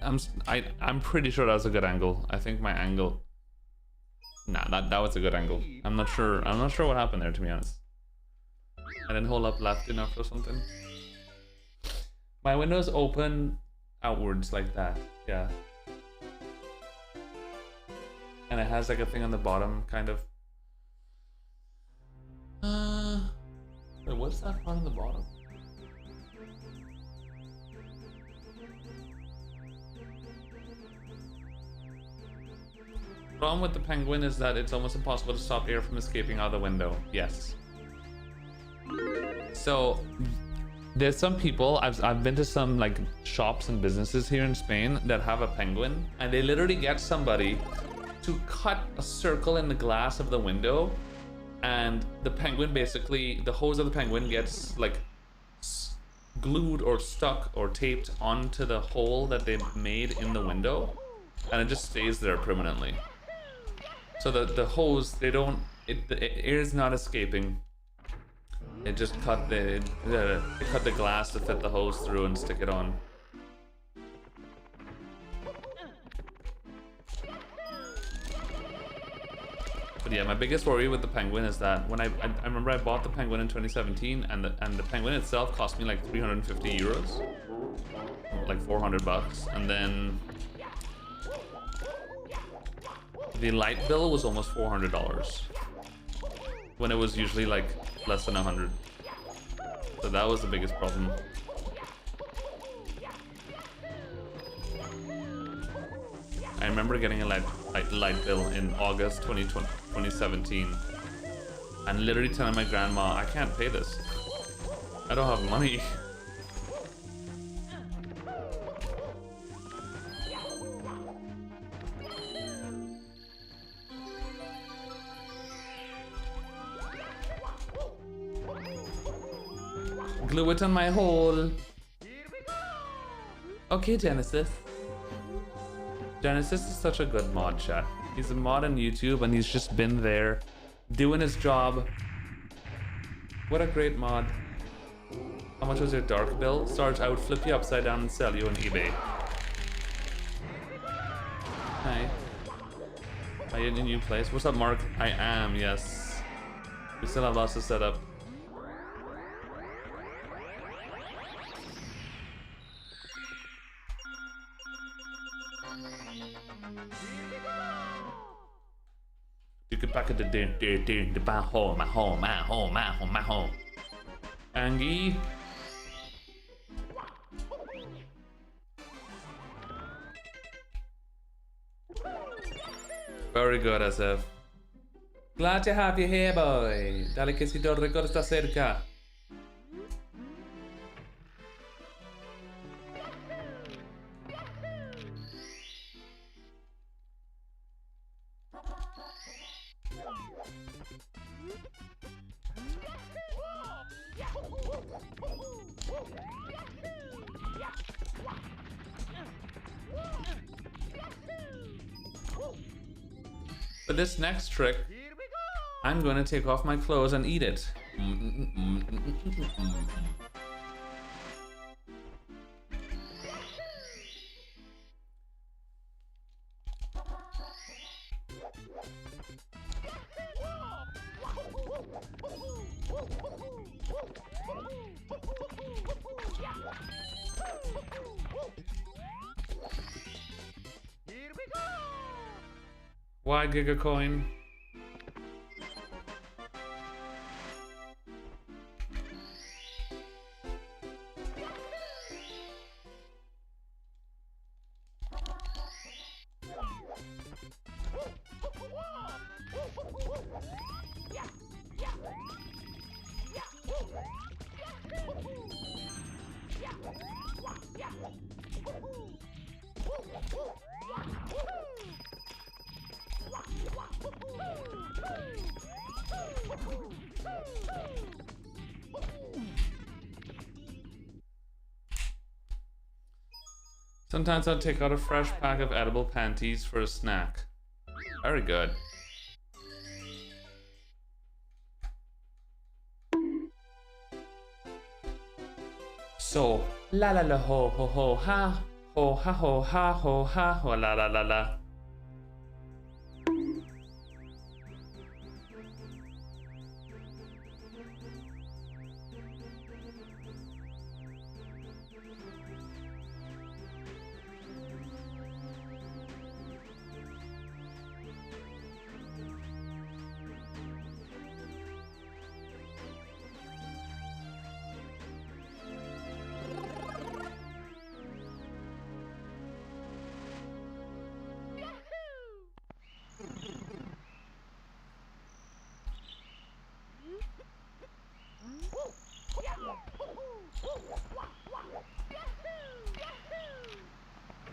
I'm pretty sure that was a good angle. I think my angle. Nah, that was a good angle. I'm not sure what happened there, to be honest. I didn't hold up left enough or something. My windows open outwards like that. Yeah. And it has like a thing on the bottom, kind of. Wait, what's that part on the bottom? The problem with the penguin is that it's almost impossible to stop air from escaping out the window. Yes. So there's some people, I've been to some like shops and businesses here in Spain that have a penguin, and they literally get somebody to cut a circle in the glass of the window, and the penguin basically, the hose of the penguin gets like glued or stuck or taped onto the hole that they made in the window, and it just stays there permanently. So the hose, the air is not escaping. It just cut the glass to fit the hose through and stick it on. But yeah, my biggest worry with the penguin is that when I remember I bought the penguin in 2017, and the penguin itself cost me like 350 euros, like 400 bucks, and then the light bill was almost $400 when it was usually like less than 100. So that was the biggest problem. I remember getting a light bill in August 2017 and literally telling my grandma, I can't pay this. I don't have money. Glue it on my hole. Here we go. Okay, Genesis. Genesis is such a good mod, chat. He's a mod on YouTube and he's just been there doing his job. What a great mod. How much was your dark bill? Sarge, I would flip you upside down and sell you on eBay. Hi. Are you in a new place? What's up, Mark? I am, yes. We still have lots to set up. You could pack it the my home. Angie. Very good, SF. Glad to have you here, boy. Dale que si todo récord está cerca. For this next trick, I'm going to take off my clothes and eat it. Why Gigacoin? Sometimes I'll take out a fresh pack of edible panties for a snack. Very good. So, la la la ho ho ho ha ho ha ho ha ho ha ho la la la la.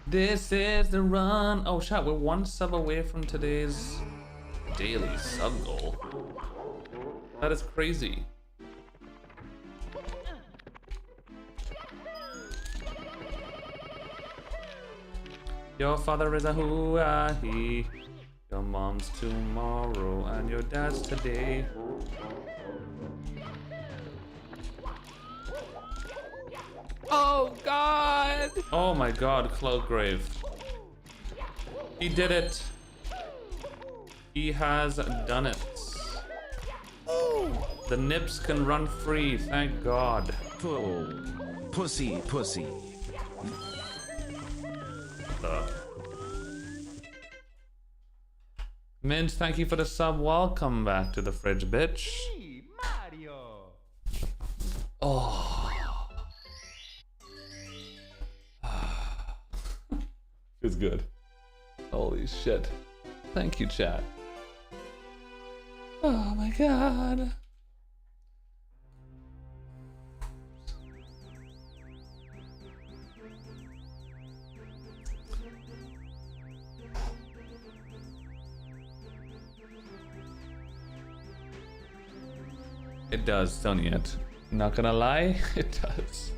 This is the run. Oh, chat, we're one sub away from today's daily sub goal. That is crazy. Your father is a hoo-ah-he. Your mom's tomorrow and your dad's today. Oh God! Oh my God, Cloakgrave. He did it. He has done it. The nips can run free, thank God. Oh, pussy, pussy. Mint, thank you for the sub. Welcome back to the fridge, bitch. Hey, Mario. Oh. Feels good. Holy shit. Thank you, chat. Oh my God. It does, don't yet. Not gonna lie, it does.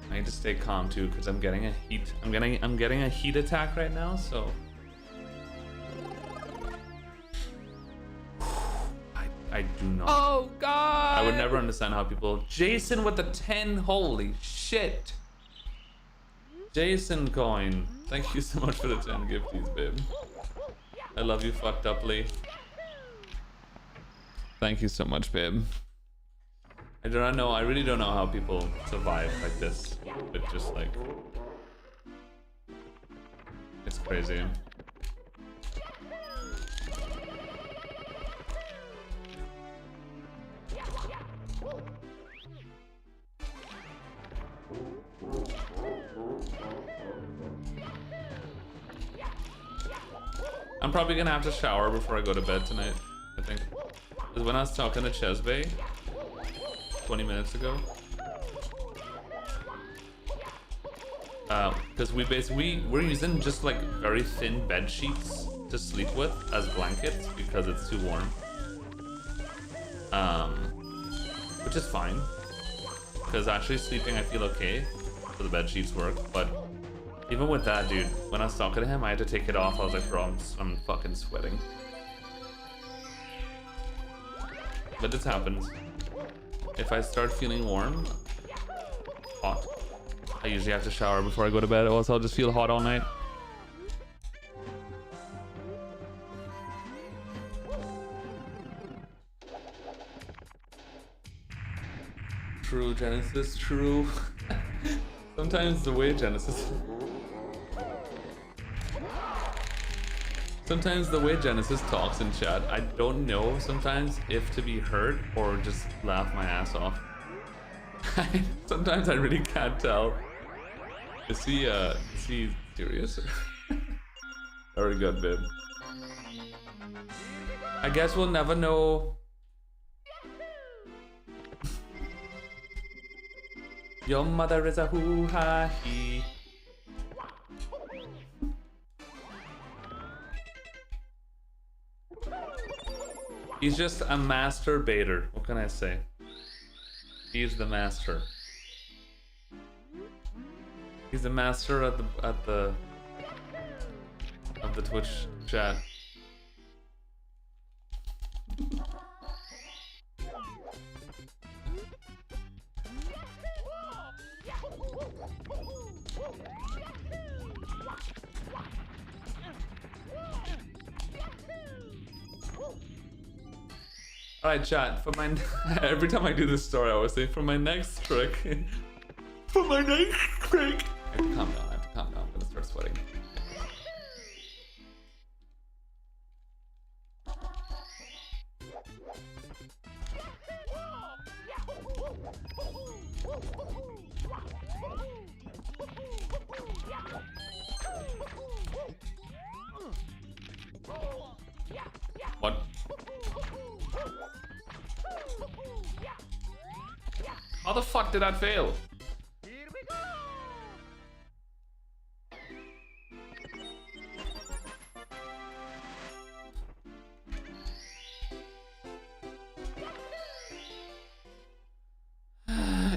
I need to stay calm too, because I'm getting a heat. I'm getting a heat attack right now, so I do not. Oh God! I would never understand how people. Jason with the 10. Holy shit! Jason coin. Thank you so much for the 10 gifties, babe. I love you, fucked uply. Thank you so much, babe. I do not know. I really don't know how people survive like this. But just like, it's crazy. I'm probably gonna have to shower before I go to bed tonight, I think. Because when I was talking to Chesbey 20 minutes ago, because we're using just like very thin bed sheets to sleep with as blankets because it's too warm, which is fine, because actually sleeping I feel okay, so the bed sheets work. But even with that, dude, when I was talking to him, I had to take it off. I was like, bro, I'm fucking sweating. But this happens. If I start feeling warm, hot, I usually have to shower before I go to bed, or else I'll just feel hot all night. True, Genesis, true. Sometimes the way Genesis talks in chat, I don't know sometimes if to be hurt or just laugh my ass off. Sometimes I really can't tell. Is he serious? Very good, babe. I guess we'll never know. Your mother is a hoo-ha-he. He's just a master baiter. What can I say? He's the master. He's the master of the Twitch chat. Alright, chat, for my every time I do this story I always say for my next trick. For my next trick. I have to calm down, I'm gonna start sweating. What? How the fuck did that fail? Here we go!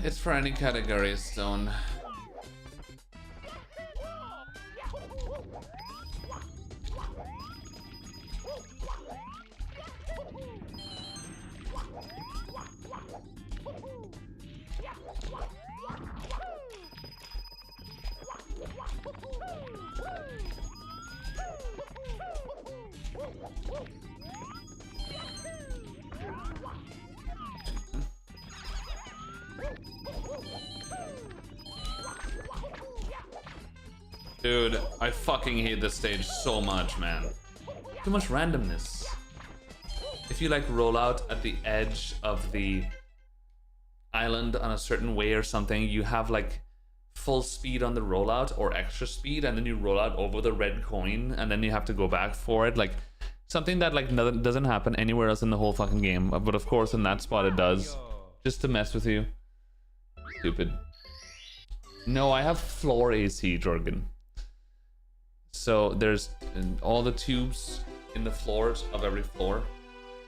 It's for any category, Stone. Dude, I fucking hate this stage so much, man. Too much randomness. If you like roll out at the edge of the island on a certain way or something, you have like full speed on the rollout or extra speed, and then you roll out over the red coin, and then you have to go back for it. Like something that like doesn't happen anywhere else in the whole fucking game, but of course in that spot it does, just to mess with you. Stupid. No, I have floor AC, Jorgen. So there's all the tubes in the floors of every floor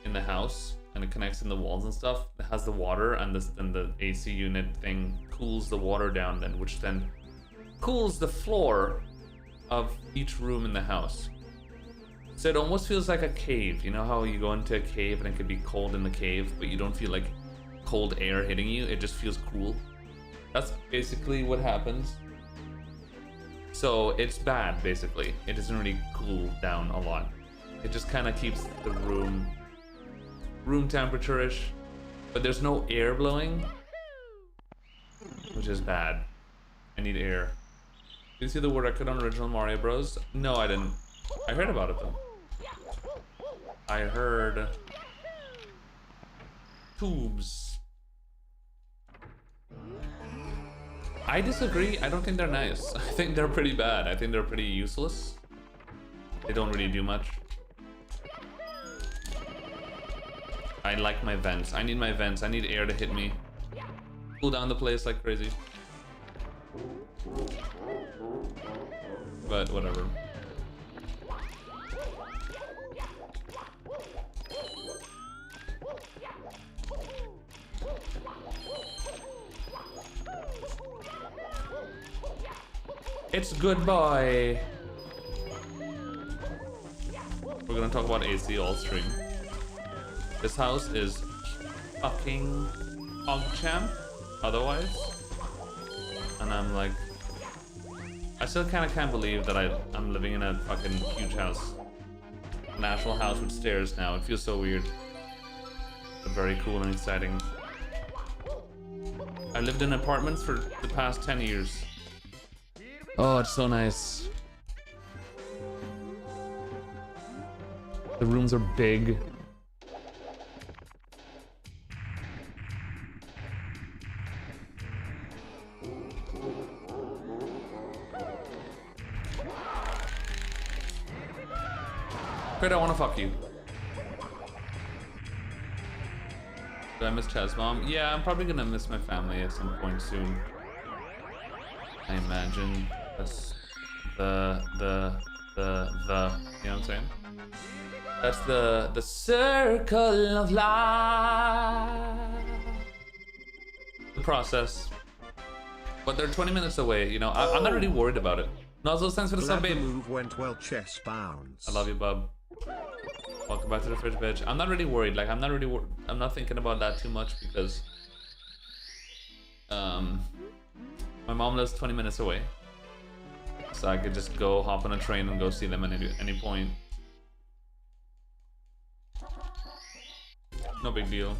in the house and it connects in the walls and stuff. It has the water, and then the AC unit thing cools the water down, then which then cools the floor of each room in the house. So it almost feels like a cave. You know how you go into a cave and it could be cold in the cave, but you don't feel like cold air hitting you. It just feels cool. That's basically what happens. So it's bad, basically. It doesn't really cool down a lot. It just kind of keeps the room temperature-ish, but there's no air blowing, which is bad. I need air. Did you see the word I could on original Mario Bros? No, I didn't. I heard about it though. I heard tubes. I disagree. I don't think they're nice. I think they're pretty bad. I think they're pretty useless. They don't really do much. I like my vents. I need my vents. I need air to hit me. Cool down the place like crazy. But whatever. It's good boy. We're gonna talk about AC all stream. This house is fucking PogChamp otherwise. And I'm like, I still kind of can't believe that I'm living in a fucking huge house. An actual house with stairs now. It feels so weird. But very cool and exciting. I lived in apartments for the past 10 years. Oh, it's so nice. The rooms are big. Great, I wanna fuck you. Do I miss Chaz mom? Yeah, I'm probably gonna miss my family at some point soon. I imagine that's the you know what I'm saying? That's the circle of life. The process. But they're 20 minutes away, you know. I'm not really worried about it. Nozzle, thanks for the sub, babe. move went well, chess bounds. I love you, bub. Welcome back to the fridge, bitch. I'm not really worried. Like, I'm not thinking about that too much because my mom lives 20 minutes away, so I could just go hop on a train and go see them at any point. No big deal.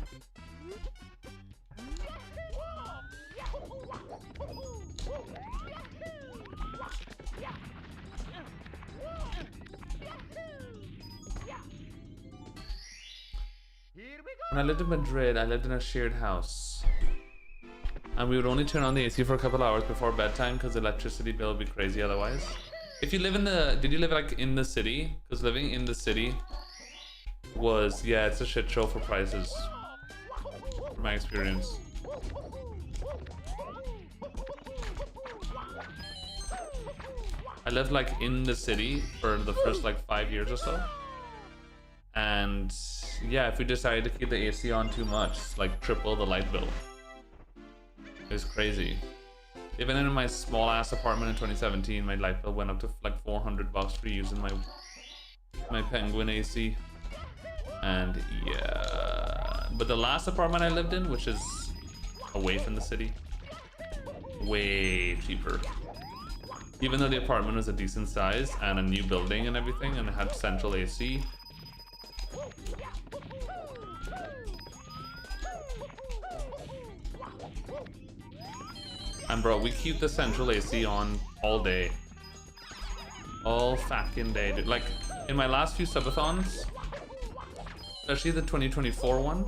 When I lived in Madrid, I lived in a shared house. And we would only turn on the AC for a couple hours before bedtime because the electricity bill would be crazy otherwise. If you live in the... Did you live like in the city? Because living in the city was... Yeah, it's a shit show for prices. From my experience. I lived like in the city for the first like 5 years or so. And yeah, if we decided to keep the AC on too much, it's like triple the light bill. It was crazy. Even in my small ass apartment in 2017, my light bill went up to like $400 for using my Penguin AC. And yeah, but the last apartment I lived in, which is away from the city, way cheaper. Even though the apartment was a decent size and a new building and everything, and it had central AC. And bro, we keep the central AC on all day. All fucking day, dude. Like, in my last few subathons, especially the 2024 one,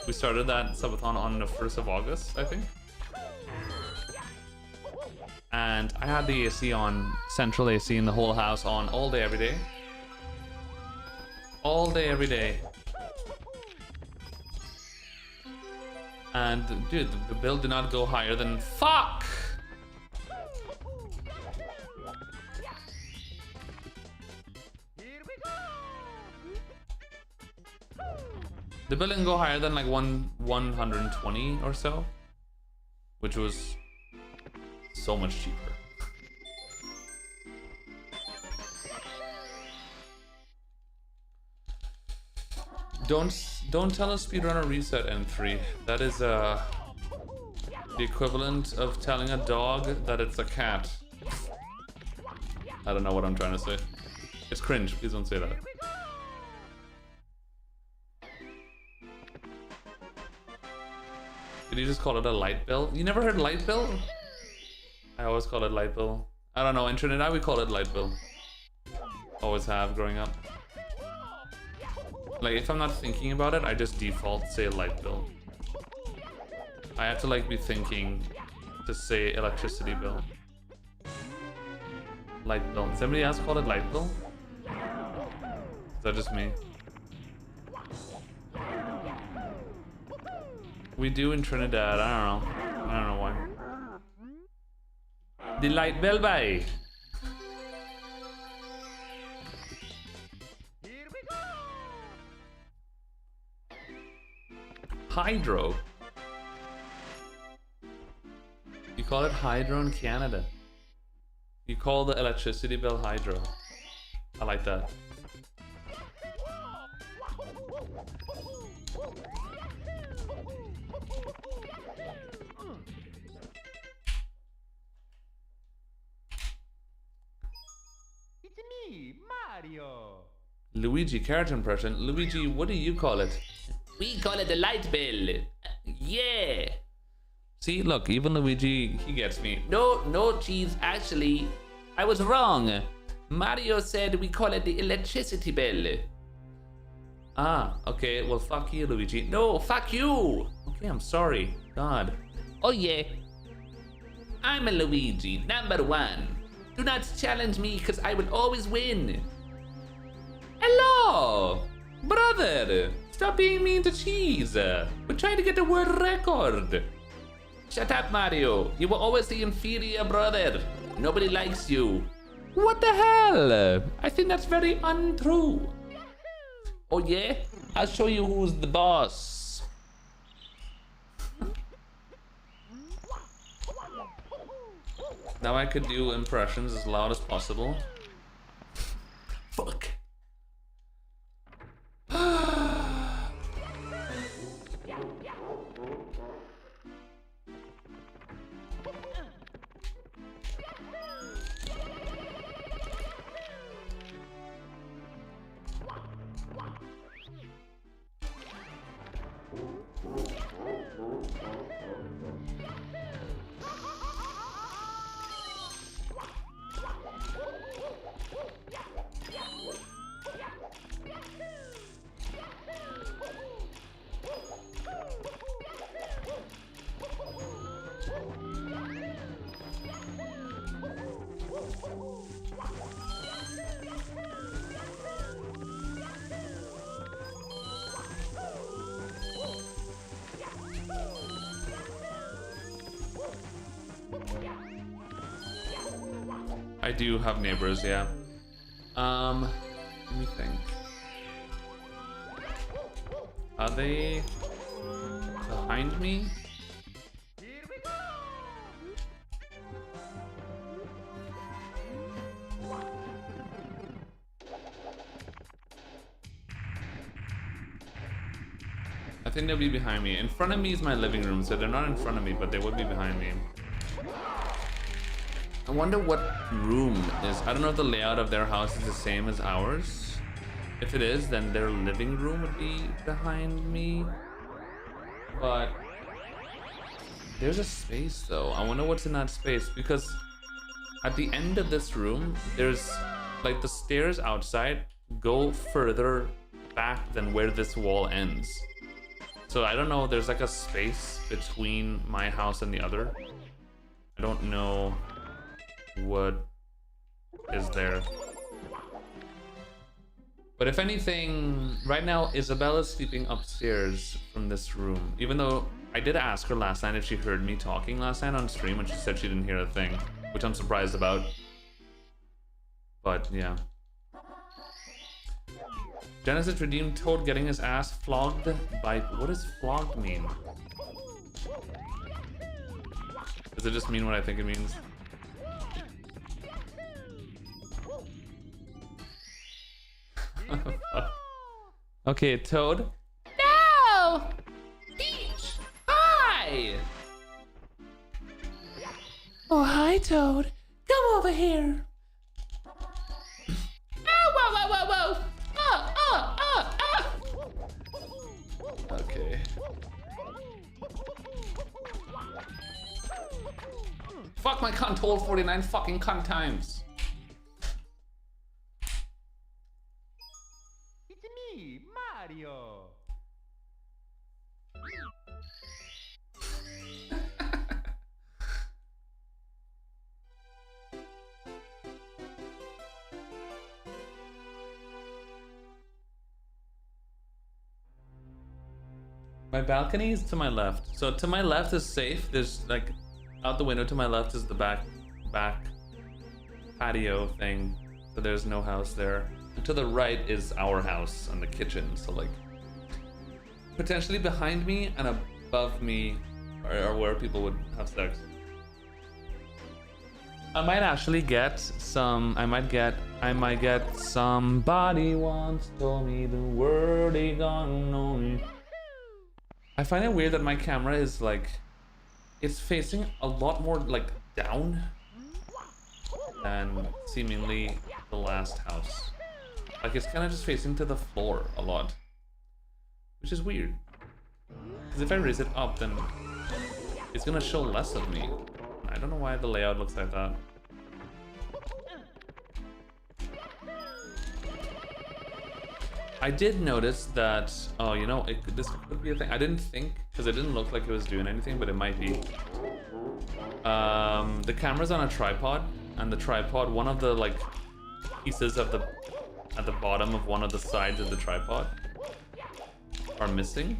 we started that subathon on the 1st of August, I think. And I had the AC on, central AC in the whole house on all day, every day. All day, every day. And dude, the bill did not go higher than fuck. The bill didn't go higher than like 120 or so, which was so much cheaper. Don't tell a speedrunner reset N3. That is the equivalent of telling a dog that it's a cat. I don't know what I'm trying to say. It's cringe. Please don't say that. Did you just call it a light bill? You never heard light bill? I always call it light bill. I don't know. In Trinidad, we call it light bill. Always have growing up. Like, if I'm not thinking about it, I just default say light bill. I have to like be thinking to say electricity bill. Light bill. Does anybody else call it light bill? Is that just me? We do in Trinidad. I don't know why. The light bill by. Hydro. You call it hydro in Canada. You call the electricity bill hydro. I like that. It's me, Mario. Luigi character impression. Luigi, what do you call it? We call it a light bill. Yeah. See, look, even Luigi, he gets me. No, cheese. Actually, I was wrong. Mario said we call it the electricity bill. Ah, okay. Well, fuck you, Luigi. No, fuck you. Okay, I'm sorry. God. Oh, yeah. I'm a Luigi, #1. Do not challenge me, because I will always win. Hello, brother. Stop being mean to cheese. We're trying to get the world record. Shut up, Mario. You were always the inferior brother. Nobody likes you. What the hell? I think that's very untrue. Oh yeah? I'll show you who's the boss. Now I could do impressions as loud as possible. Fuck. I do have neighbors, yeah. Let me think. Are they behind me? Here we go. I think they'll be behind me. In front of me is my living room, so they're not in front of me, but they would be behind me. I wonder what room is. I don't know if the layout of their house is the same as ours. If it is, then their living room would be behind me. But there's a space though. I wonder what's in that space, because at the end of this room, there's like the stairs outside go further back than where this wall ends. So I don't know, there's like a space between my house and the other. I don't know what is there. But if anything, right now Isabella's sleeping upstairs from this room. Even though I did ask her last night if she heard me talking last night on stream, and she said she didn't hear a thing, which I'm surprised about. But yeah. Genesis redeemed Toad getting his ass flogged by... What does flogged mean? Does it just mean what I think it means? Okay, Toad. No! Peach! Hi! Oh, hi, Toad. Come over here. Oh, whoa, whoa, whoa, whoa! Okay. Fuck my cunt hole 49 fucking cunt times. It's me, Mario. My balcony is to my left. So to my left is safe. There's like out the window to my left is the back patio thing. So there's no house there. And to the right is our house and the kitchen. So like potentially behind me and above me are where people would have sex. I might actually get some. I might get somebody once told me the word ain't gonna know me. I find it weird that my camera is like, it's facing a lot more like down than seemingly the last house. Like it's kind of just facing to the floor a lot, which is weird. Because if I raise it up, then it's gonna show less of me. I don't know why the layout looks like that. I did notice that, oh, you know, this could be a thing. I didn't think, because it didn't look like it was doing anything, but it might be. The camera's on a tripod, and the tripod, one of the, like, pieces of the, at the bottom of one of the sides of the tripod are missing.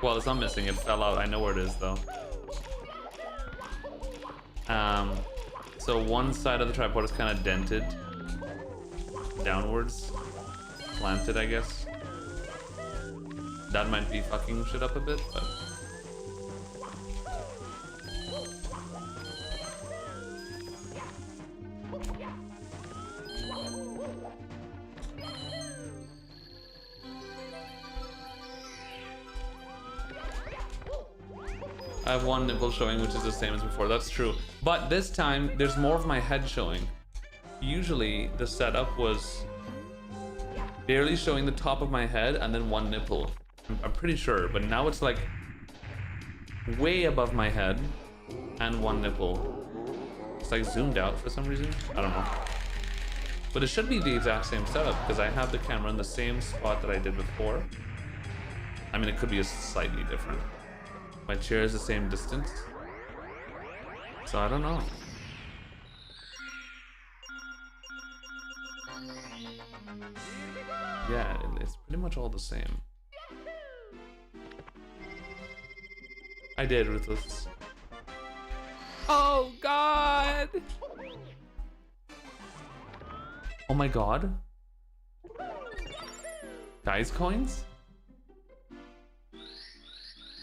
Well, it's not missing, it fell out. I know where it is, though. So one side of the tripod is kind of dented downwards. Planted, I guess. That might be fucking shit up a bit, but I have one nipple showing, which is the same as before. That's true, but this time there's more of my head showing. Usually the setup was barely showing the top of my head and then one nipple. I'm pretty sure, but now it's like way above my head and one nipple. It's like zoomed out for some reason. I don't know. But it should be the exact same setup because I have the camera in the same spot that I did before. I mean, it could be slightly different. My chair is the same distance. So I don't know. Yeah, it's pretty much all the same. I did, Ruthless. Oh, God. Oh my god. Guys coins?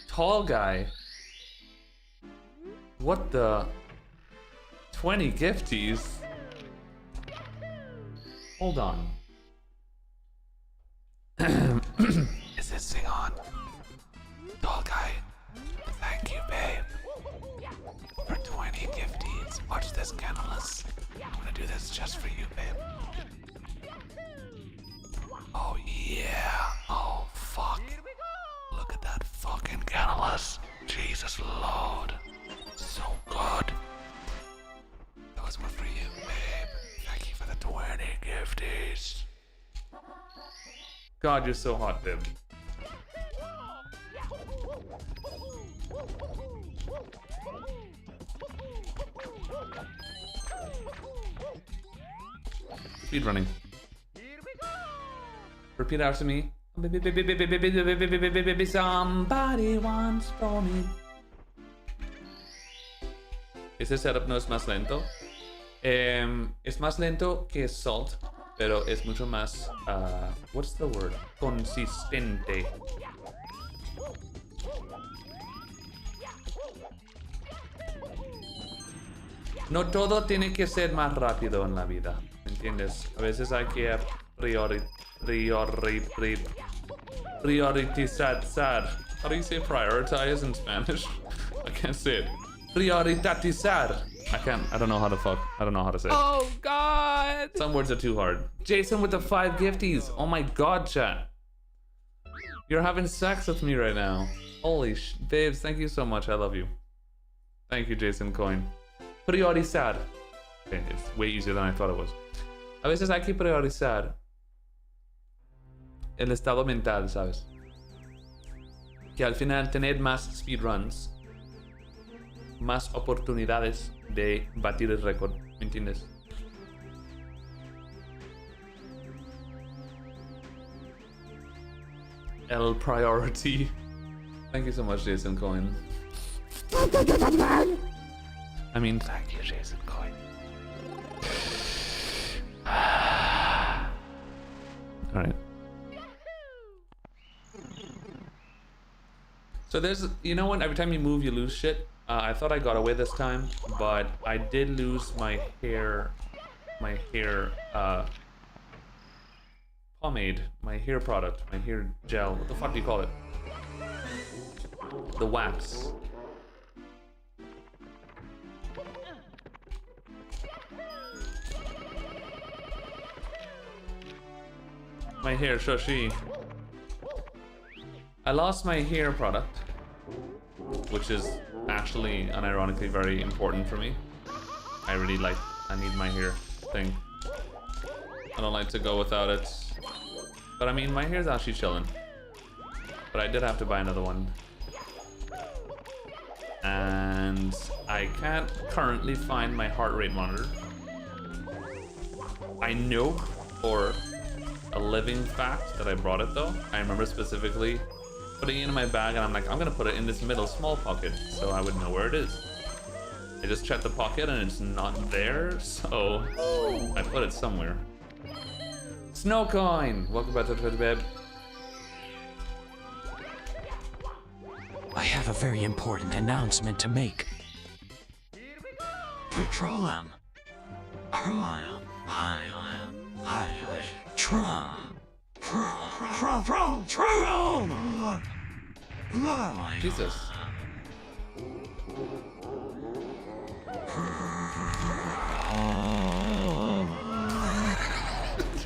Tall guy. What the? 20 gifties? Hold on. Is this thing on? Tall guy. Thank you, babe. For 20 gifties. Watch this, Canalus. I'm gonna do this just for you, babe. Oh, yeah. Oh, fuck. Look at that fucking Canalus. Jesus Lord. So good. Those were for you, babe. Thank you for the 20 gifties. God, you're so hot, babe. Speedrunning. Repeat after me. Somebody wants for me. Ese setup no es más lento. Es más lento que Salt. pero es mucho más, what's the word? Consistente. No todo tiene que ser más rápido en la vida, ¿entiendes? A veces hay que priorizar. How do you say prioritize in Spanish? I can't say it. Priorizar. I don't know how to say it. Oh God! Some words are too hard. Jason with the 5 gifties. Oh my God, chat. You're having sex with me right now. Holy babes, thank you so much. I love you. Thank you, Jason Coin. Priorizar. Okay, it's way easier than I thought it was. A veces hay que priorizar el estado mental, ¿sabes? Que al final tener más speedruns, más oportunidades de batir el récord, ¿me entiendes? El priority. Thank you so much, Jason Coin. I mean, thank you, Jason Coin. Alright. So there's, you know when every time you move you lose shit? I thought I got away this time, but I did lose my hair pomade, my hair product, my hair gel. What the fuck do you call it? The wax. My hair, Shoshi. I lost my hair product, which is actually unironically very important for me. I need my hair thing. I don't like to go without it. But I mean, my hair's actually chilling. But I did have to buy another one. And I can't currently find my heart rate monitor. I know for a living fact that I brought it though. I remember specifically putting it in my bag and I'm like, I'm gonna put it in this middle small pocket so I would know where it is. I just checked the pocket and it's not there, so I put it somewhere. Snowcoin! Welcome back to the Twitter, babe. I have a very important announcement to make. Petroleum. Jesus.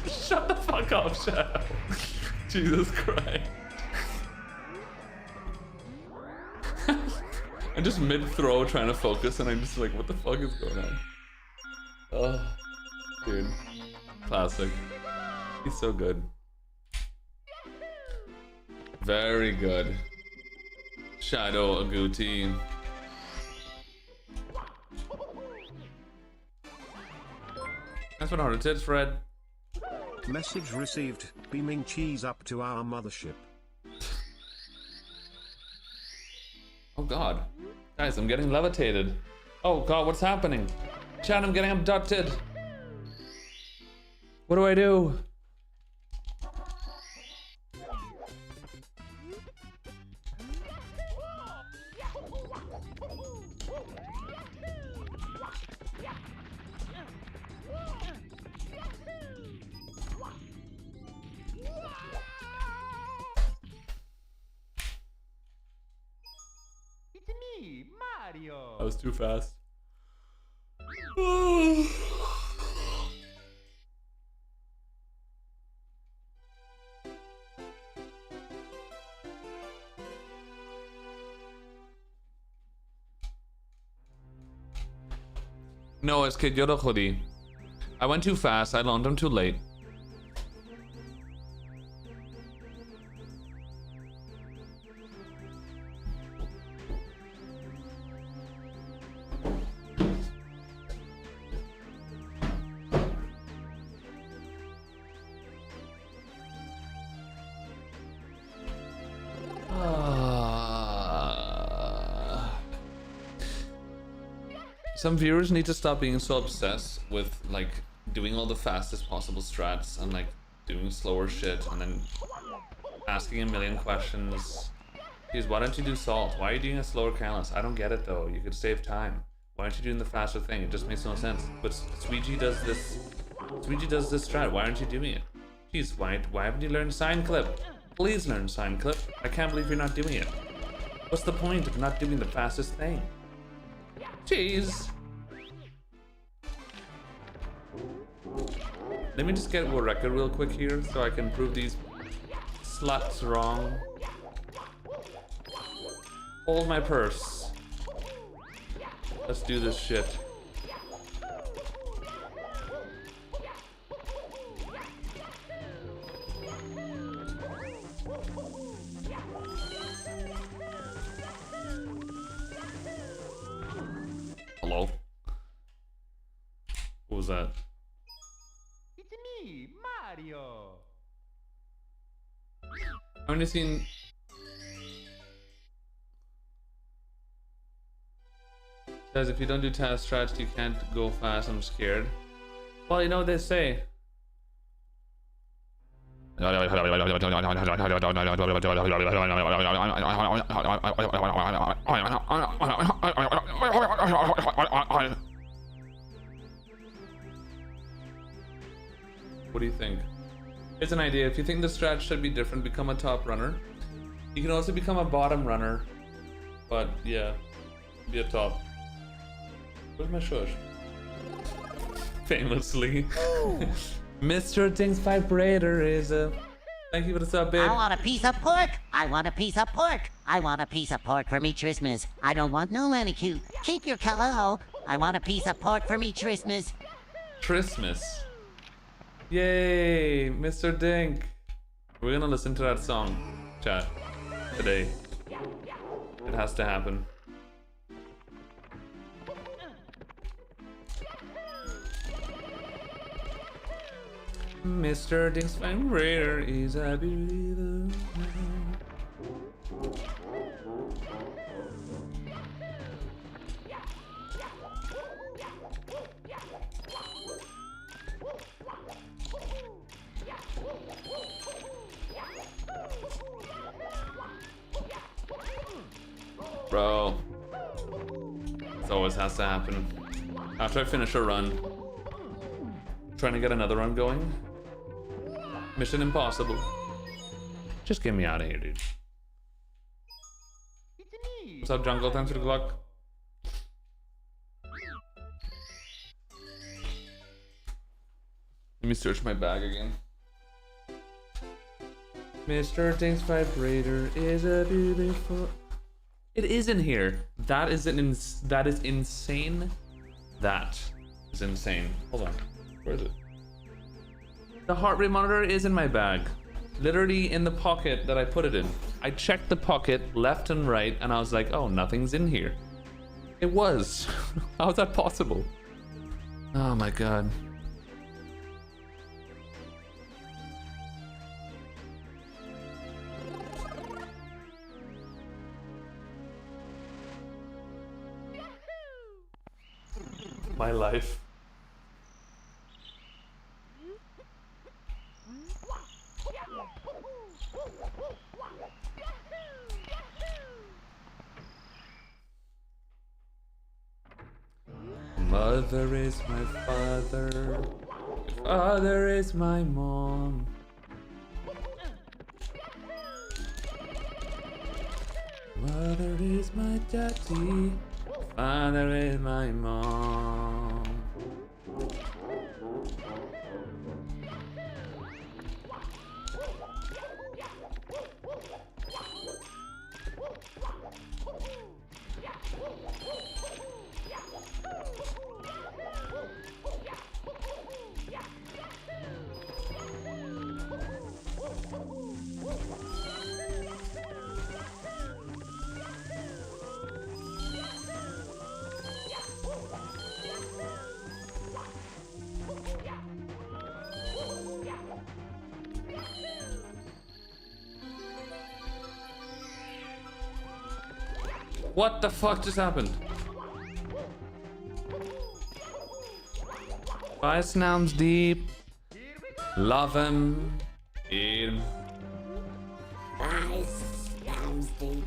Shut the fuck up, Shadow. Jesus Christ. I'm just mid-throw trying to focus and I'm just like, what the fuck is going on? Oh, dude. Classic. He's so good. Very good. Shadow Agouti. That's what hard tits, Fred. Message received, beaming cheese up to our mothership. Oh god. Guys, I'm getting levitated. Oh god, what's happening? Chad, I'm getting abducted. What do I do? It's me, Mario. That was too fast. No, es que yo lo jodí. I went too fast, I launched him too late. Some viewers need to stop being so obsessed with like doing all the fastest possible strats and like doing slower shit and then asking a million questions. Geez, why don't you do salt? Why are you doing a slower callus? I don't get it though. You could save time. Why aren't you doing the faster thing? It just makes no sense. But Squeegee does this. Squeegee does this strat. Why aren't you doing it? Jeez, why haven't you learned sign clip? Please learn sign clip. I can't believe you're not doing it. What's the point of not doing the fastest thing? Jeez. Let me just get world record real quick here so I can prove these sluts wrong. Hold my purse. Let's do this shit. Hello? What was that? It's me, Mario. I've only seen... Says if you don't do task strats, you can't go fast. I'm scared. Well, you know what they say. What do you think? It's an idea. If you think the strat should be different, become a top runner. You can also become a bottom runner. But yeah, be a top. Where's my shush? Famously. Mr. Ding's vibrator is a... Thank you for the sub, babe. I want a piece of pork. I want a piece of pork. I want a piece of pork for me Christmas. I don't want no manicure. Keep your color. I want a piece of pork for me Christmas. Christmas. Yay, Mr. Dink. We're gonna listen to that song, chat, today. It has to happen. Mr. Dink's vibrator is a believer. Bro, this always has to happen. After I finish a run, trying to get another run going. Mission impossible. Just get me out of here, dude. It's me. What's up, Jungle? Thanks for the luck. Let me search my bag again. Mr. Dink's vibrator is a beautiful... It is in here. That is that is insane. That is insane. Hold on. Where is it? The heart rate monitor is in my bag. Literally in the pocket that I put it in. I checked the pocket left and right and I was like, oh, nothing's in here. It was. How is that possible? Oh my god. My life. Mother is my father. Father is my mom. Mother is my daddy. Father is my mom. What the fuck just happened? Bye, Snams Deep. Love him. Eat him. Bye, Slams Deep.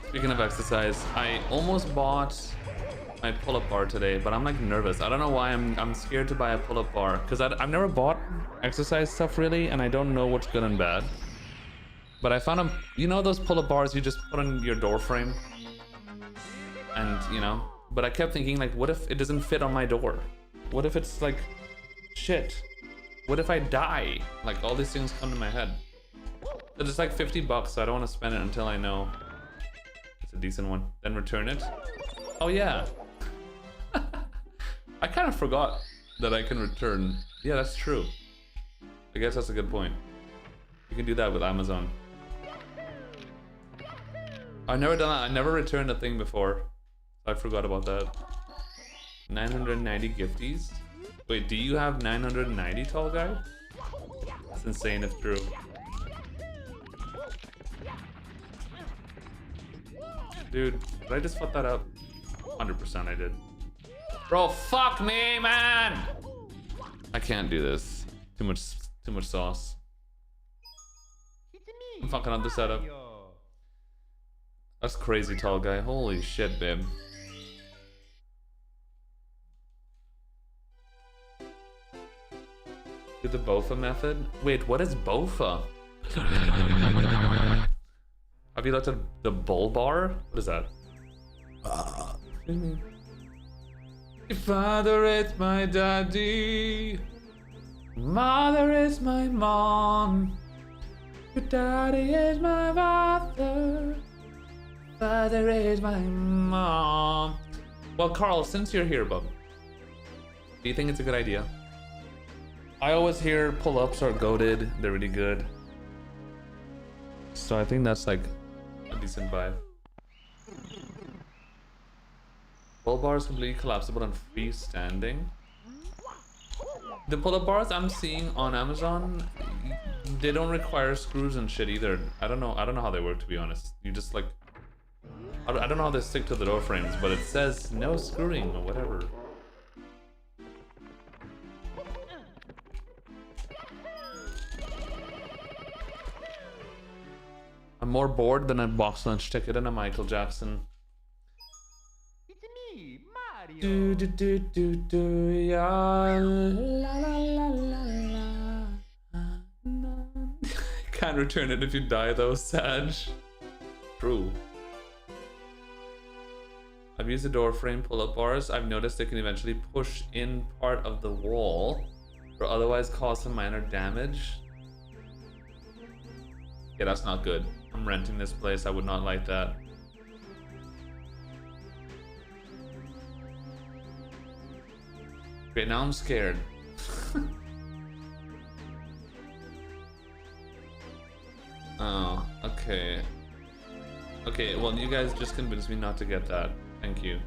Speaking of exercise, I almost bought my pull-up bar today, but I'm like nervous. I don't know why I'm scared to buy a pull-up bar because I've never bought exercise stuff really, and I don't know what's good and bad. But I found you know those pull-up bars you just put on your door frame, and you know. But I kept thinking like, what if it doesn't fit on my door? What if it's like, shit? What if I die? Like all these things come to my head. So it's like $50, so I don't want to spend it until I know it's a decent one. Then return it. Oh yeah. I kind of forgot that I can return. Yeah, that's true. I guess that's a good point. You can do that with Amazon. I've never done that. I never returned a thing before. I forgot about that. 990 gifties? Wait, do you have 990, tall guy? That's insane if true. Dude, did I just fuck that up? 100% I did. Bro, fuck me, man! I can't do this. Too much sauce. I'm fucking up the setup. That's crazy, tall guy. Holy shit, babe. Do the Bofa method? Wait, what is Bofa? Have you looked at the bull bar? What is that? Your father is my daddy. Mother is my mom. Your daddy is my father. Father is my mom. Well, Carl, since you're here, bub, do you think it's a good idea? I always hear pull-ups are goated. They're really good. So I think that's like a decent buy. Pull bar is completely collapsible and freestanding. The pull-up bars I'm seeing on Amazon, they don't require screws and shit either. I don't know how they work, to be honest. You just like, I don't know how they stick to the door frames, but it says no screwing or whatever. I'm more bored than a box lunch ticket and a Michael Jackson. It's me, Mario. Do do do do do ya la la la la la. Can't return it if you die though, Sag. True. I've used the door frame pull-up bars. I've noticed they can eventually push in part of the wall or otherwise cause some minor damage. Yeah, that's not good. I'm renting this place. I would not like that. Great, now I'm scared. Oh, okay. Okay, well, you guys just convinced me not to get that. Thank you.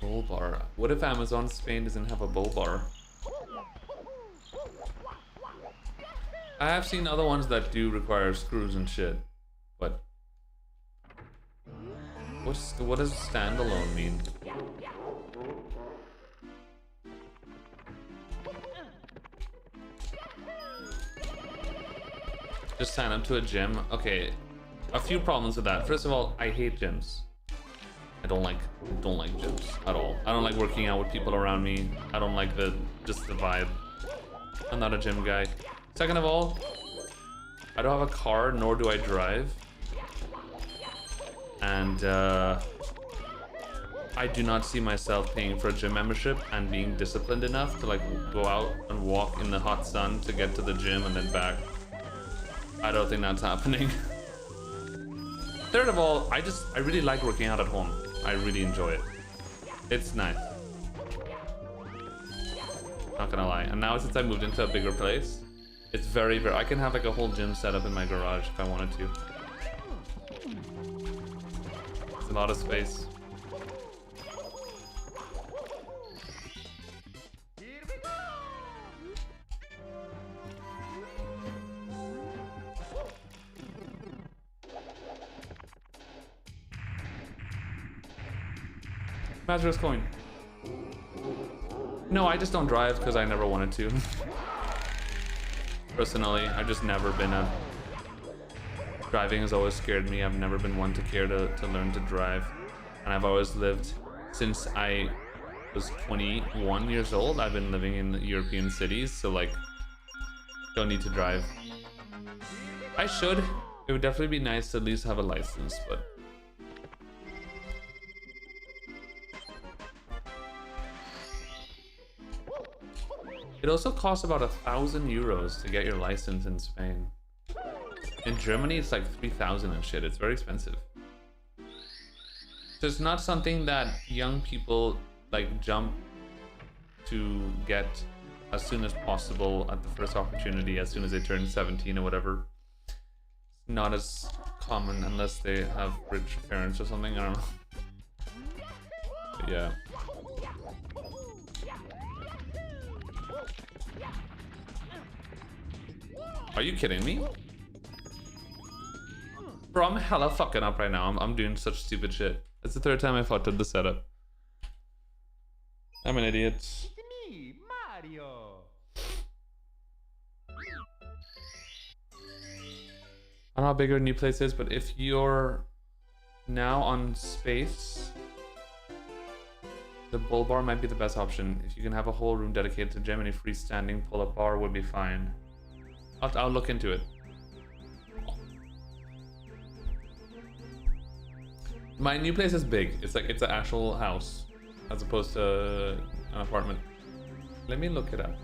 Bull bar. What if Amazon Spain doesn't have a bull bar? I have seen other ones that do require screws and shit, but what does standalone mean? Just sign up to a gym. Okay, a few problems with that. First of all, I hate gyms. I don't like gyms at all. I don't like working out with people around me. I don't like just the vibe. I'm not a gym guy. Second of all, I don't have a car, nor do I drive. And I do not see myself paying for a gym membership and being disciplined enough to like go out and walk in the hot sun to get to the gym and then back. I don't think that's happening. Third of all, I really like working out at home. I really enjoy it. It's nice. Not gonna lie. And now since I moved into a bigger place, it's very, I can have like a whole gym set up in my garage if I wanted to. It's a lot of space. Mazur's coin. No, I just don't drive because I never wanted to. Personally, I've just never been a... Driving has always scared me. I've never been one to care to learn to drive. And I've always lived, since I was 21 years old, I've been living in European cities, so like, don't need to drive. I should. It would definitely be nice to at least have a license, but... It also costs about 1,000 euros to get your license in Spain. In Germany, it's like 3,000 and shit. It's very expensive. So it's not something that young people like jump to get as soon as possible at the first opportunity, as soon as they turn 17 or whatever. It's not as common unless they have rich parents or something. I don't know. But yeah. Are you kidding me? Bro, I'm hella fucking up right now. I'm doing such stupid shit. It's the third time I fucked up the setup. I'm an idiot. It's me, Mario. I don't know how big your new place is, but if you're now on space, the bull bar might be the best option. If you can have a whole room dedicated to gym, any freestanding pull-up bar would be fine. I'll look into it. My new place is big. It's like it's an actual house as opposed to an apartment. Let me look it up.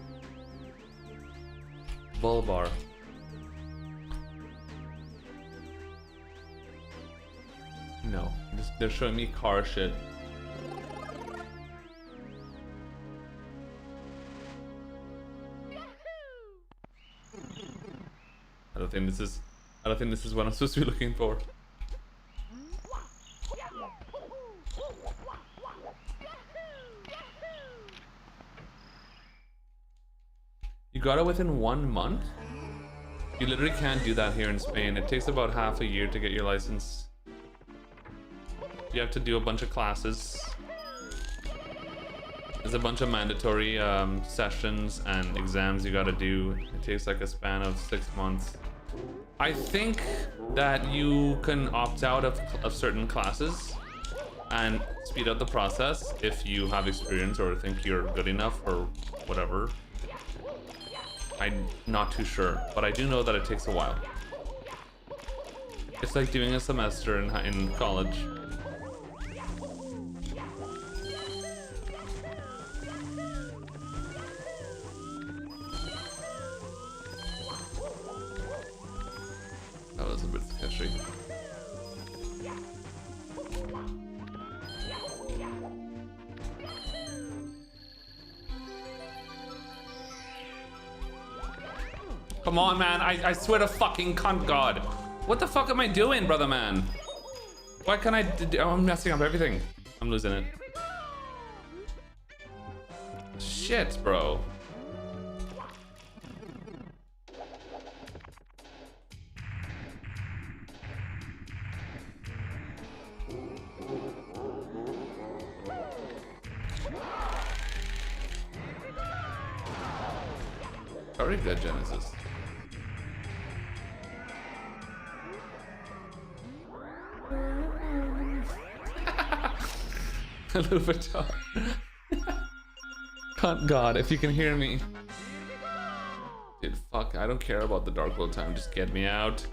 Bull bar. No, they're showing me car shit. I don't think this is what I'm supposed to be looking for. You got it within 1 month? You literally can't do that here in Spain. It takes about half a year to get your license. You have to do a bunch of classes. There's a bunch of mandatory sessions and exams you gotta do. It takes like a span of 6 months. I think that you can opt out of certain classes and speed up the process if you have experience or think you're good enough or whatever. I'm not too sure, but I do know that it takes a while. It's like doing a semester in college. That was a bit sketchy. Come on, man. I swear to fucking cunt god. What the fuck am I doing, brother man? Why can't I I'm messing up everything. I'm losing it. Shit, bro. Very good, Genesis. Louis Vuitton. Cunt god, if you can hear me. Dude, fuck, I don't care about the dark world time, just get me out.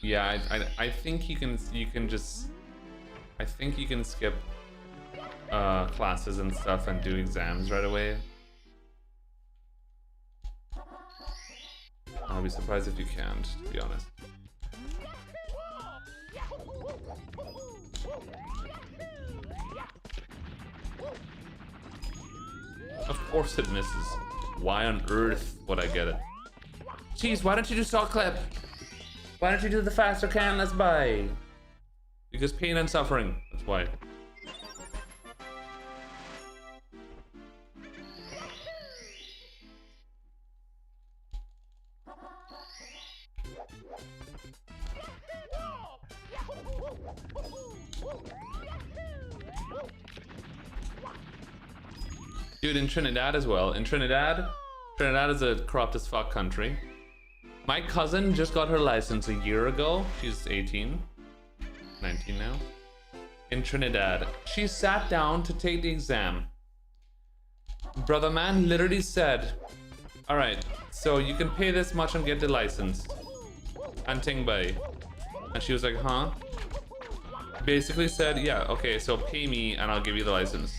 Yeah, I think you can just I think you can skip classes and stuff and do exams right away. I'll be surprised if you can't, to be honest. Of course it misses. Why on earth would I get it? Jeez, why don't you do salt clip? Why don't you do the faster can? Let's buy. Because pain and suffering. That's why. Dude, in Trinidad as well. In Trinidad is a corrupt as fuck country. My cousin just got her license a year ago. She's 18, 19 now. In Trinidad, she sat down to take the exam. Brother man literally said, all right, so you can pay this much and get the license. And ting bai. And she was like, huh? Basically said, yeah, okay, so pay me and I'll give you the license.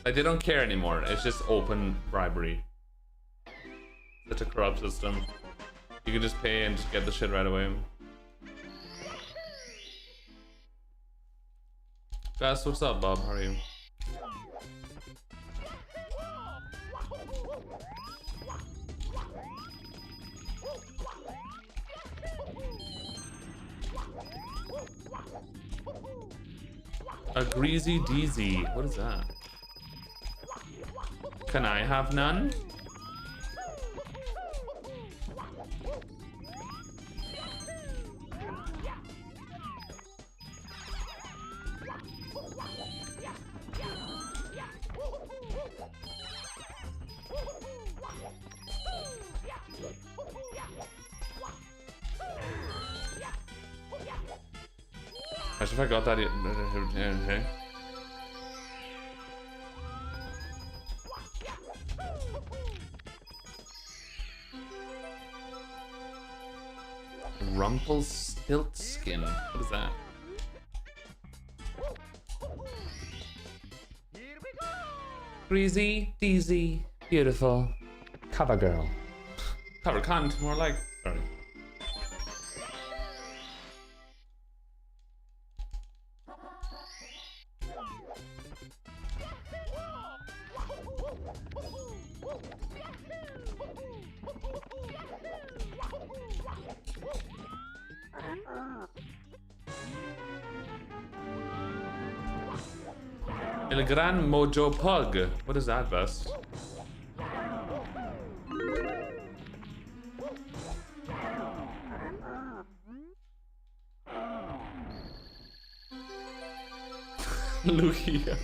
Like, they don't care anymore. It's just open bribery. Such a corrupt system. You can just pay and just get the shit right away. Best, what's up, Bob? How are you? A greasy deezy. What is that? Can I have none? As if I got that. Okay. Rumpelstiltskin. What is that? Greasy, deezy, beautiful. Cover girl. Cover cunt, more like. Sorry. El Gran Mojo Pug. What is that, Best? Lugia.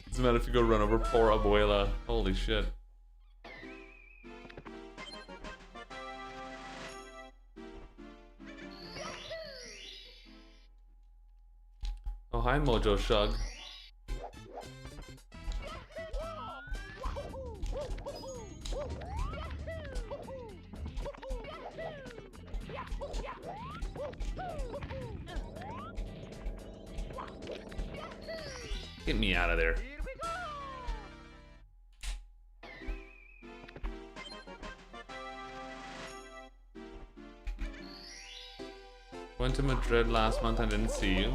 Doesn't matter if you go run over poor abuela. Holy shit. Oh, hi, Mojo Shug. Get me out of there. Went to Madrid last month and didn't see you.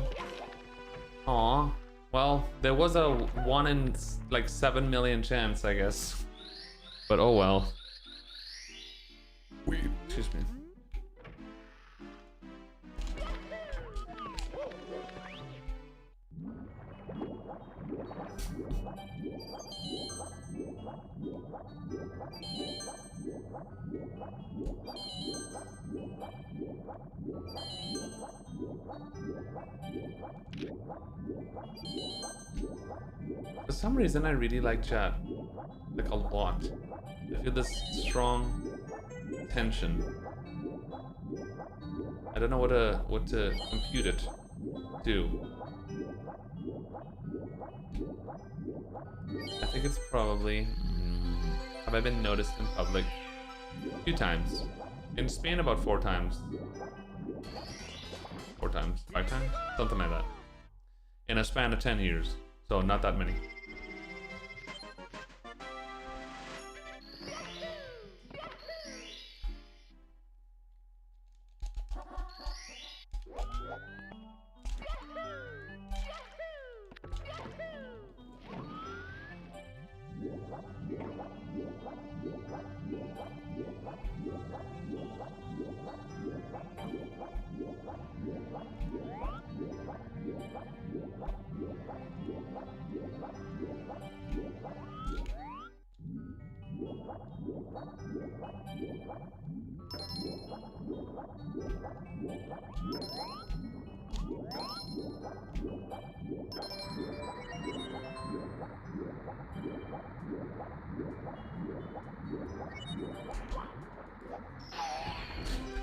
Aw. Well, there was a 1 in like 7 million chance, I guess. But oh well. Excuse me. For some reason, I really like chat, like a lot. I feel this strong tension. I don't know what to compute it to. I think it's probably. Have I been noticed in public? A few times. In Spain, about 4 times. 4 times, 5 times, something like that. In a span of 10 years, so not that many.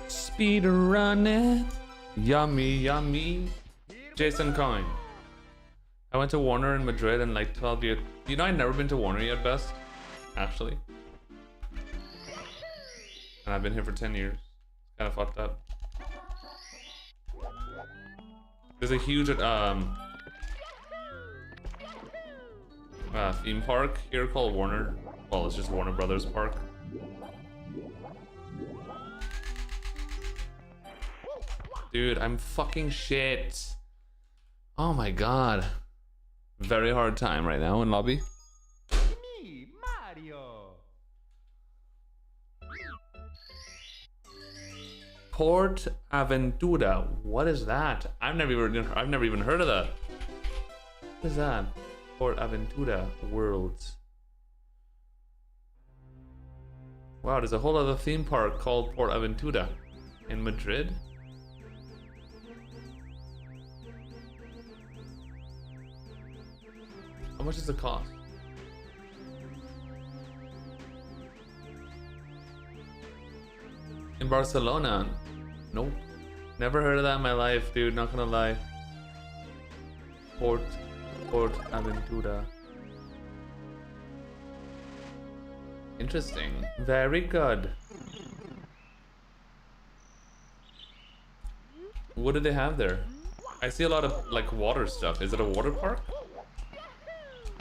Speedrunning. Yummy, yummy. Jason Coyne. I went to Warner in Madrid in like 12 years. You know, I've never been to Warner yet, Best. Actually. And I've been here for 10 years. Kind of fucked up. There's a huge theme park here called Warner. Well, it's just Warner Brothers Park. Dude, I'm fucking shit. Oh my god. Very hard time right now in lobby. Me, Mario. Port Aventura. What is that? I've never even heard of that. What is that? Port Aventura Worlds. Wow, there's a whole other theme park called Port Aventura in Madrid. How much does it cost? In Barcelona? Nope. Never heard of that in my life, dude. Not gonna lie. Port Aventura. Interesting. Very good. What do they have there? I see a lot of like water stuff. Is it a water park?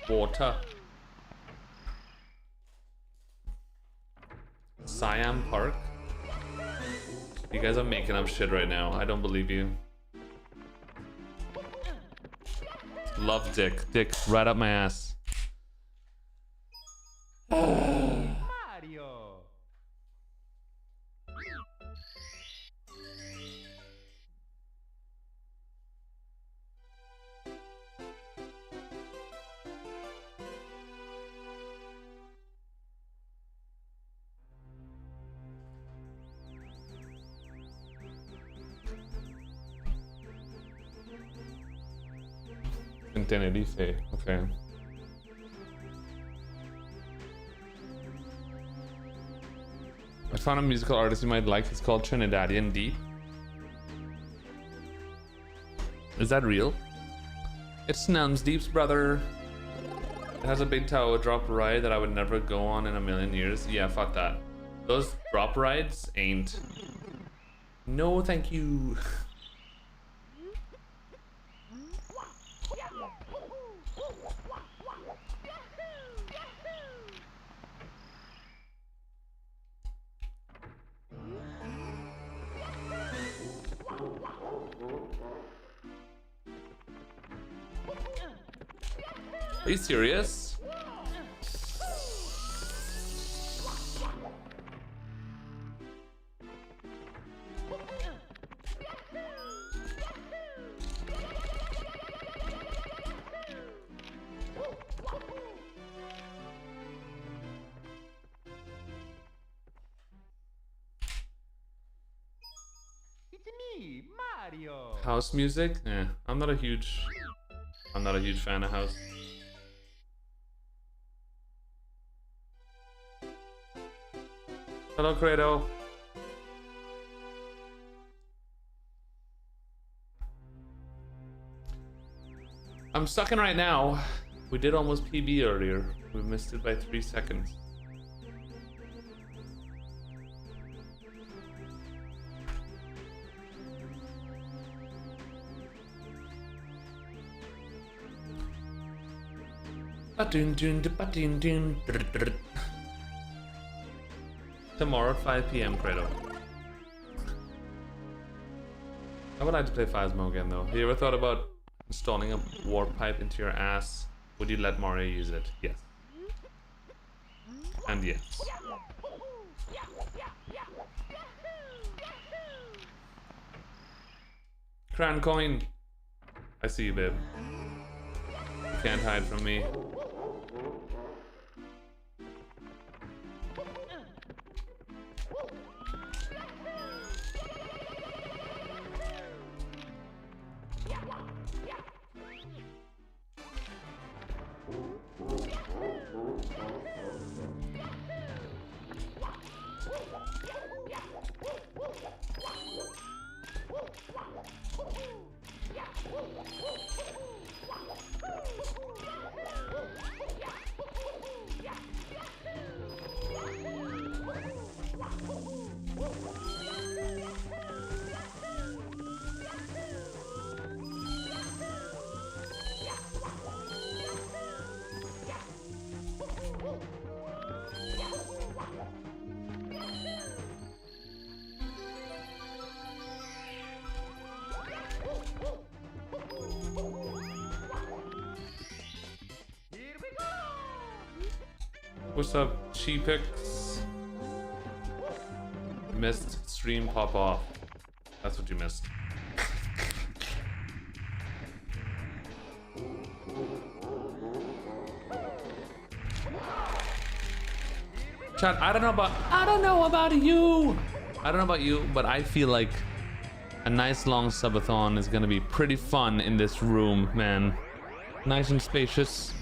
Water. Siam Park? You guys are making up shit right now. I don't believe you. Love dick. Dick right up my ass. Mario. In Tenerife. Okay. I found a musical artist you might like. It's called Trinidadian Deep. Is that real? It's Nuns Deep's brother. It has a big tower drop ride that I would never go on in a million years. Yeah, fuck that. Those drop rides ain't. No, thank you. Are you serious? It's me, Mario. House music? Eh, I'm not a huge fan of house. Hello, Credo. I'm sucking right now. We did almost PB earlier. We missed it by 3 seconds. Tomorrow at 5 p.m. Credo. I would like to play Phasmo again though. Have you ever thought about installing a warp pipe into your ass? Would you let Mario use it? Yes. And yes. Cran coin. I see you, babe. You can't hide from me. What's up, Cheapix? Missed stream pop off. That's what you missed. Chat, I don't know about you. I don't know about you, but I feel like a nice long subathon is gonna be pretty fun in this room, man. Nice and spacious.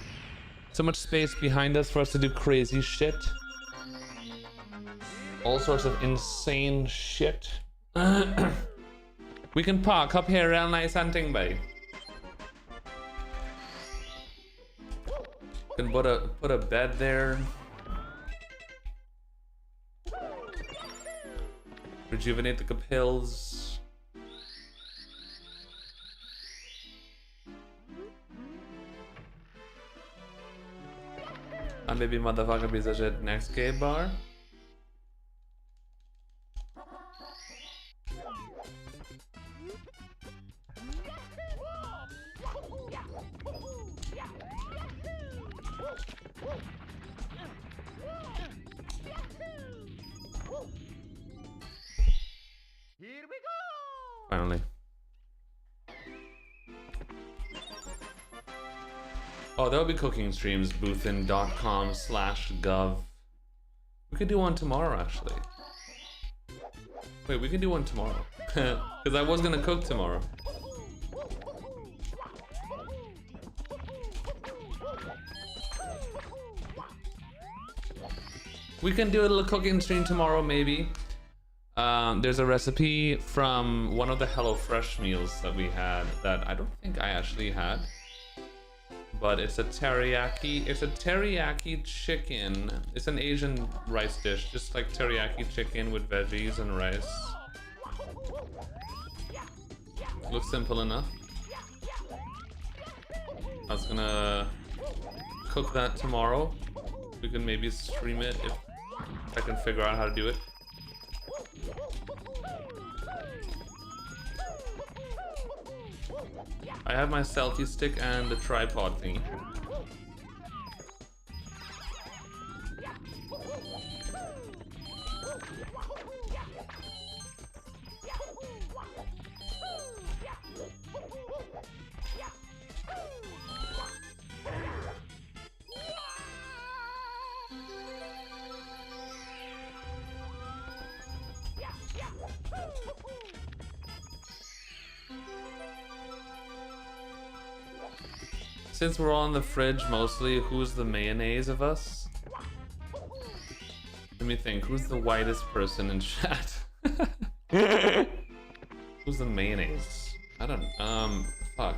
So much space behind us for us to do crazy shit. All sorts of insane shit. We can park up here real nice hunting bay. Can put a bed there. Rejuvenate the capils. And maybe motherfucker be such a next gay bar. Here we go! Finally. Oh, there'll be cooking streams, boothin.com/gov. We could do one tomorrow, actually. Wait, we can do one tomorrow. Because I was gonna cook tomorrow. We can do a little cooking stream tomorrow, maybe. There's a recipe from one of the HelloFresh meals that we had that I don't think I actually had. But it's a teriyaki chicken. It's an Asian rice dish, just like teriyaki chicken with veggies and rice. Looks simple enough. I was gonna cook that tomorrow. We can maybe stream it if I can figure out how to do it. I have my selfie stick and the tripod thingy. Since we're all in the fridge mostly, who's the mayonnaise of us? Let me think, who's the whitest person in chat? Who's the mayonnaise? I don't, fuck.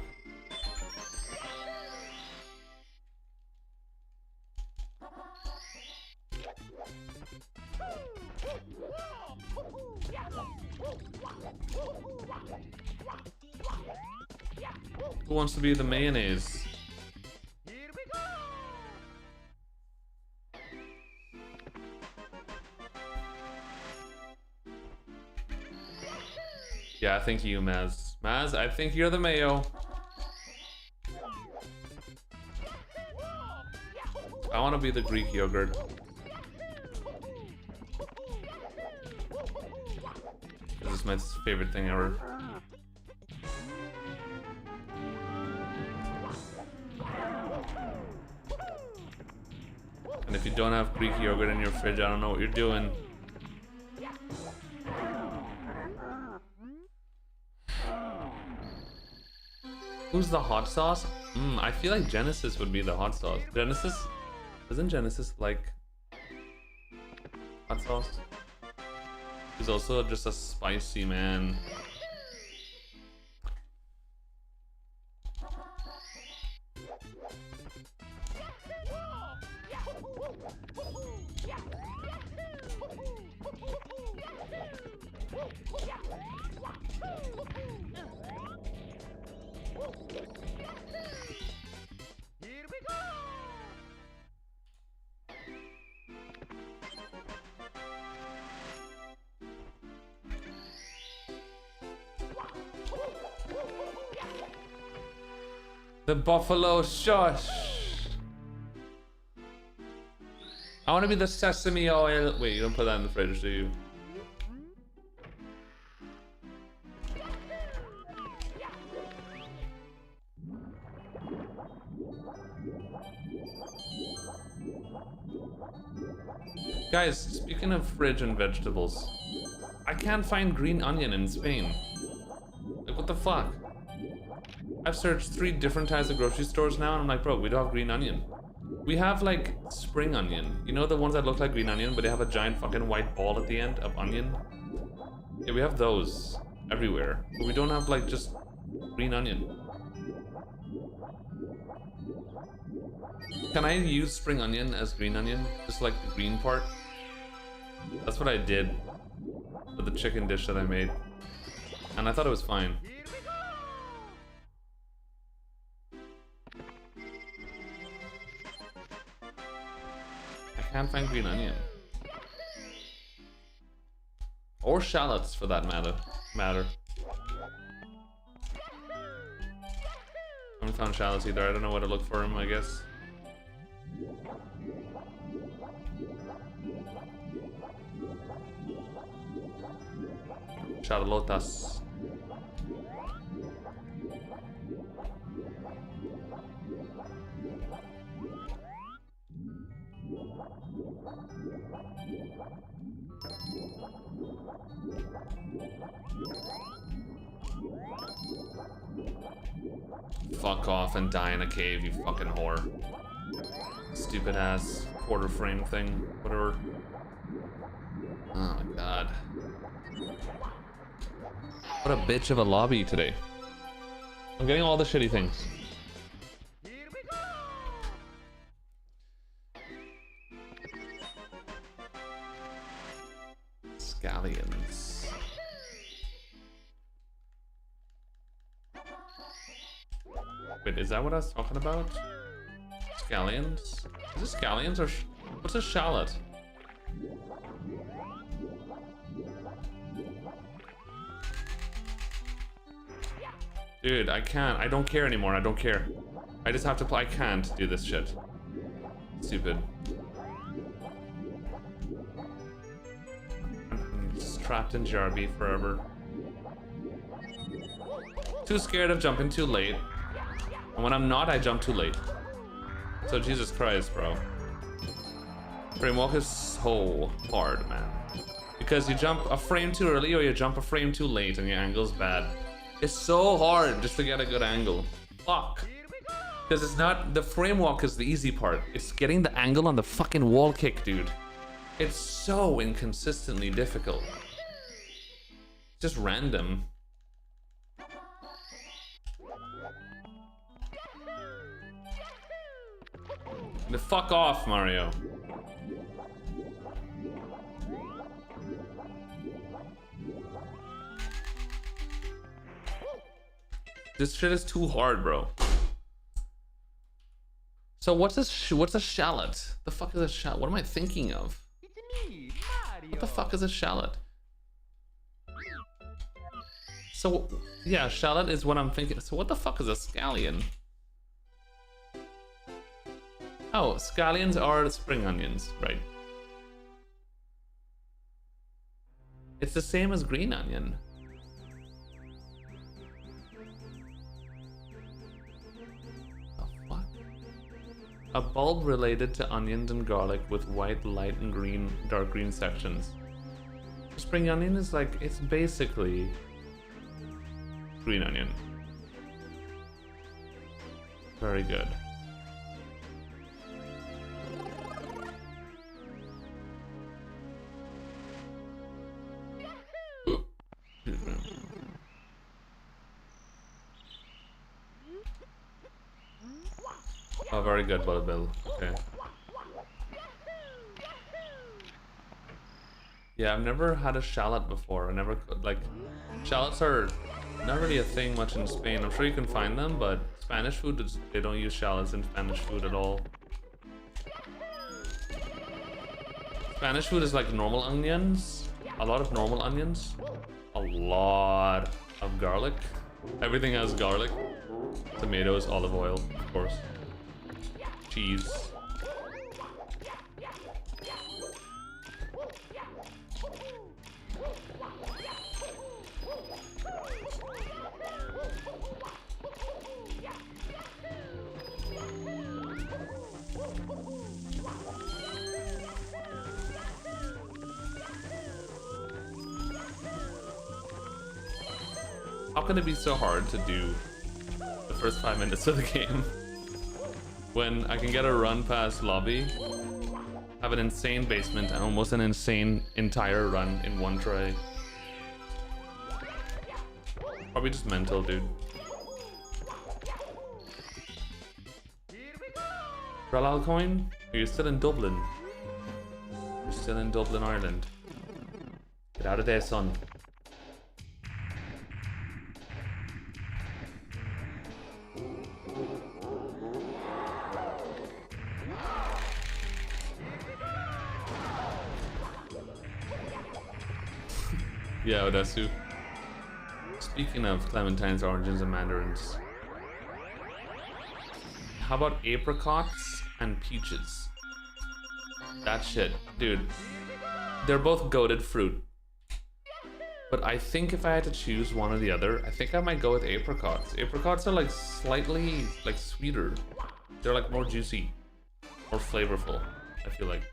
Who wants to be the mayonnaise? Yeah, I think you, Maz. Maz, I think you're the mayo. I want to be the Greek yogurt. This is my favorite thing ever. And if you don't have Greek yogurt in your fridge, I don't know what you're doing. Who's the hot sauce? I feel like Genesis would be the hot sauce. Genesis? Isn't Genesis like hot sauce? He's also just a spicy man. The buffalo shush. I want to be the sesame oil. Wait, you don't put that in the fridge, do you? Guys, speaking of fridge and vegetables, I can't find green onion in Spain. Like, what the fuck? I've searched 3 different types of grocery stores now, and I'm like, bro, we don't have green onion. We have, like, spring onion. You know the ones that look like green onion, but they have a giant fucking white ball at the end of onion? Yeah, we have those everywhere. But we don't have, like, just green onion. Can I use spring onion as green onion? Just like the green part? That's what I did for the chicken dish that I made. And I thought it was fine. I can't find green onion. Or shallots for that matter. I haven't found shallots either. I don't know what to look for them, I guess. Charlotas. Fuck off and die in a cave, you fucking whore. Stupid ass quarter frame thing, whatever. Oh my god. What a bitch of a lobby today. I'm getting all the shitty things. Scallions. Wait, is that what I was talking about? Scallions? Is this scallions or what's a shallot? Dude, I can't. I don't care anymore. I don't care. I just have to play. I can't do this shit. Stupid. I'm just trapped in JRB forever. Too scared of jumping too late. And when I'm not, I jump too late. So Jesus Christ, bro. Frame walk is so hard, man. Because you jump a frame too early or you jump a frame too late and your angle's bad. It's so hard just to get a good angle. Fuck. Because it's not, the frame walk is the easy part. It's getting the angle on the fucking wall kick, dude. It's so inconsistently difficult. Just random. The fuck off, Mario. This shit is too hard, bro. So what's this? What's a shallot? The fuck is a shallot? What am I thinking of? What the fuck is a shallot? So yeah, shallot is what I'm thinking. So what the fuck is a scallion? Oh, scallions are spring onions, right? It's the same as green onion. A bulb related to onions and garlic with white, light, and green, dark green sections. Spring onion is like, it's basically green onion. Very good. Oh, very good, Bill. Okay. Yeah, I've never had a shallot before. I never could, like, shallots are not really a thing much in Spain. I'm sure you can find them, but Spanish food, they don't use shallots in Spanish food at all. Spanish food is like normal onions, a lot of normal onions, a lot of garlic. Everything has garlic. So tomatoes, olive oil, of course. Cheese. How can it be so hard to do the first 5 minutes of the game when I can get a run past lobby, have an insane basement, and almost an insane entire run in one try? Probably just mental, dude. Ralal coin? You're still in Dublin. You're still in Dublin, Ireland. Get out of there, son. Yeah, Odesu. Speaking of clementines, oranges, and mandarins, how about apricots and peaches? That shit, dude. They're both goated fruit. But I think if I had to choose one or the other, I think I might go with apricots. Apricots are like slightly like sweeter. They're like more juicy, more flavorful, I feel like.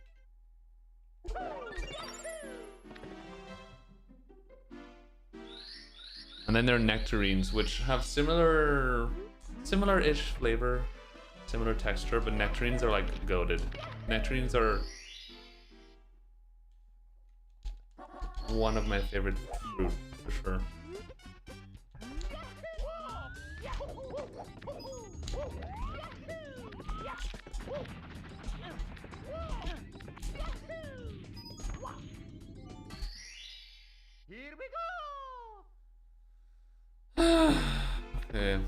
And then there are nectarines, which have similar-ish flavor, similar texture, but nectarines are like goated. Nectarines are one of my favorite fruit, for sure. Here we go! Okay.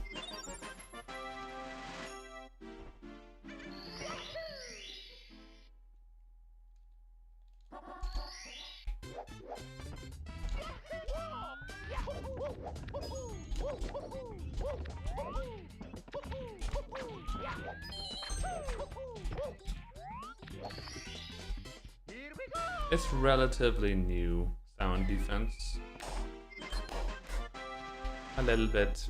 It's relatively new sound defense. A little bit.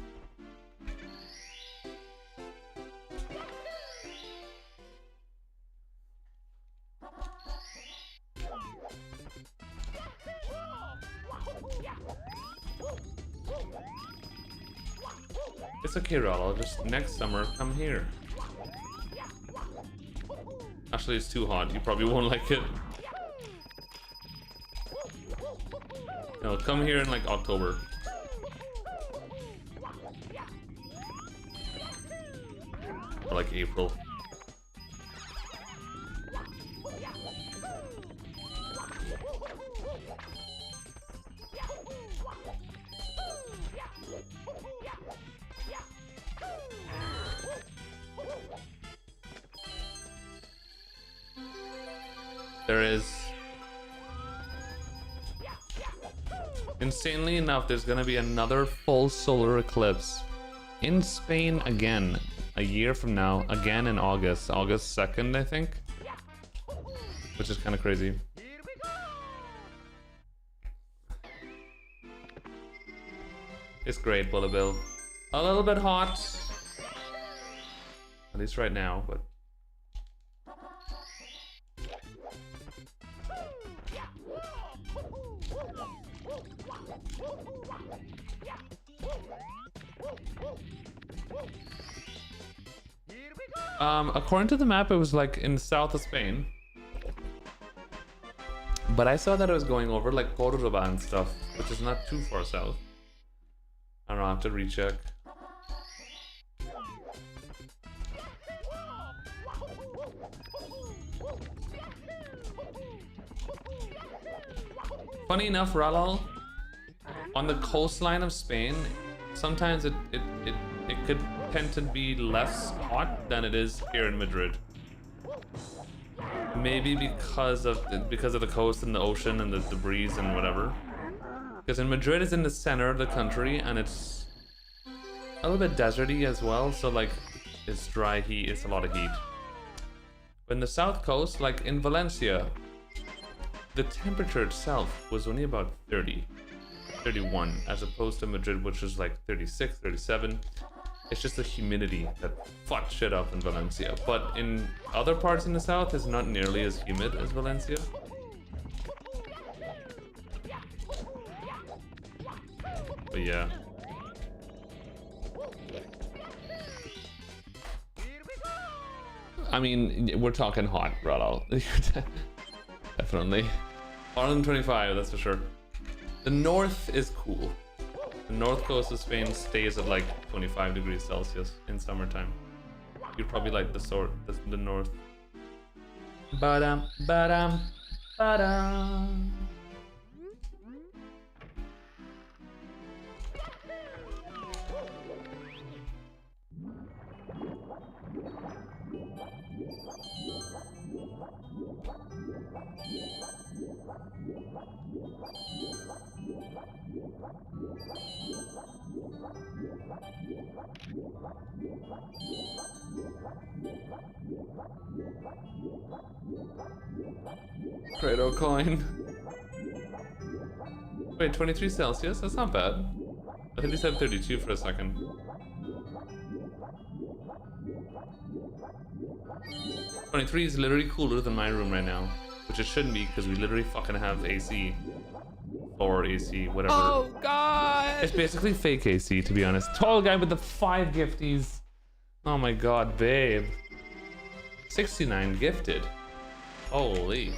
It's okay, Rollo. Just next summer, come here. Actually, it's too hot. You probably won't like it. No, come here in like October. Or like April. There is, insanely enough, there's gonna be another full solar eclipse in Spain again, a year from now, again in August 2nd, I think, which is kind of crazy. It's great, Bullet Bill. A little bit hot, at least right now, but according to the map, it was like in the south of Spain, but I saw that it was going over like Córdoba and stuff, which is not too far south. I don't know, I have to recheck. Funny enough, Ralal, on the coastline of Spain, sometimes it could tend to be less hot than it is here in Madrid. Maybe because of the coast and the ocean and the breeze and whatever. Because in Madrid is in the center of the country and it's a little bit deserty as well, so like it's dry heat, it's a lot of heat. But in the south coast, like in Valencia, the temperature itself was only about 30, 31, as opposed to Madrid, which was like 36, 37. It's just the humidity that fucked shit up in Valencia. But in other parts in the south, it's not nearly as humid as Valencia. But yeah. I mean, we're talking hot, Rado. Definitely. Hotter than 25, that's for sure. The north is cool. The north coast of Spain stays at like 25 degrees Celsius in summertime. You'd probably like the north. Ba-dum, ba-dum, ba-dum. Credo coin. Wait, 23 Celsius? That's not bad. I think he said 32 for a second. 23 is literally cooler than my room right now, which it shouldn't be because we literally fucking have AC. Or AC, whatever. Oh god! It's basically fake AC, to be honest. Tall guy with the 5 gifties. Oh my god, babe. 69 gifted. Holy.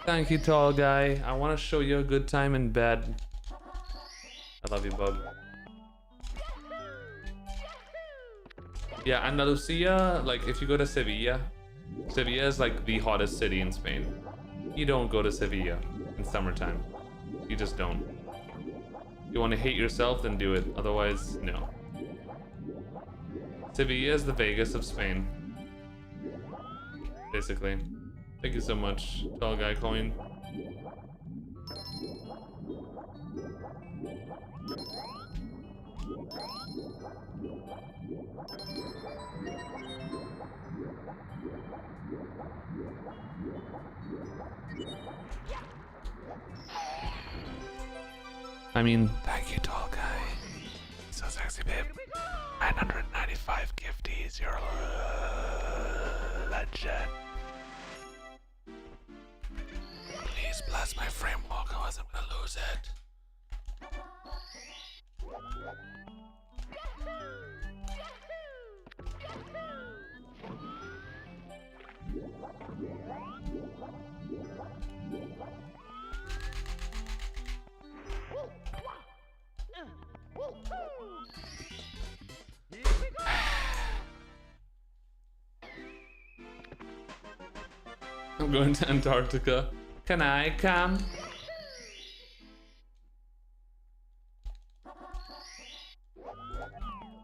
Thank you, tall guy. I want to show you a good time in bed. I love you, bub. Yeah, Andalusia, like if you go to Sevilla, Sevilla is like the hottest city in Spain. You don't go to Sevilla in summertime. You just don't. You want to hate yourself, then do it. Otherwise, no. Sevilla is the Vegas of Spain. Basically. Thank you so much, tall guy coin. I mean, thank you, tall guy. So sexy, babe. 995 gifties, you're a legend. Please bless my frame walk, otherwise I'm gonna lose it. I'm going to Antarctica. Can I come?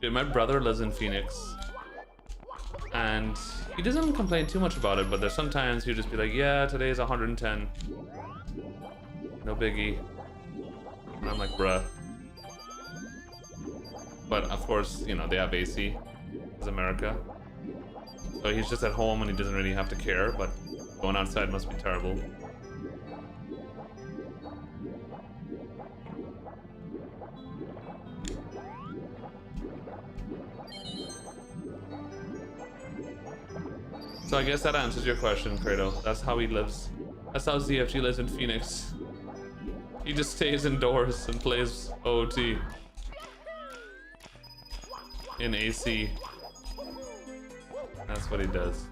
Dude, my brother lives in Phoenix. And he doesn't complain too much about it, but there's sometimes he'll just be like, yeah, today's 110. No biggie. And I'm like, bruh. But of course, you know, they have AC. It's America. So he's just at home and he doesn't really have to care, but going outside must be terrible. So I guess that answers your question, Credo. That's how he lives. That's how ZFG lives in Phoenix. He just stays indoors and plays OT. In AC. That's what he does.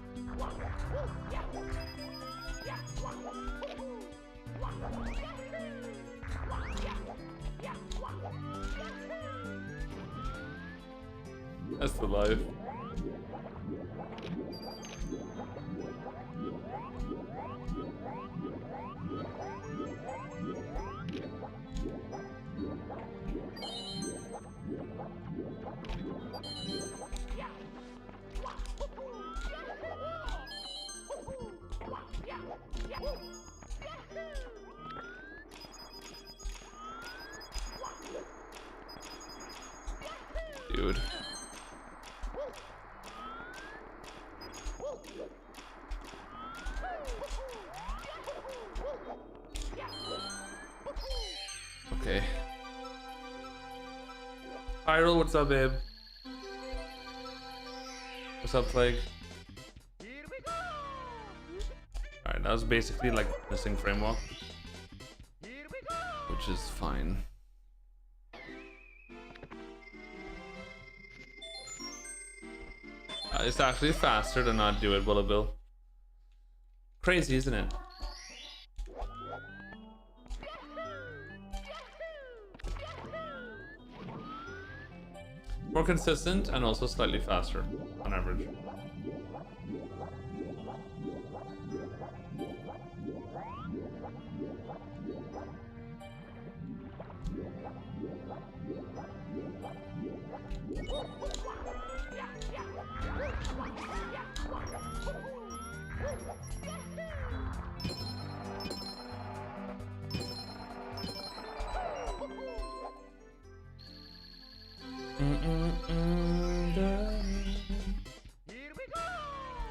That's the life. dude. Okay. Hyrule, what's up, babe? What's up, Plague? Alright, that was basically like missing frame walk, which is fine. It's actually faster to not do it, Willow Bill. Crazy, isn't it? More consistent and also slightly faster on average.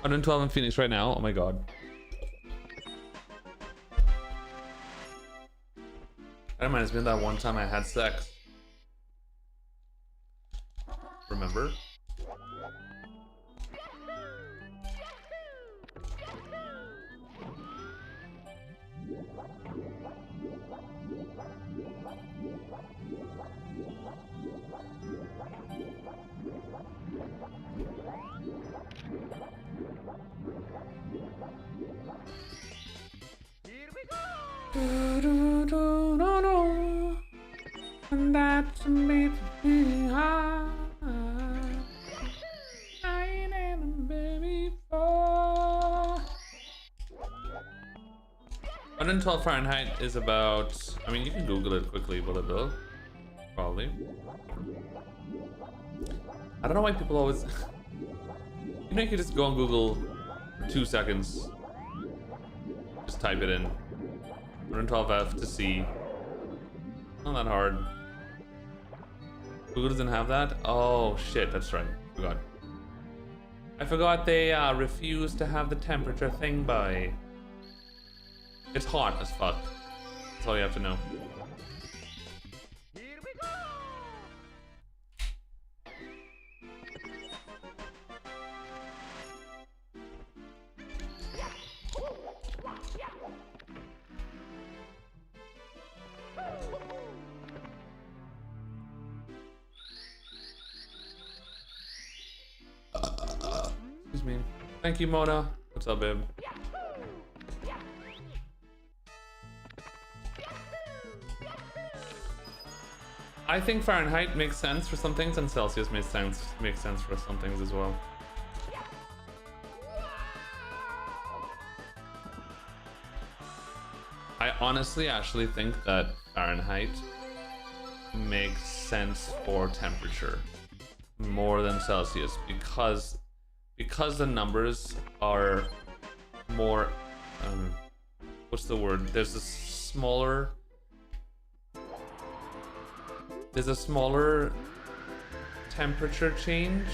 I'm in 12 in Phoenix right now. Oh my god. That reminds me of that one time I had sex. Remember? And that's me high. I ain't in a baby for. 112 Fahrenheit is about, I mean, you can Google it quickly, will it will? Probably. I don't know why people always, you know, you could just go on Google for 2 seconds. Just type it in. 112F to C. Not that hard. Google doesn't have that? Oh shit, that's right. Forgot. I forgot they refused to have the temperature thing by. It's hot as fuck. That's all you have to know. Excuse me. Thank you, Mona. What's up, babe? I think Fahrenheit makes sense for some things, and Celsius makes sense for some things as well. I honestly actually think that Fahrenheit makes sense for temperature more than Celsius because the numbers are more what's the word? There's a smaller temperature change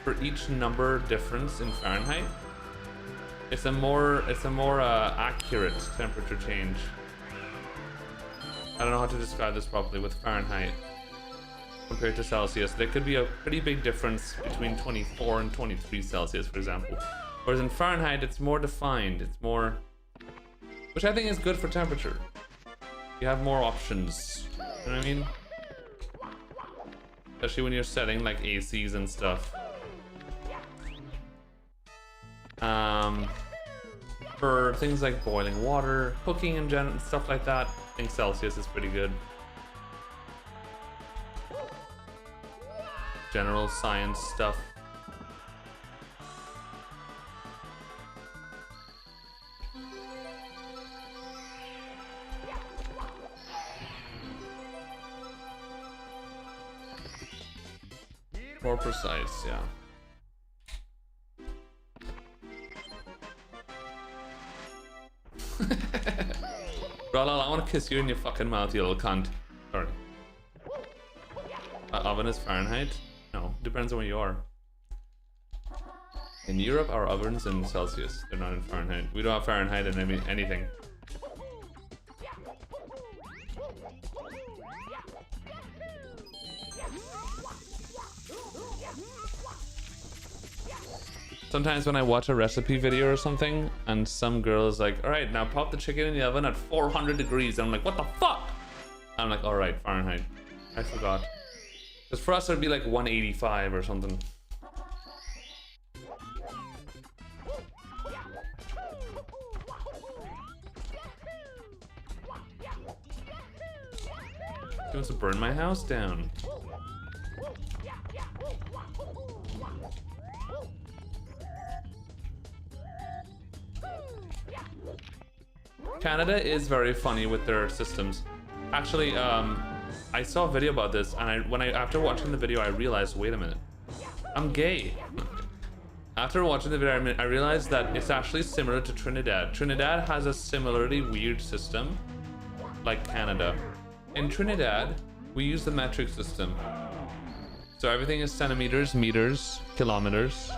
for each number difference in Fahrenheit. It's a more accurate temperature change. I don't know how to describe this properly with Fahrenheit compared to Celsius. There could be a pretty big difference between 24 and 23 Celsius, for example. Whereas in Fahrenheit, it's more defined. It's more, which I think is good for temperature. You have more options. You know what I mean? Especially when you're setting like ACs and stuff. For things like boiling water, cooking and stuff like that, I think Celsius is pretty good. General science stuff. More precise, yeah. Bro, I want to kiss you in your fucking mouth, you little cunt. Sorry. oven is Fahrenheit? No, depends on where you are. In Europe, our ovens in Celsius. They're not in Fahrenheit. We don't have Fahrenheit in anything. Sometimes when I watch a recipe video or something, and some girl is like, all right, now pop the chicken in the oven at 400 degrees. And I'm like, what the fuck? I'm like, all right, Fahrenheit. I forgot. Because for us, it'd be like 185 or something. He wants to burn my house down. Canada is very funny with their systems. Actually, I saw a video about this, and after watching the video, I realized, wait a minute, I'm gay. After watching the video, I realized that it's actually similar to Trinidad. Trinidad has a similarly weird system, like Canada. In Trinidad, we use the metric system. So everything is centimeters, meters, kilometers.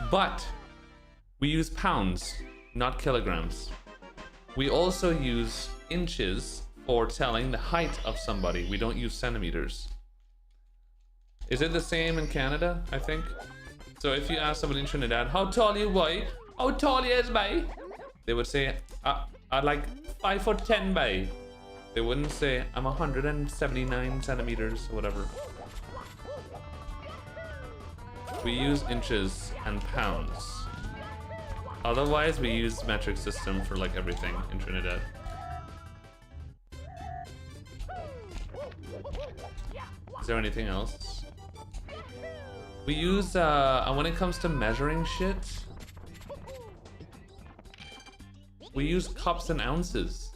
But we use pounds, not kilograms. We also use inches for telling the height of somebody. We don't use centimeters. Is it the same in Canada, I think? So if you ask somebody in Trinidad, how tall are you, boy? How tall you is, boy? They would say, I'm like 5'10", boy. They wouldn't say, I'm 179 centimeters, or whatever. We use inches and pounds. Otherwise, we use metric system for like everything in Trinidad. Is there anything else? We use, when it comes to measuring shit, we use cups and ounces.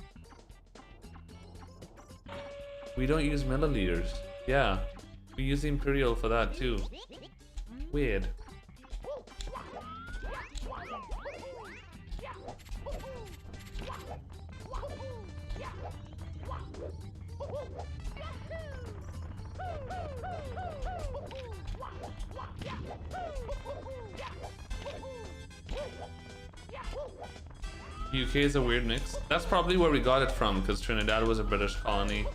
We don't use milliliters. Yeah, we use the imperial for that too. Weird. UK is a weird mix. That's probably where we got it from, because Trinidad was a British colony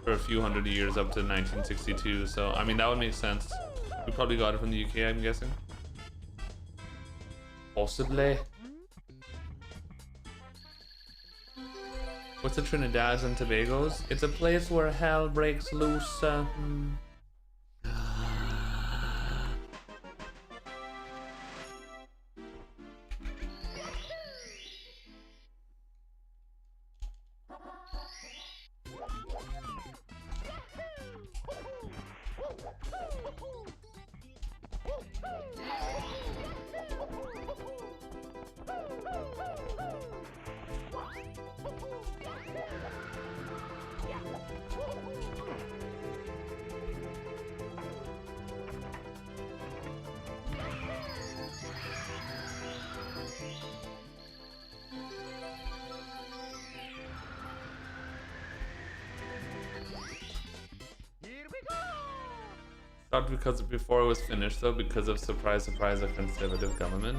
for a few hundred years up to 1962. So, I mean, that would make sense. We probably got it from the UK, I'm guessing. Possibly. What's the Trinidad and Tobago's? It's a place where hell breaks loose. Not because before it was finished though, because of surprise, surprise, a conservative government.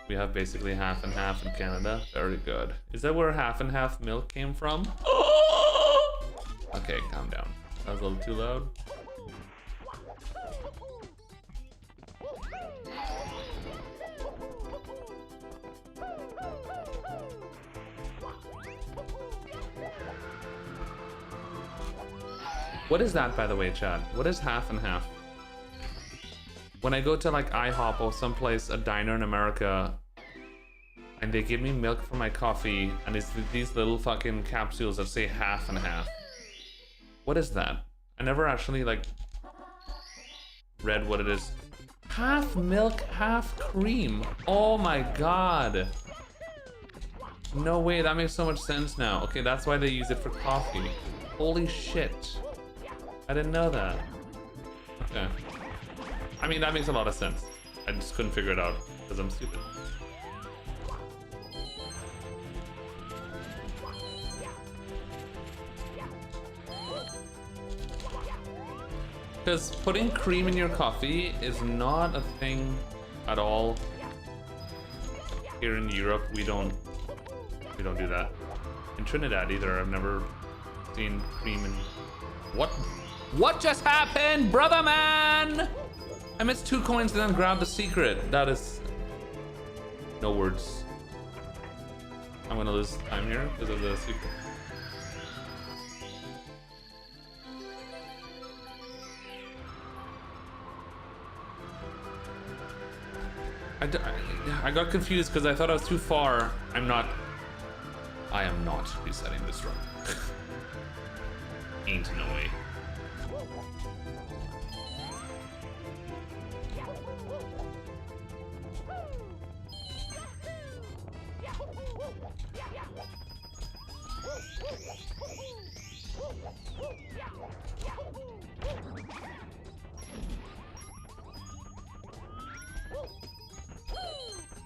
We have basically half and half in Canada. Very good. Is that where half and half milk came from? Okay, calm down. That was a little too loud. What is that, by the way, chat? What is half and half? When I go to like IHOP or someplace, a diner in America, and they give me milk for my coffee, and it's these little fucking capsules that say half and half. What is that? I never actually like read what it is. Half milk, half cream. Oh my god. No way, that makes so much sense now. Okay, that's why they use it for coffee. Holy shit. I didn't know that. Okay. I mean, that makes a lot of sense. I just couldn't figure it out because I'm stupid. Because putting cream in your coffee is not a thing at all. Here in Europe, we don't do that. In Trinidad either, I've never seen cream in... What just happened, brother man? I missed 2 coins and then grabbed the secret. That is... no words. I'm gonna lose time here because of the secret. I got confused because I thought I was too far. I am not resetting this run. Ain't no way.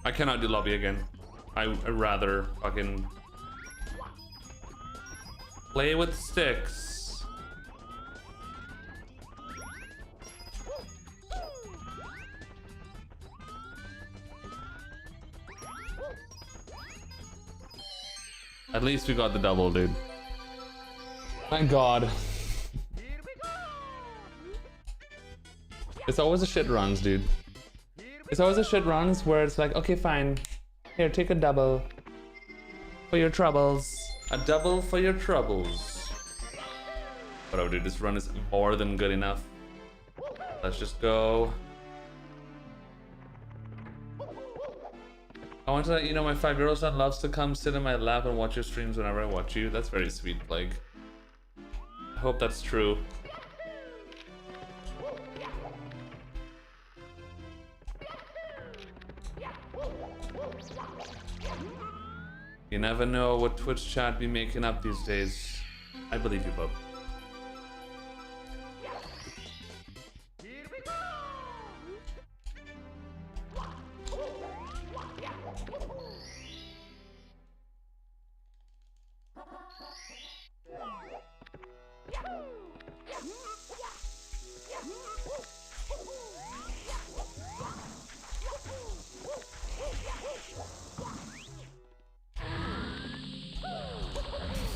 I cannot do lobby again. I'd rather fucking play with sticks. At least we got the double, dude. Thank God. It's always the shit runs, dude. It's always the shit runs where it's like, okay, fine. Here, take a double for your troubles. A double for your troubles. Whatever, dude, this run is more than good enough. Let's just go. I want to let you know my 5-year-old son loves to come sit in my lap and watch your streams whenever I watch you. That's very sweet, Plague. I hope that's true. You never know what Twitch chat be making up these days. I believe you, Bob.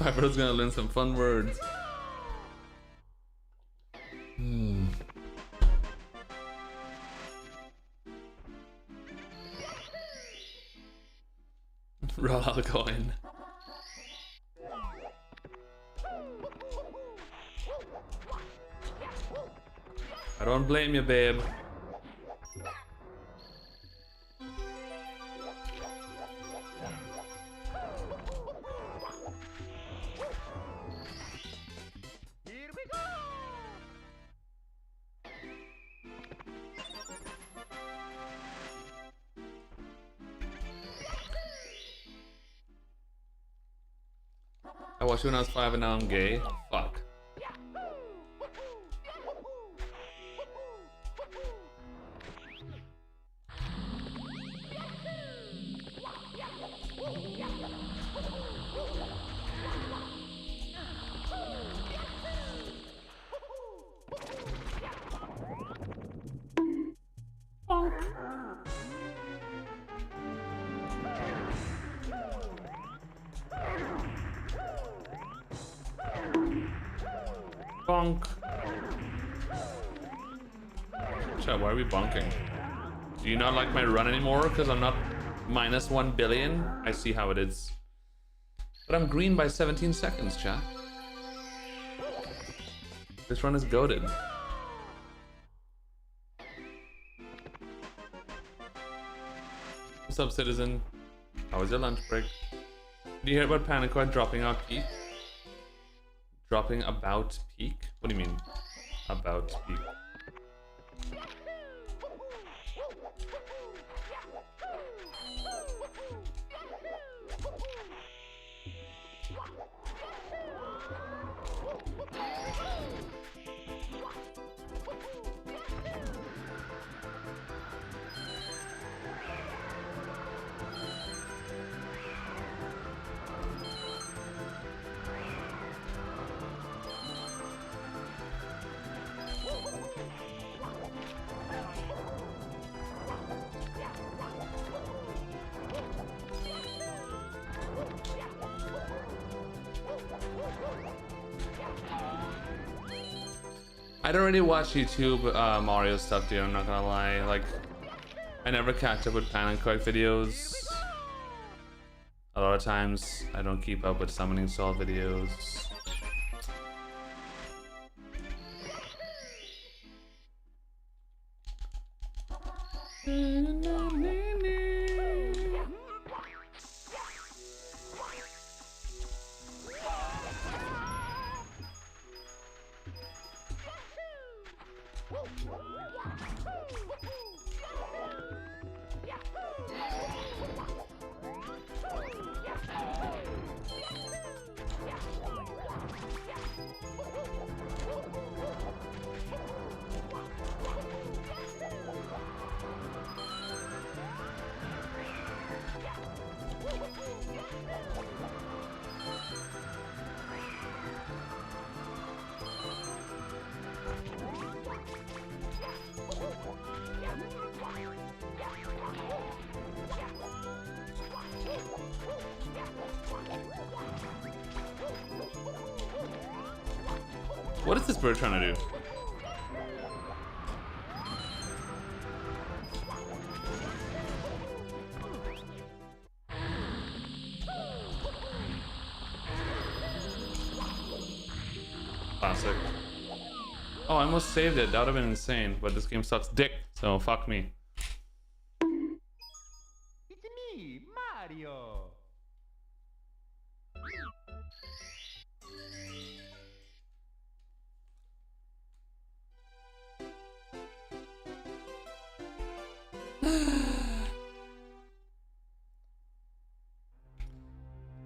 Fiverr's gonna learn some fun words. Roll out a coin. I don't blame you, babe. I watched you when I was 5 and now I'm gay. Fuck. Bonk. Chat, why are we bonking? Do you not like my run anymore? Because I'm not minus 1 billion? I see how it is. But I'm green by 17 seconds, chat. This run is goated. What's up, citizen? How was your lunch break? Did you hear about Panicoid dropping out peak? Dropping about peak? What do you mean? About peak? I don't really watch YouTube Mario stuff, dude. I'm not gonna lie. Like, I never catch up with Pan and Correct videos. A lot of times, I don't keep up with summoning stall videos. What is this bird trying to do? Classic. Oh, I almost saved it. That would have been insane, but this game sucks dick, so fuck me. It's me, Mario.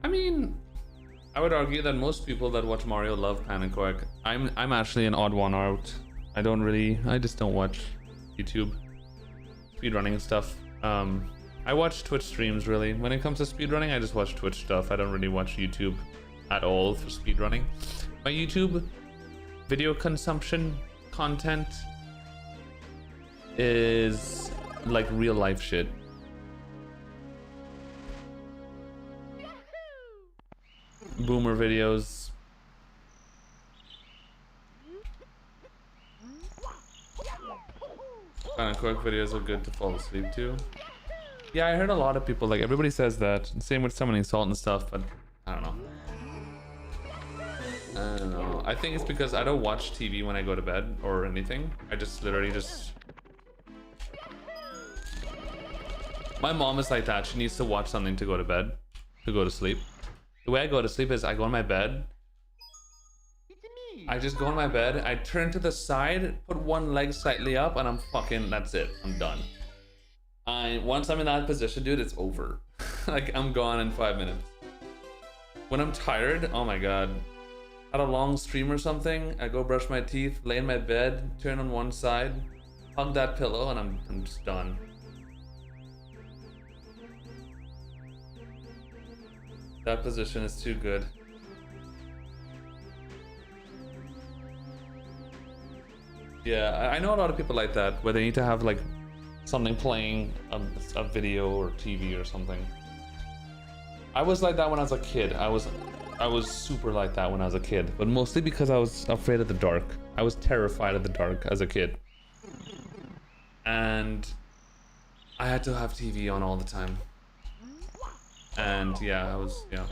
I mean, I would argue that most people that watch Mario love Pan and Correct. I'm actually an odd one out. I just don't watch YouTube speedrunning and stuff. I watch Twitch streams really. When it comes to speedrunning, I just watch Twitch stuff. I don't really watch YouTube at all for speedrunning. My YouTube video consumption content is like real life shit. Boomer videos. Kind of quick videos are good to fall asleep to. Yeah, I heard a lot of people, like everybody says that. Same with summoning salt and stuff, but I don't know. I don't know. I think it's because I don't watch TV when I go to bed or anything. I just literally just... My mom is like that. She needs to watch something to go to bed, to go to sleep. The way I go to sleep is I go in my bed. I just go in my bed, I turn to the side, put one leg slightly up, and I'm fucking, that's it. I'm done. Once I'm in that position, dude, it's over. Like, I'm gone in 5 minutes. When I'm tired, oh my god. Had a long stream or something, I go brush my teeth, lay in my bed, turn on one side, hug that pillow, and I'm just done. That position is too good. Yeah, I know a lot of people like that, where they need to have like something playing, a video or TV or something. I was like that when I was a kid. I was super like that when I was a kid, but mostly because I was afraid of the dark. I was terrified of the dark as a kid. And I had to have TV on all the time. And yeah, yeah.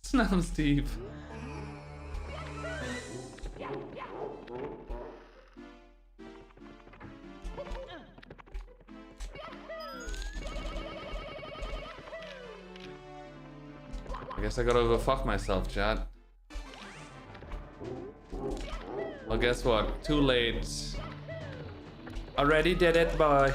Snap, Steve. I guess I gotta go fuck myself, chat. Well, guess what? Too late. Already did it, boy.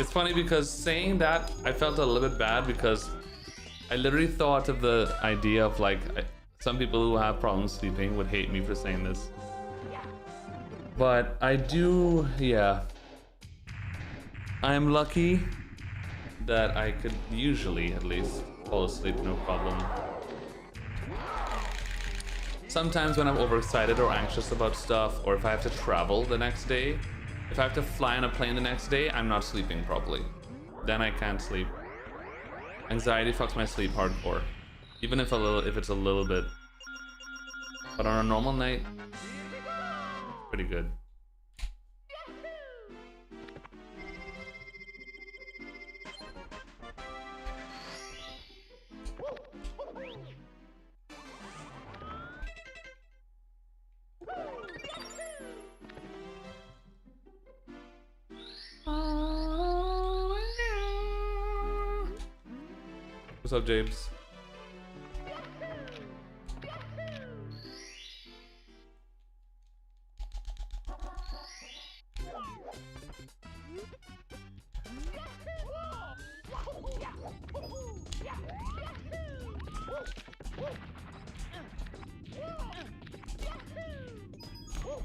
It's funny because saying that, I felt a little bit bad because I literally thought of the idea of like, some people who have problems sleeping would hate me for saying this. But I do, yeah. I'm lucky that I could usually, at least, fall asleep no problem. Sometimes when I'm overexcited or anxious about stuff, or if I have to travel the next day, if I have to fly on a plane the next day, I'm not sleeping properly. Then I can't sleep. Anxiety fucks my sleep hardcore, even if it's a little bit. But on a normal night, pretty good. What's up, James?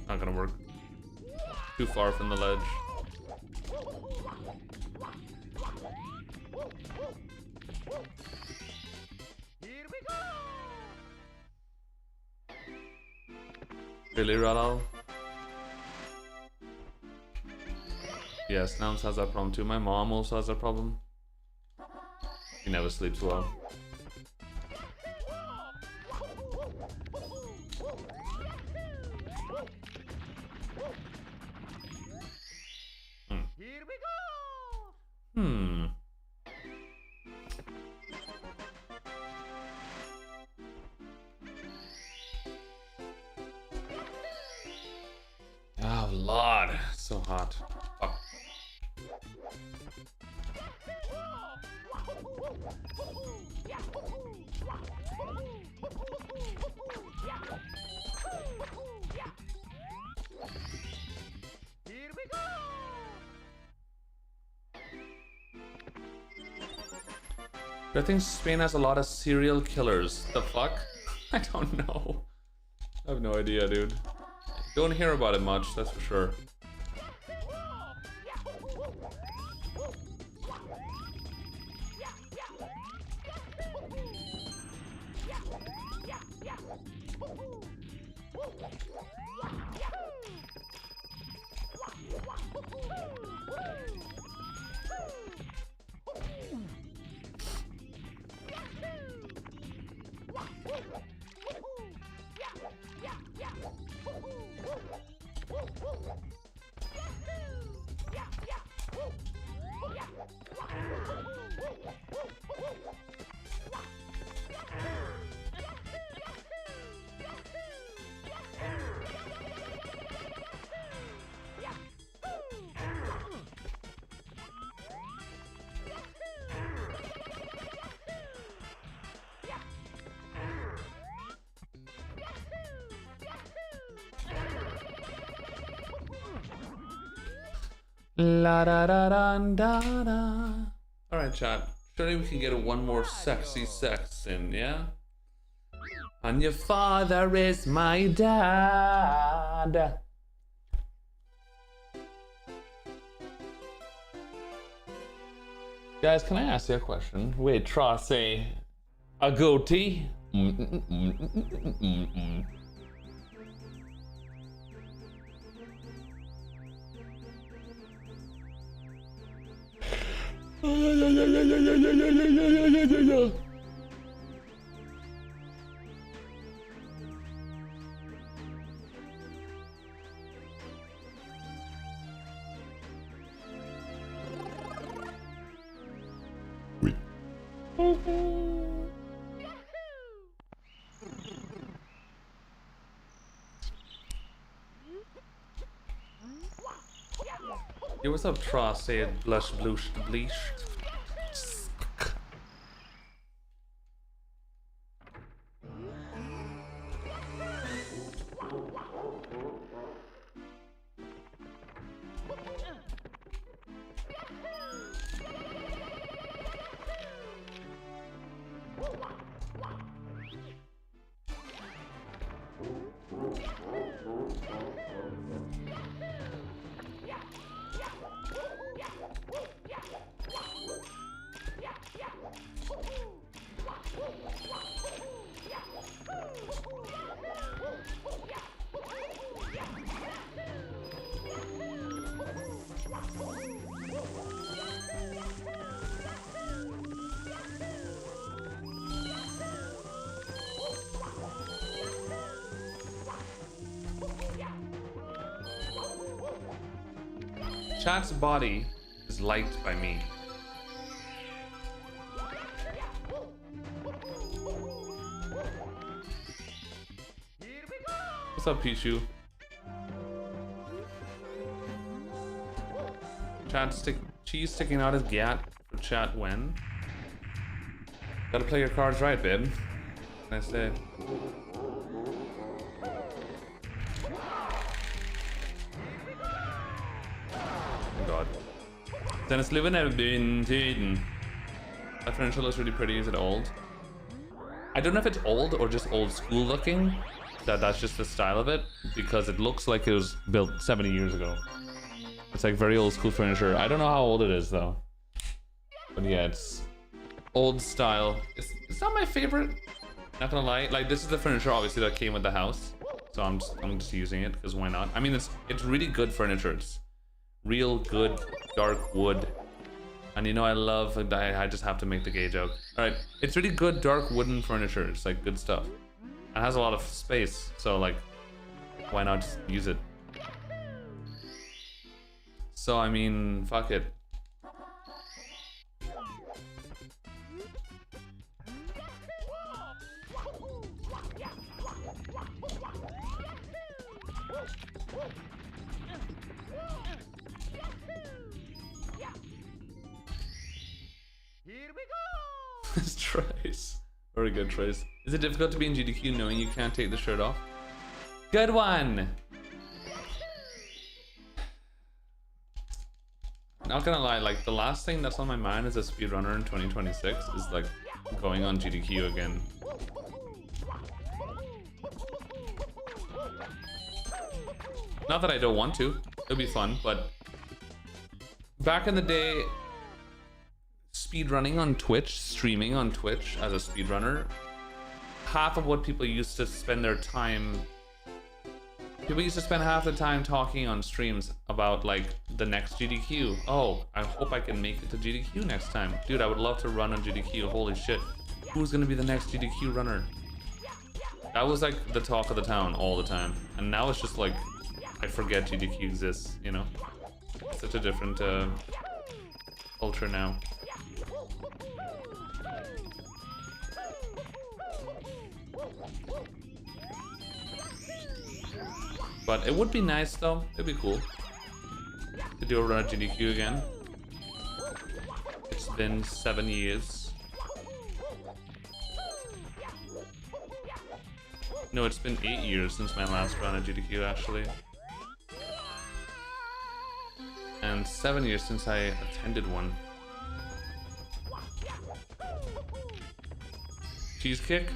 Not gonna work. Too far from the ledge. Really, Ralal? Yes, Nams has that problem too. My mom also has that problem. She never sleeps well. Oh, Lord. So hot. Fuck. I think Spain has a lot of serial killers. The fuck? I don't know. I have no idea, dude. Don't hear about it much, that's for sure. La da da da da da. Alright, chat. Surely we can get one more sexy sex in, yeah? And your father is my dad. Guys, can I ask you a question? Wait, try say a goatee? Yo, what's up, Tross? Say it, blush, blush, bleach. Chat's body is liked by me. What's up, Pichu? Cheese sticking out his gat for chat when. Gotta play your cards right, babe. What can I say? Oh god. Dennis living have been Tiden. That furniture looks really pretty. Is it old? I don't know if it's old or just old school looking. That's just the style of it, because it looks like it was built 70 years ago. It's like very old school furniture. I don't know how old it is though. But yeah, it's old style. It's not my favorite. Not gonna lie. Like, this is the furniture obviously that came with the house, so I'm just using it because why not? I mean, it's really good furniture. It's real good dark wood, and you know I love. I just have to make the gay joke. All right, it's really good dark wooden furniture. It's like good stuff. It has a lot of space, so like, why not just use it? So I mean, fuck it. Here we go! It's Trace. Very good, Trace. Is it difficult to be in GDQ knowing you can't take the shirt off? Good one! Not gonna lie, like, the last thing that's on my mind as a speedrunner in 2026 is like going on GDQ again. Not that I don't want to, it'll be fun, but back in the day, speedrunning on Twitch, streaming on Twitch as a speedrunner, half of what people used to spend their time, people used to spend half the time talking on streams about like the next GDQ. Oh, I hope I can make it to GDQ next time. Dude, I would love to run on GDQ, holy shit. Who's gonna be the next GDQ runner? That was like the talk of the town all the time. And now it's just like, I forget GDQ exists, you know? It's such a different culture now. But it would be nice though, it'd be cool to do a run at GDQ again. It's been 7 years. No, it's been 8 years since my last run at GDQ actually. And 7 years since I attended one. Cheese kick?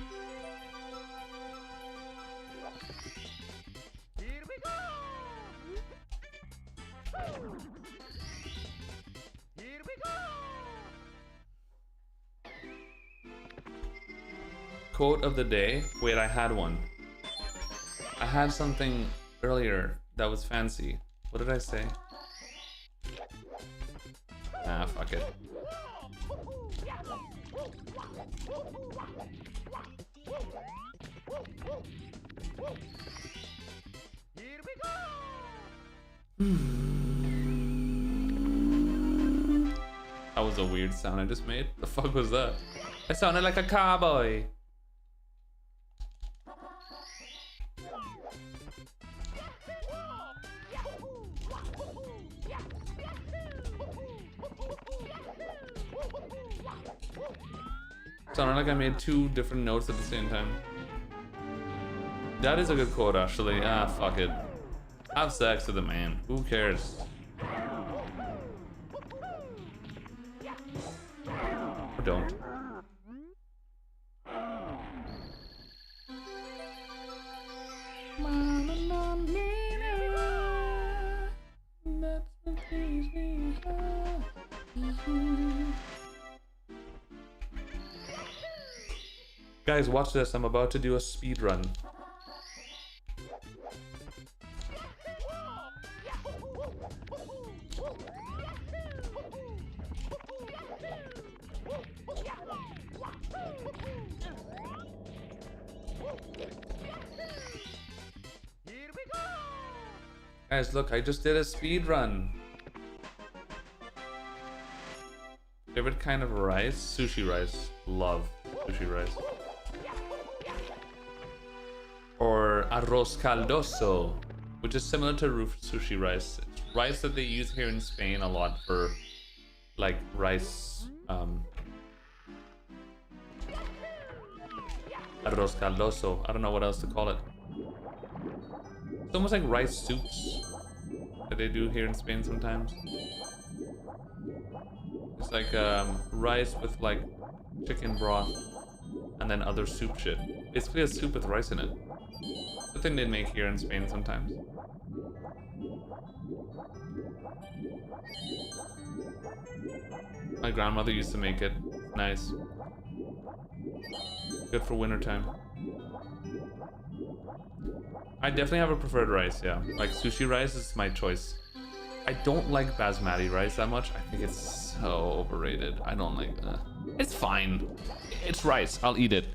Here we go! Here we go! Quote of the day. Wait, I had one. I had something earlier that was fancy. What did I say? Ah, fuck it. Here we go! That was a weird sound I just made. The fuck was that? I sounded like a cowboy. Sounded like I made 2 different notes at the same time. That is a good quote, actually. Ah, fuck it. Have sex with a man. Who cares? Or don't. Guys, watch this. I'm about to do a speed run. Guys, look, I just did a speed run. Favorite kind of rice? Sushi rice. Love sushi rice. Or arroz caldoso, which is similar to sushi rice. It's rice that they use here in Spain a lot for like rice. Arroz caldoso. I don't know what else to call it. It's almost like rice soups that they do here in Spain sometimes. It's like rice with like chicken broth and then other soup shit. Basically a soup with rice in it. The thing they make here in Spain sometimes. My grandmother used to make it. Nice. Good for wintertime. I definitely have a preferred rice, yeah. Like sushi rice is my choice. I don't like basmati rice that much. I think it's so overrated. I don't like it's fine. It's rice. I'll eat it.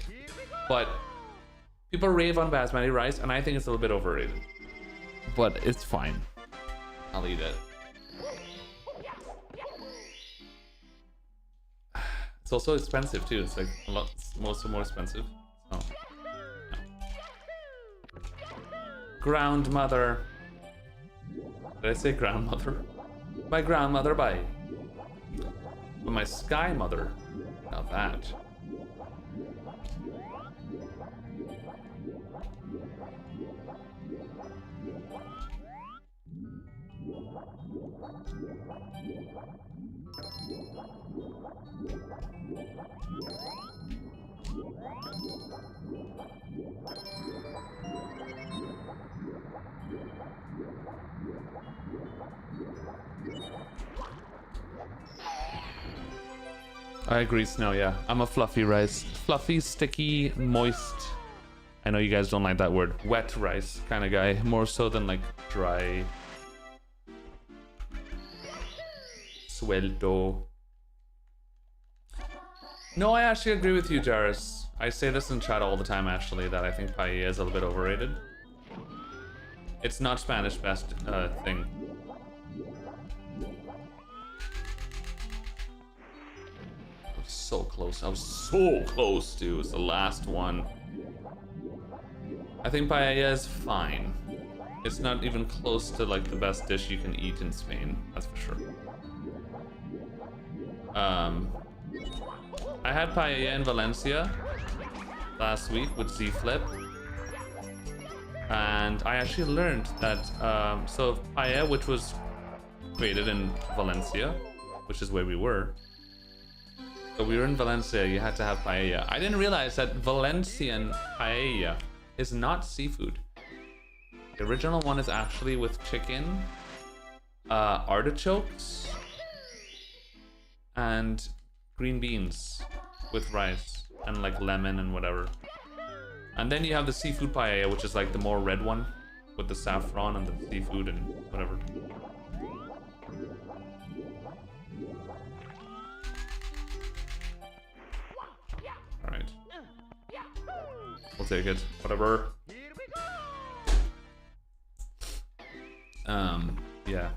But people rave on basmati rice and I think it's a little bit overrated. But it's fine. I'll eat it. It's also expensive too. It's like a lot, most more expensive. So, yeah. Grandmother. Did I say grandmother? My grandmother, bye. But my sky mother. Now that. I agree, Snow, yeah. I'm a fluffy rice. Fluffy, sticky, moist. I know you guys don't like that word. Wet rice kind of guy. More so than like dry. Suelto. No, I actually agree with you, Jairus. I say this in chat all the time, actually, that I think paella is a little bit overrated. It's not Spanish best thing. So close. I was so close to. It's the last one. I think paella is fine. It's not even close to like the best dish you can eat in Spain. That's for sure. I had paella in Valencia last week with Z Flip, and I actually learned that so paella, which was created in Valencia, which is where we were. So we were in Valencia, you had to have paella. I didn't realize that Valencian paella is not seafood. The original one is actually with chicken, artichokes, and green beans with rice, and like lemon and whatever. And then you have the seafood paella, which is like the more red one, with the saffron and the seafood and whatever. Alright. We'll take it. Whatever. Yeah.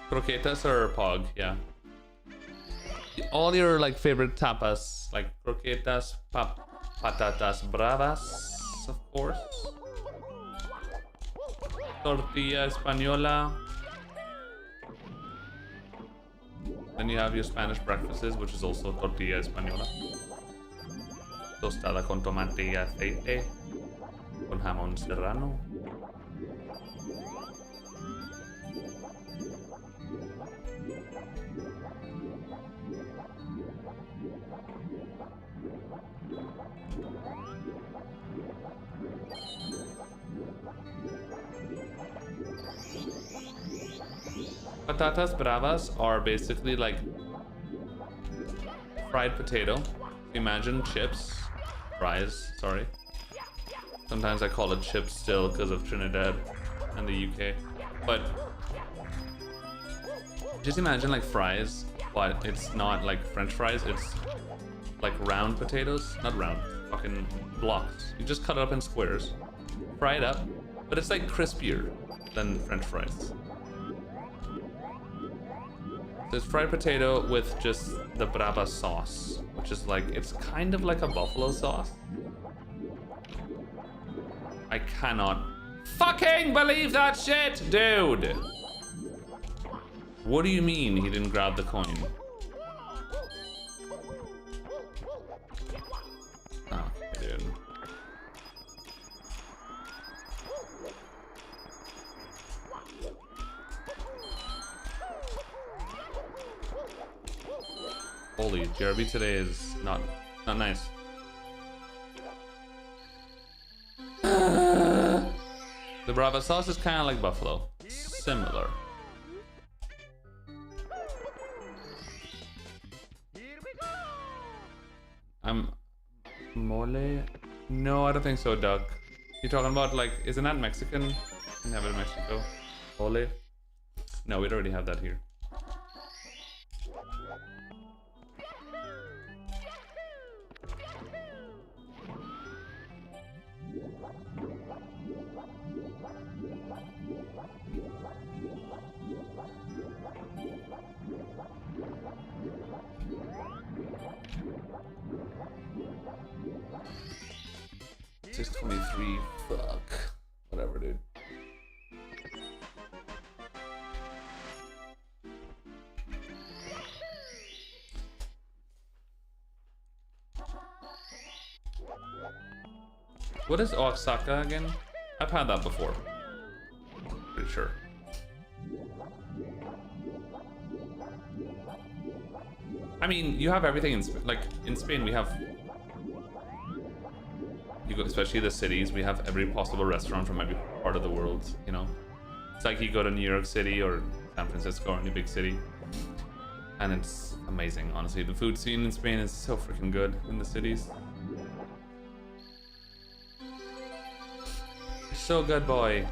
Croquetas or pog, yeah. All your like favorite tapas, like croquetas, patatas bravas, of course. Tortilla española. Then you have your Spanish breakfasts, which is also tortilla española. Tostada con tomate y aceite, con jamón serrano. Patatas bravas are basically like fried potato. Imagine chips, fries, sorry. Sometimes I call it chips still because of Trinidad and the UK. But just imagine like fries, but it's not like French fries, it's like round potatoes. Not round, fucking blocks. You just cut it up in squares, fry it up, but it's like crispier than French fries. There's fried potato with just the brava sauce, which is like, it's kind of like a buffalo sauce. I cannot fucking believe that shit, dude. What do you mean he didn't grab the coin? Oh, dude. Holy, JRB today is not nice. The Brava sauce is kind of like buffalo. Similar. Mole? No, I don't think so, Duck. You're talking about like, isn't that Mexican? We have it in Mexico. Mole? No, we'd already have that here. It's 23. Fuck. Whatever, dude. What is Oaxaca again? I've had that before. Pretty sure. I mean, you have everything in like in Spain. We have, you go, especially the cities. We have every possible restaurant from every part of the world. You know, it's like you go to New York City or San Francisco or any big city, and it's amazing. Honestly, the food scene in Spain is so freaking good in the cities. So good, boy.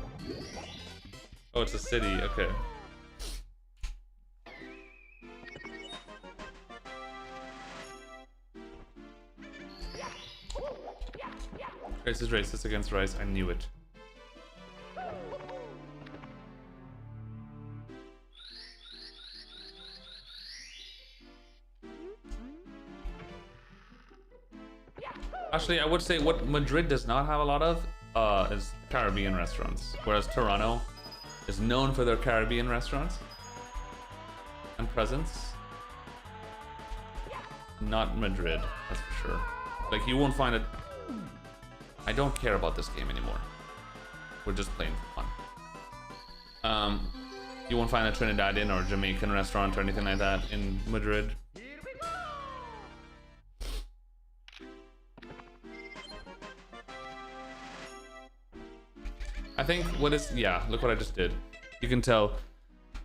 Oh, it's a city. Okay. Rice is racist against rice. I knew it. Actually, I would say what Madrid does not have a lot of is Caribbean restaurants, whereas Toronto is known for their Caribbean restaurants and presence. Not Madrid, that's for sure. Like, you won't find it. I don't care about this game anymore. We're just playing for fun. You won't find a Trinidadian or Jamaican restaurant or anything like that in Madrid. I think what is, yeah, look what I just did. You can tell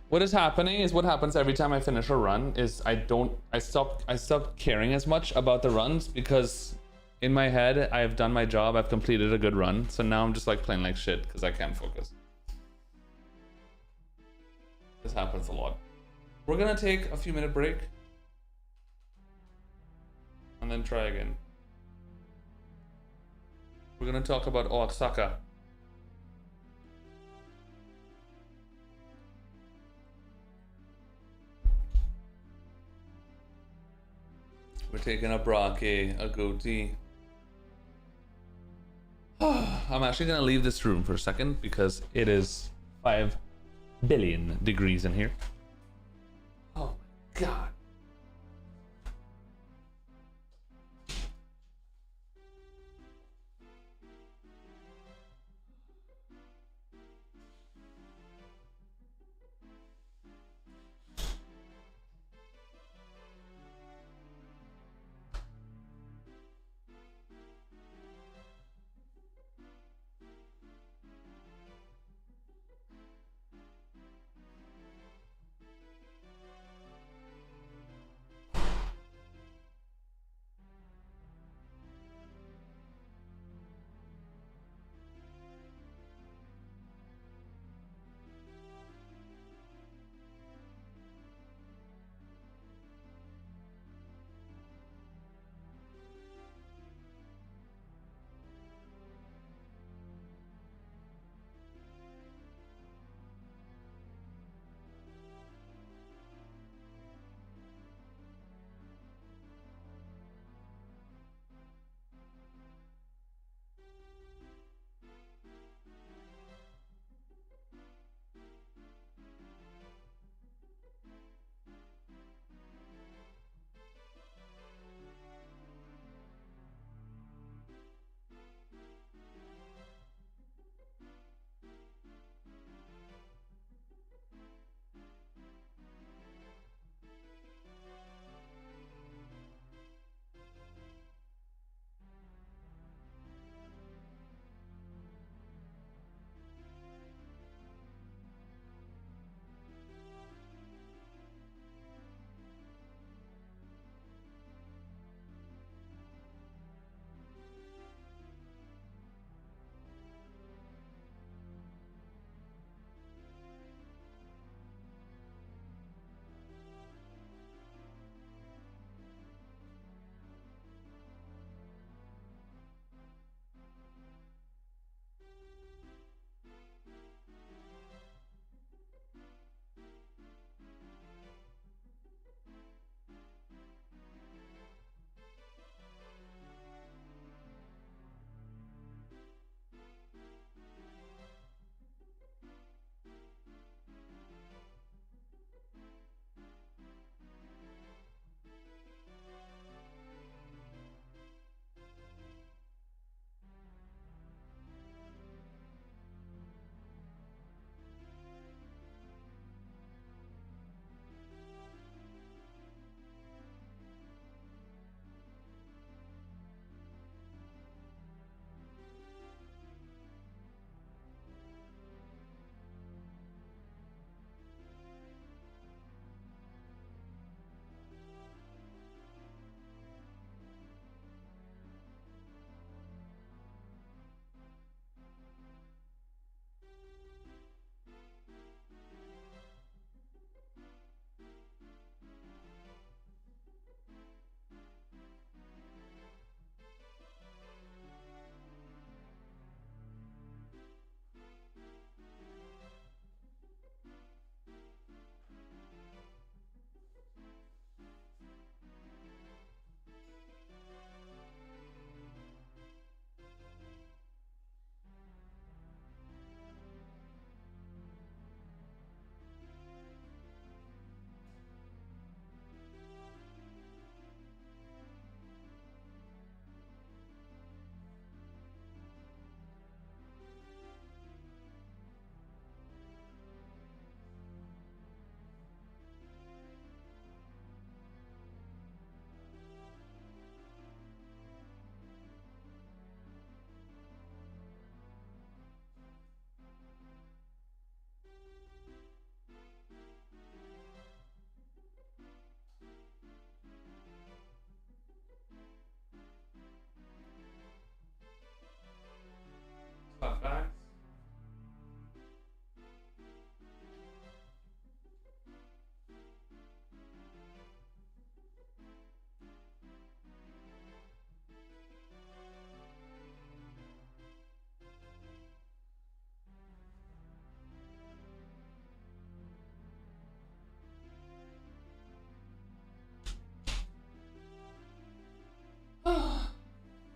what is happening is what happens every time I finish a run is I stop caring as much about the runs because in my head I have done my job, I've completed a good run, so now I'm just like playing like shit because I can't focus. This happens a lot. We're gonna take a few minute break and then try again. We're gonna talk about Oaxaca. We're taking a brake, a goatee. I'm actually gonna leave this room for a second because it is 5 billion degrees in here. Oh my god.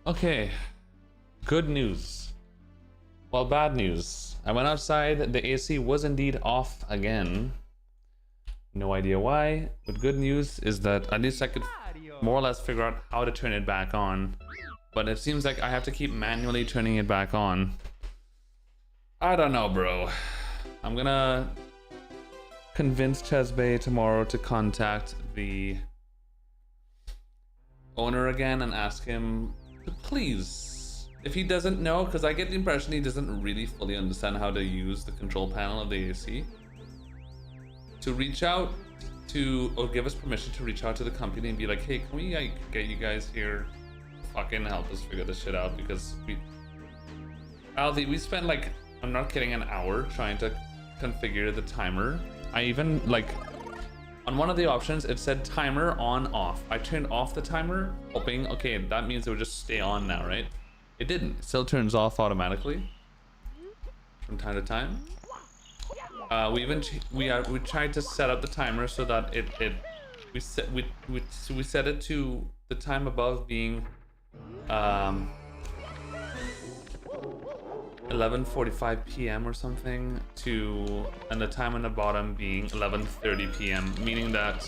Okay, good news. Well, bad news. I went outside, the AC was indeed off again. No idea why, but good news is that at least I could more or less figure out how to turn it back on. But it seems like I have to keep manually turning it back on. I don't know, bro. I'm gonna convince Chesbey tomorrow to contact the owner again and ask him to please, if he doesn't know, because I get the impression he doesn't really fully understand how to use the control panel of the AC, to reach out to, or give us permission to reach out to the company and be like, hey, can we like get you guys here to fucking help us figure this shit out? Because we spent like, I'm not kidding, an hour trying to configure the timer. I even like, on one of the options it said timer on off. I turned off the timer hoping, okay, that means it would just stay on now, right? It didn't. It still turns off automatically from time to time. We tried to set up the timer so that we set it to the time above being 11:45 p.m. or something, and the time on the bottom being 11:30 p.m., meaning that,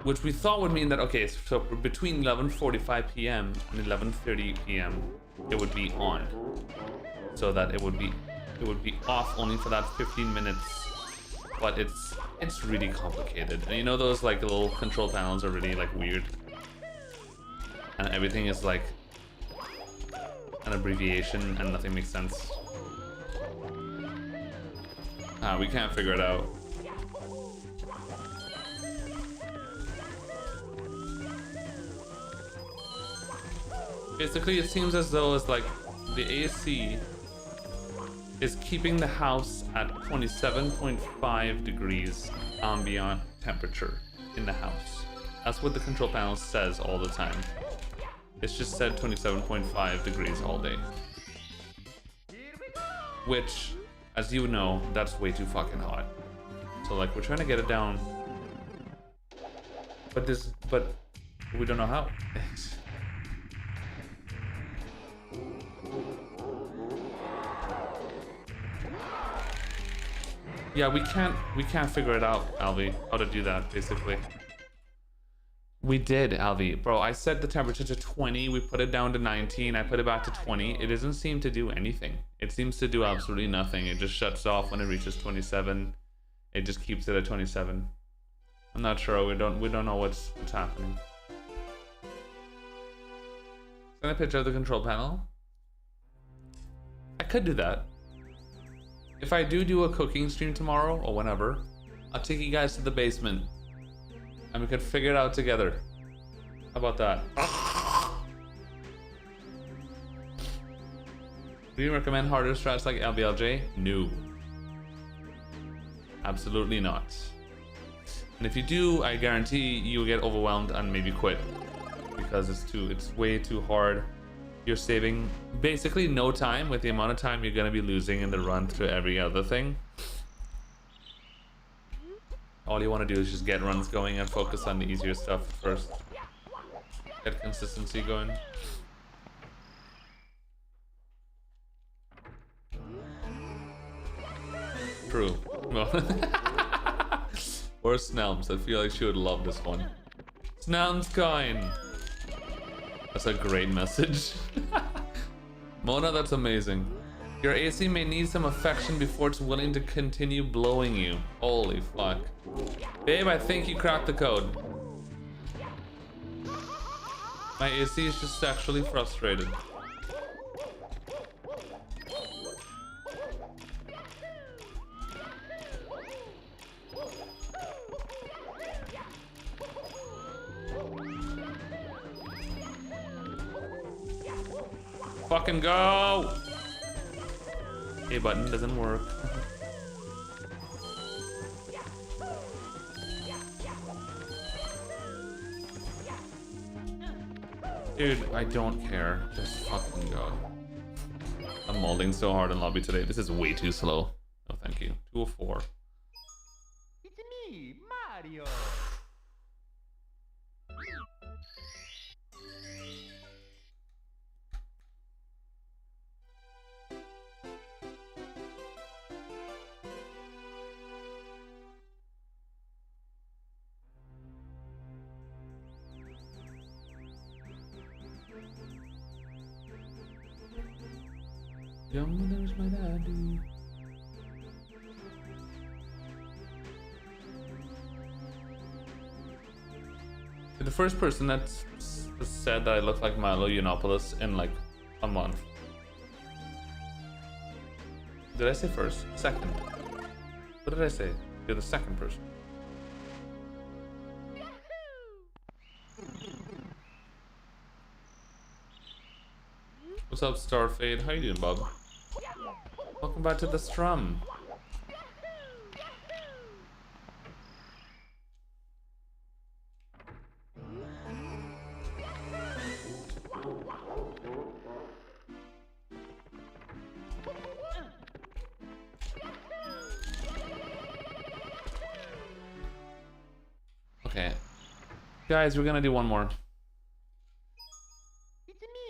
which we thought would mean that, okay, so between 11:45 p.m. and 11:30 p.m. it would be on, so that it would be off only for that 15 minutes. But it's really complicated, and you know those like little control panels are really like weird, and everything is like an abbreviation and nothing makes sense. We can't figure it out. Basically, it seems as though it's like the AC is keeping the house at 27.5 degrees ambient temperature in the house. That's what the control panel says all the time. It's just said 27.5 degrees all day. Which, as you know, that's way too fucking hot. So like, we're trying to get it down. But we don't know how. Yeah, we can't figure it out, Alvi, how to do that, basically. We did, Alvi. Bro, I set the temperature to 20, we put it down to 19, I put it back to 20. It doesn't seem to do anything. It seems to do absolutely nothing. It just shuts off when it reaches 27. It just keeps it at 27. I'm not sure, we don't know what's happening. Send a picture of the control panel. I could do that. If I do a cooking stream tomorrow, or whenever, I'll take you guys to the basement. And we could figure it out together. How about that? Do you recommend harder strats like LBLJ? No. Absolutely not. And if you do, I guarantee you'll get overwhelmed and maybe quit. Because it's way too hard. You're saving basically no time with the amount of time you're gonna be losing in the run through every other thing. All you want to do is just get runs going and focus on the easier stuff first. Get consistency going. True. Well, or Snelms. I feel like she would love this one. Snelms coin. That's a great message. Mona, that's amazing. Your AC may need some affection before it's willing to continue blowing you. Holy fuck. Babe, I think you cracked the code. My AC is just sexually frustrated. Fucking go! A button doesn't work. Dude, I don't care. Just fucking go. I'm molding so hard in lobby today. This is way too slow. No, thank you. 204. It's me, Mario. There's my daddy. You're the first person that's said that I look like Milo Yiannopoulos in like a month. Did I say first? Second. What did I say? You're the second person. What's up, Starfade? How you doing, Bob? Welcome back to the strum. Okay. Guys, we're gonna do one more.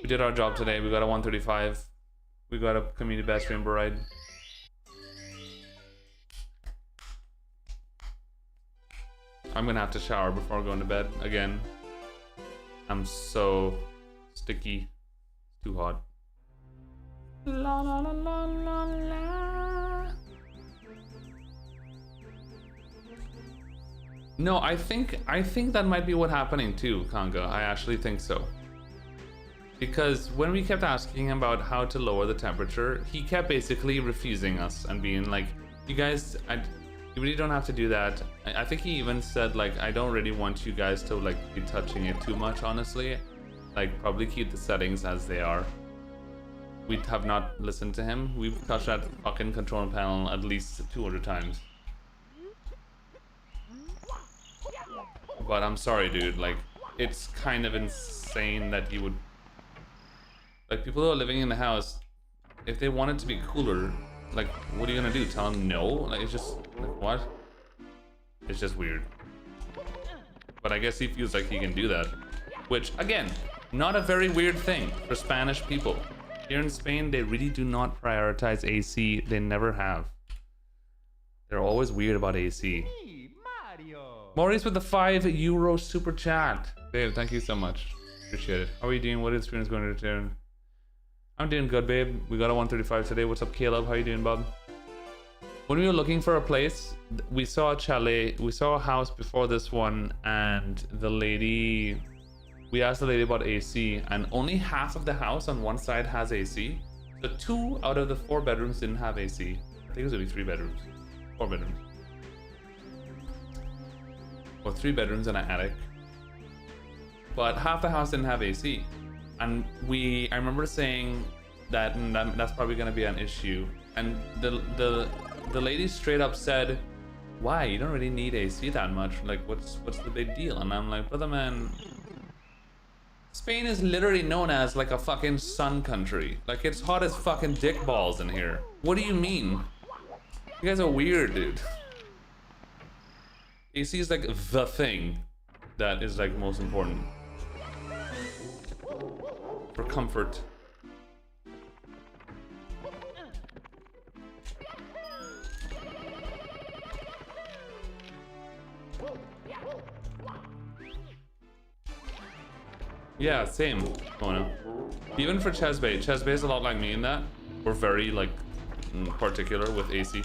We did our job today. We got a 135. We got a community best rainbow ride. I'm gonna have to shower before going to bed again. I'm so sticky. It's too hot. La la la la la la. No, I think that might be what's happening too, Kanga. I actually think so. Because when we kept asking him about how to lower the temperature, he kept basically refusing us and being like, you guys, you really don't have to do that. I think he even said like, I don't really want you guys to like be touching it too much, honestly. Like probably keep the settings as they are. We have not listened to him. We've touched that fucking control panel at least 200 times. But I'm sorry, dude, like, it's kind of insane that you would... Like, people who are living in the house, if they want it to be cooler, like, what are you gonna do? Tell them no? Like, it's just, like, what? It's just weird. But I guess he feels like he can do that. Which, again, not a very weird thing for Spanish people. Here in Spain, they really do not prioritize AC. They never have. They're always weird about AC. Maurice with the €5 super chat. Babe, thank you so much. Appreciate it. How are you doing? What experience going to return? I'm doing good, babe. We got a 135 today. What's up, Caleb? How you doing, Bob? When we were looking for a place, we saw a chalet. We saw a house before this one, and the lady... We asked the lady about AC, and only half of the house on one side has AC. So 2 out of the 4 bedrooms didn't have AC. I think it was only 3 bedrooms. 4 bedrooms. Or 3 bedrooms and an attic. But half the house didn't have AC. And I remember saying that that's probably gonna be an issue. And the lady straight up said, why? You don't really need AC that much. Like, what's the big deal? And I'm like, brother man, Spain is literally known as like a fucking sun country. Like, it's hot as fucking dick balls in here. What do you mean? You guys are weird, dude. AC is like the thing that is like most important for comfort. Yeah, same. Oh no. Even for Chesbay is a lot like me in that we're very like particular with AC.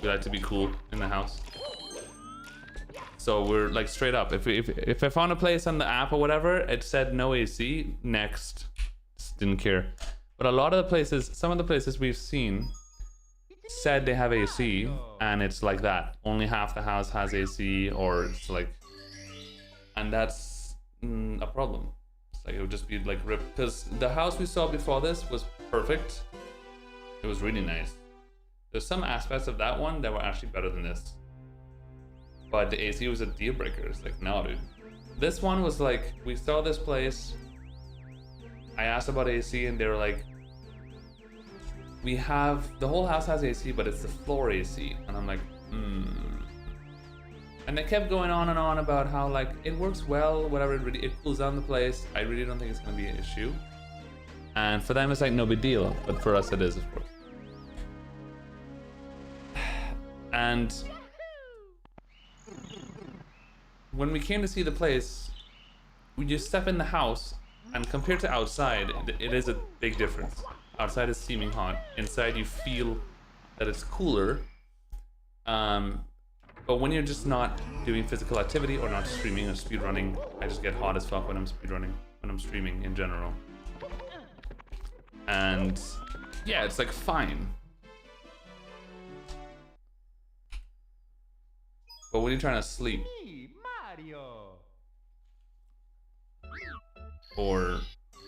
We like to be cool in the house. So we're like straight up. If I found a place on the app or whatever, it said no AC, next. Just didn't care. But a lot of the places, some of the places we've seen said they have AC, and it's like that. Only half the house has AC, or it's like, and that's a problem. It's like it would just be like ripped. Because the house we saw before this was perfect. It was really nice. There's some aspects of that one that were actually better than this. But the AC was a deal breaker. It's like, no, dude. This one was like, we saw this place. I asked about AC, and they were like, we have, the whole house has AC, but it's the floor AC. And I'm like, And they kept going on and on about how like, it works well, whatever, it cools down the place. I really don't think it's gonna be an issue. And for them, it's like no big deal. But for us, it is, of course. And when we came to see the place, we just step in the house, and compared to outside, it is a big difference. Outside is steaming hot. Inside you feel that it's cooler. But when you're just not doing physical activity or not streaming or speedrunning, I just get hot as fuck when I'm speedrunning, when I'm streaming in general. And yeah, it's like fine. But when you're trying to sleep, Mario. or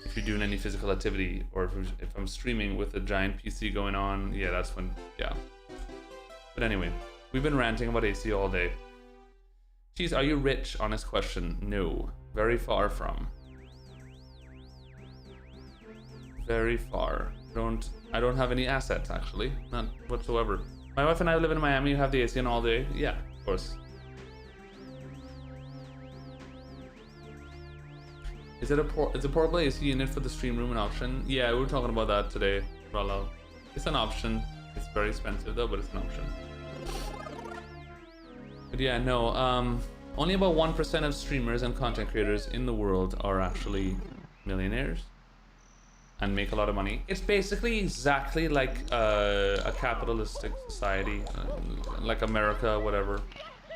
if you're doing any physical activity, or if I'm streaming with a giant PC going on, yeah, that's when, yeah. But anyway, we've been ranting about AC all day. Geez, are you rich? Honest question. No. Very far from. Very far. I don't have any assets, actually. None whatsoever. My wife and I live in Miami. You have the AC on all day? Yeah, of course. Is a portable AC unit for the stream room an option? Yeah, we were talking about that today, Rallo. It's an option. It's very expensive though, but it's an option. But yeah, no, only about 1% of streamers and content creators in the world are actually millionaires and make a lot of money. It's basically exactly like a capitalistic society, like America, whatever.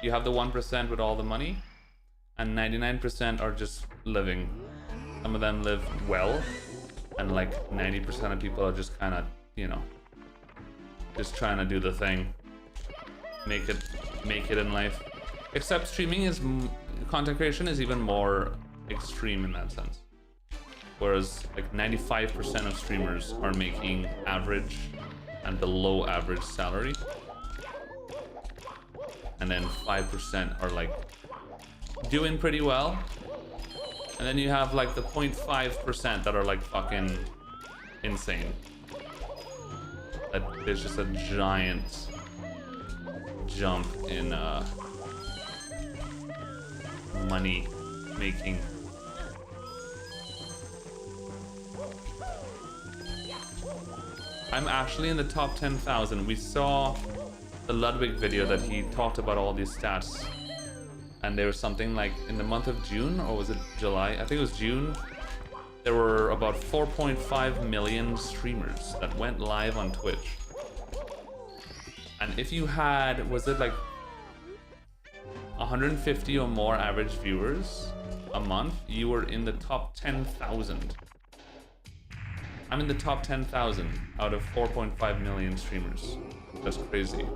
You have the 1% with all the money, and 99% are just living. Some of them live well, and like 90% of people are just kind of, you know, just trying to do the thing, make it in life. Except streaming is, content creation is even more extreme in that sense. Whereas like 95% of streamers are making average and below average salary, and then 5% are like doing pretty well, and then you have like the 0.5% that are like fucking insane. That there's just a giant jump in money making. I'm actually in the top 10,000. We saw the Ludwig video that he talked about all these stats, and there was something like in the month of June, or was it July? I think it was June. There were about 4.5 million streamers that went live on Twitch. And if you had, was it like 150 or more average viewers a month, you were in the top 10,000. I'm in the top 10,000 out of 4.5 million streamers. That's crazy.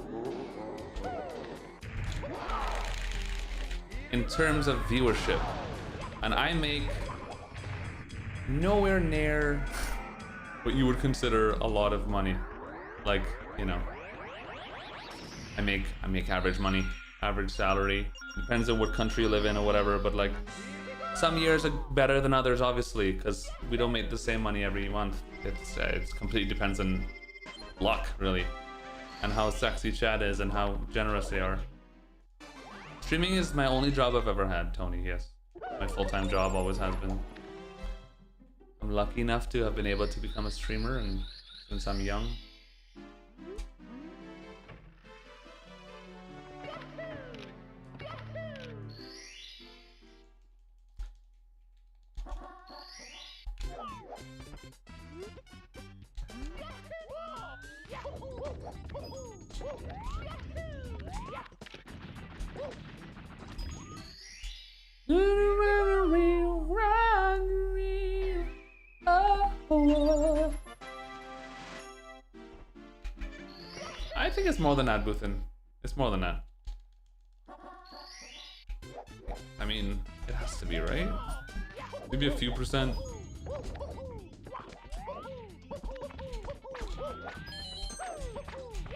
In terms of viewership, and I make nowhere near what you would consider a lot of money. Like, you know, I make average money, average salary. Depends on what country you live in or whatever, but like some years are better than others, obviously, because we don't make the same money every month. It's completely depends on luck, really, and how sexy chat is and how generous they are. Streaming is my only job I've ever had, Tony, yes. My full-time job always has been. I'm lucky enough to have been able to become a streamer, and since I'm young. I think it's more than that, Buthin. It's more than that. I mean, it has to be, right? Maybe a few percent.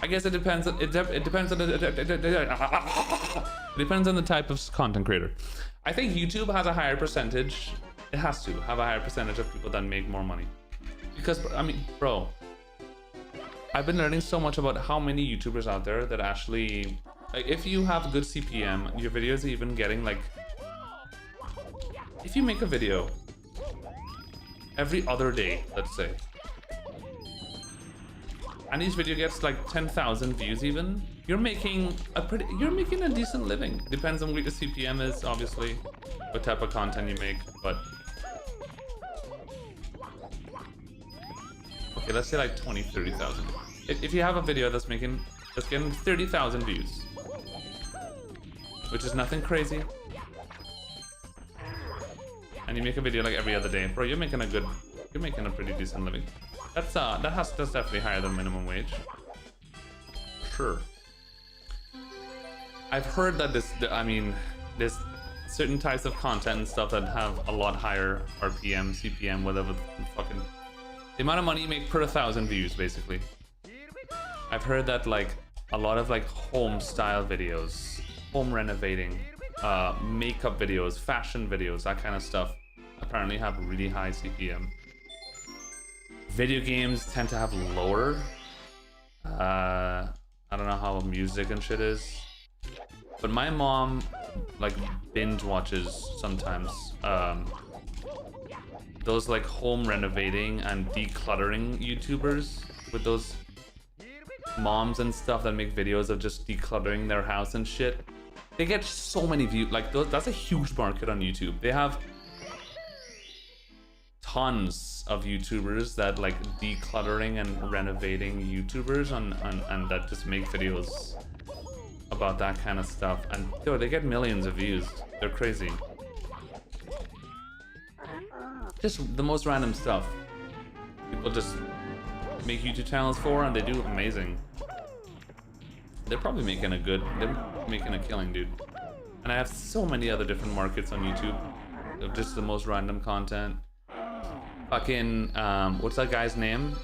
I guess it depends. It depends on it depends on the type of content creator. I think YouTube has a higher percentage. It has to have a higher percentage of people that make more money. Because I mean, bro, I've been learning so much about how many YouTubers out there that actually, like, if you have good CPM, your videos are even getting like, if you make a video every other day, let's say, and each video gets like 10,000 views even, you're making a decent living. Depends on what your CPM is, obviously, what type of content you make, but Okay, let's say like 20, 30,000. If you have a video that's getting 30,000 views, which is nothing crazy, and you make a video like every other day, bro, you're making a pretty decent living. That's definitely higher than minimum wage. Sure. I've heard that there's certain types of content and stuff that have a lot higher RPM, CPM, whatever fucking the amount of money you make per 1,000 views, basically. I've heard that like a lot of like home style videos, home renovating, makeup videos, fashion videos, that kind of stuff apparently have really high CPM. Video games tend to have lower. I don't know how music and shit is, but my mom like binge watches sometimes those like home renovating and decluttering YouTubers, with those moms and stuff that make videos of just decluttering their house and shit. They get so many views. Like that's a huge market on YouTube. They have tons of YouTubers that like decluttering and renovating YouTubers and that just make videos about that kind of stuff, and yo, they get millions of views. They're crazy. Just the most random stuff people just make YouTube channels for, and they do amazing. They're probably making a killing, dude. And I have so many other different markets on YouTube of just the most random content. Fucking what's that guy's name?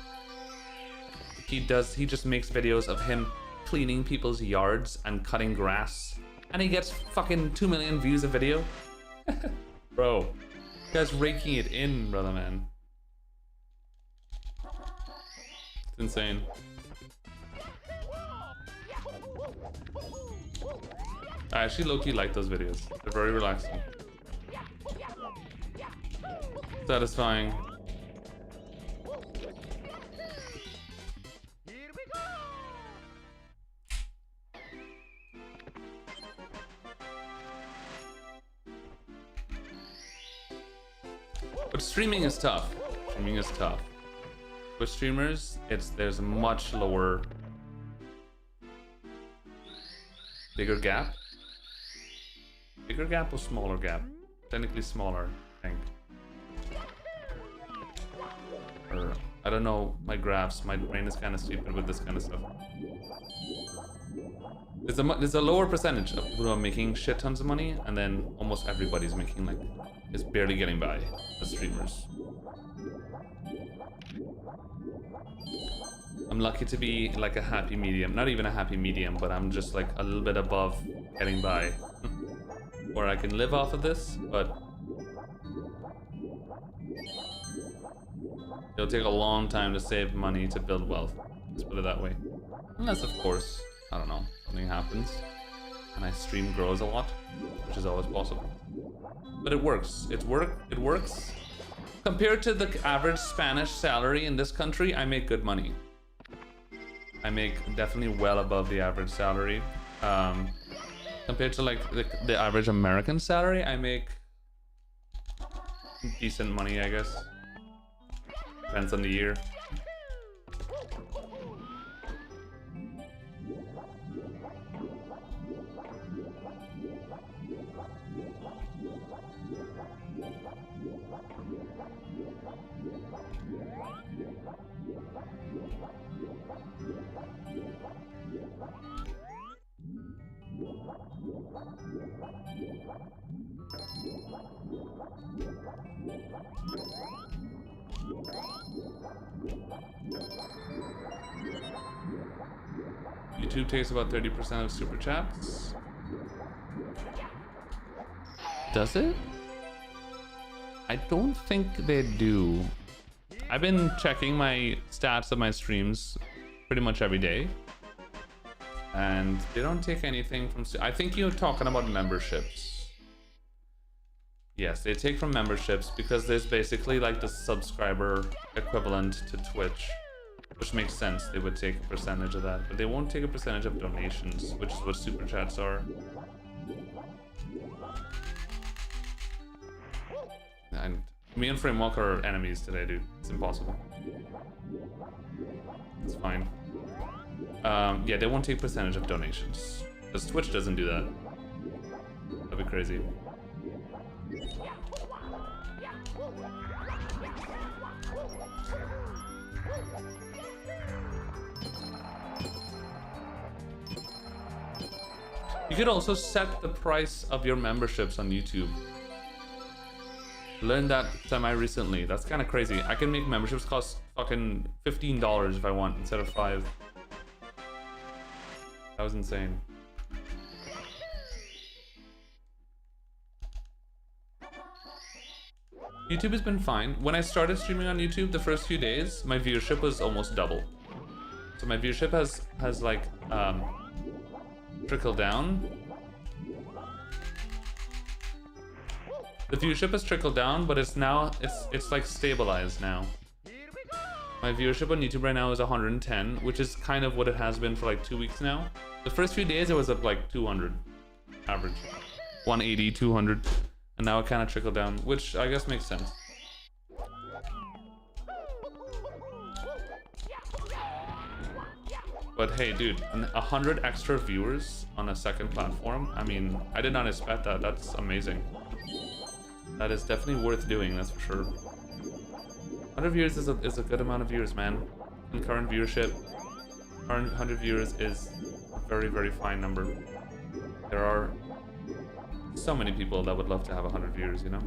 He just makes videos of him cleaning people's yards and cutting grass, and he gets fucking 2 million views a video. Bro, you guys raking it in, brother, man. It's insane. I actually low-key like those videos. They're very relaxing, satisfying. But streaming is tough. Streaming is tough. With streamers, there's a much lower, bigger gap. Bigger gap or smaller gap? Technically smaller, I think. Or I don't know my graphs. My brain is kind of stupid with this kind of stuff. There's a lower percentage of people who are making shit tons of money, and then almost everybody's making like is barely getting by as streamers. I'm lucky to be like a happy medium. Not even a happy medium, but I'm just like a little bit above getting by. Where I can live off of this, but it'll take a long time to save money to build wealth. Let's put it that way. Unless, of course, I don't know, something happens and my stream grows a lot, which is always possible. But it works. It works. Compared to the average Spanish salary in this country, I make good money. I make definitely well above the average salary. Compared to like the average American salary, I make decent money, I guess. Depends on the year. YouTube takes about 30% of super chats. Does it? I don't think they do. I've been checking my stats of my streams pretty much every day, and they don't take anything from. I think you're talking about memberships. Yes, they take from memberships because there's basically like the subscriber equivalent to Twitch, which makes sense. They would take a percentage of that, but they won't take a percentage of donations, which is what super chats are. And Me and Framewalk are enemies today, dude. It's impossible. It's fine. Yeah, they won't take percentage of donations. Because Twitch doesn't do that. That'd be crazy. You could also set the price of your memberships on YouTube. Learned that semi-recently. That's kind of crazy. I can make memberships cost fucking $15 if I want instead of $5. That was insane. YouTube has been fine. When I started streaming on YouTube, the first few days, my viewership was almost double. So my viewership has like trickled down. The viewership has trickled down, but it's now it's like stabilized now. My viewership on YouTube right now is 110, which is kind of what it has been for like 2 weeks now. The first few days it was up like 200 average, 180, 200, and now it kind of trickled down, which I guess makes sense. But hey, dude, 100 extra viewers on a second platform. I mean, I did not expect that. That's amazing. That is definitely worth doing, that's for sure. 100 viewers is a good amount of viewers, man. And current viewership, current 100 viewers is a very, very fine number. There are so many people that would love to have 100 viewers, you know?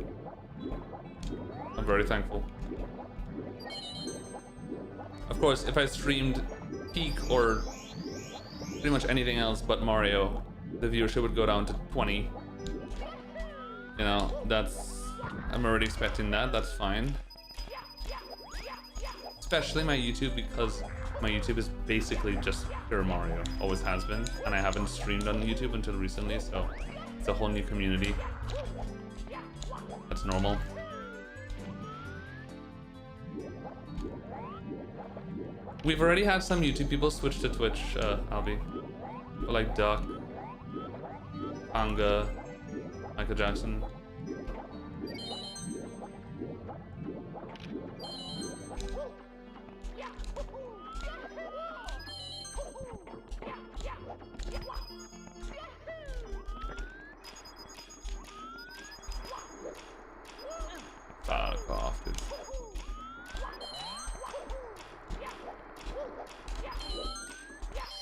I'm very thankful. Of course, if I streamed Peak or pretty much anything else but Mario, the viewership would go down to 20. You know, I'm already expecting that, that's fine. Especially my YouTube, because my YouTube is basically just pure Mario, always has been, and I haven't streamed on YouTube until recently, so it's a whole new community. That's normal. We've already had some YouTube people switch to Twitch, Albie. Like Duck, Anga, Michael Jackson. Fuck off, dude.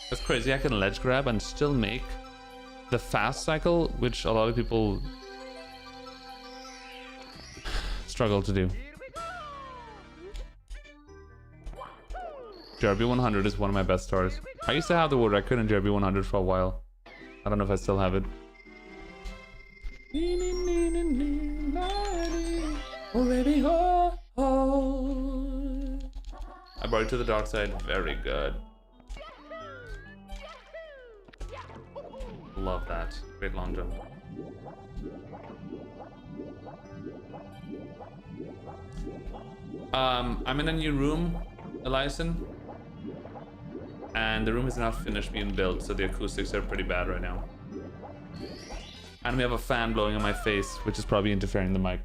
That's crazy. I can ledge grab and still make the fast cycle, which a lot of people struggle to do. Derby 100 is one of my best stars. I used to have the world record in Derby 100 for a while. I don't know if I still have it. I brought it to the dark side. Very good. Love that. Great long jump. I'm in a new room, Eliason. And the room is not finished being built, so the acoustics are pretty bad right now. And we have a fan blowing in my face, which is probably interfering the mic.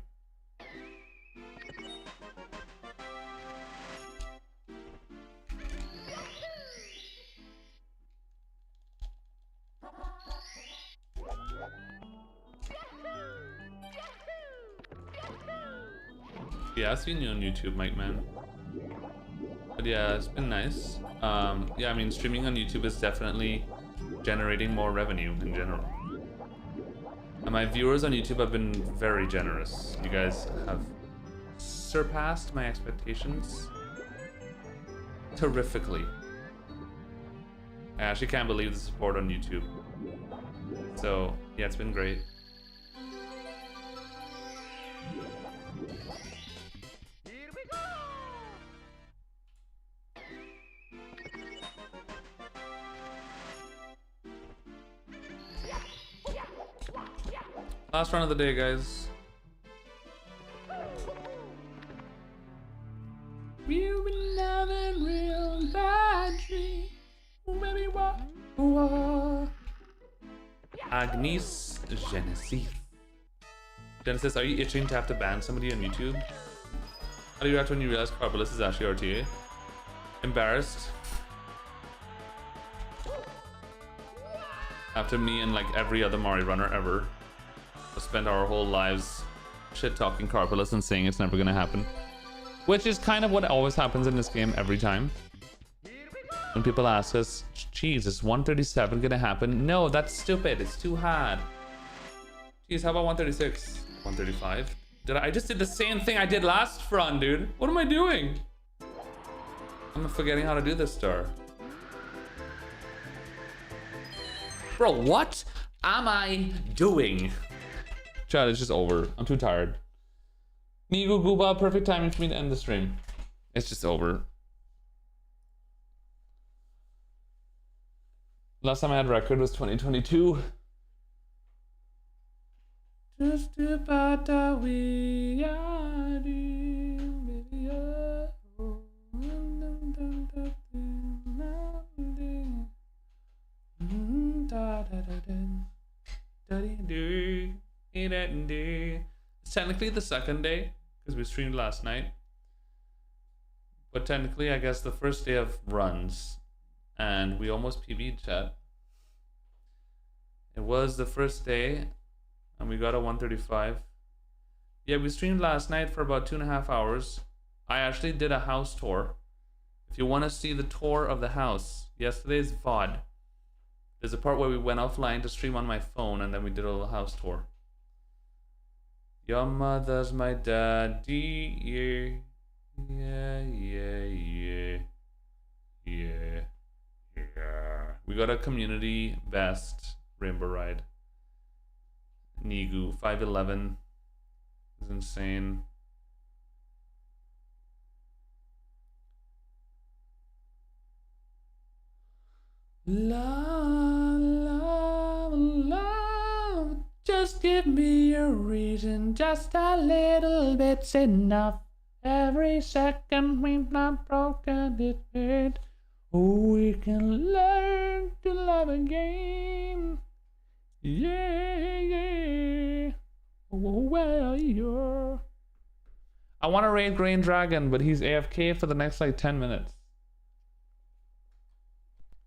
Yeah, I've seen you on YouTube, Mike, man. But yeah, it's been nice. Yeah, I mean, streaming on YouTube is definitely generating more revenue in general. And my viewers on YouTube have been very generous. You guys have surpassed my expectations terrifically. I actually can't believe the support on YouTube. So, yeah, it's been great. Last run of the day, guys. We've been having real bad dreams. Baby, what? Agnes Genesis. Genesis, are you itching to have to ban somebody on YouTube? How do you react when you realize Carbolus is actually RTA? Embarrassed. After me and like every other Mario runner ever spend our whole lives shit talking Carbolus and saying it's never gonna happen. Which is kind of what always happens in this game every time. When people ask us, geez, is 137 gonna happen? No, that's stupid. It's too hard. Geez, how about 136? 135? I just did the same thing I did last run, dude. What am I doing? I'm forgetting how to do this star. Bro, what am I doing? Chat, it's just over. I'm too tired. Nigu Gooba, perfect timing for me to end the stream. It's just over. Last time I had record was 2022. Just about a wee yardie, baby, oh. It's technically the second day because we streamed last night, but technically I guess the first day of runs, and we almost PB'd, chat. It was the first day and we got a 135. Yeah, we streamed last night for about 2.5 hours. I actually did a house tour. If you want to see the tour of the house, yesterday's VOD. There's a part where we went offline to stream on my phone and then we did a little house tour. Your mother's my daddy, yeah. Yeah, yeah, yeah. Yeah, yeah. We got a community best rainbow ride. Nigu, 5'11". Is insane. Love, love, love. Just give me a reason. Just a little bit's enough. Every second we've not broken it. Oh, we can learn to love again. Yeah, yeah. Oh, well, you're... I want to raid Green Dragon, but he's AFK for the next like 10 minutes.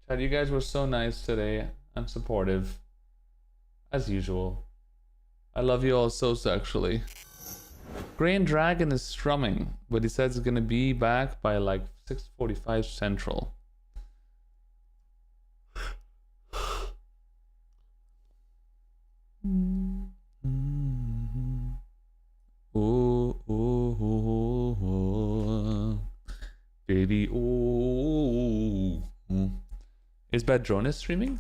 Chad, you guys were so nice today and supportive. As usual. I love you all so sexually. Green Dragon is strumming, but he says he's gonna be back by like 6:45 Central. Oh, oh, oh, oh, baby, oh. Is Bad Jonas streaming?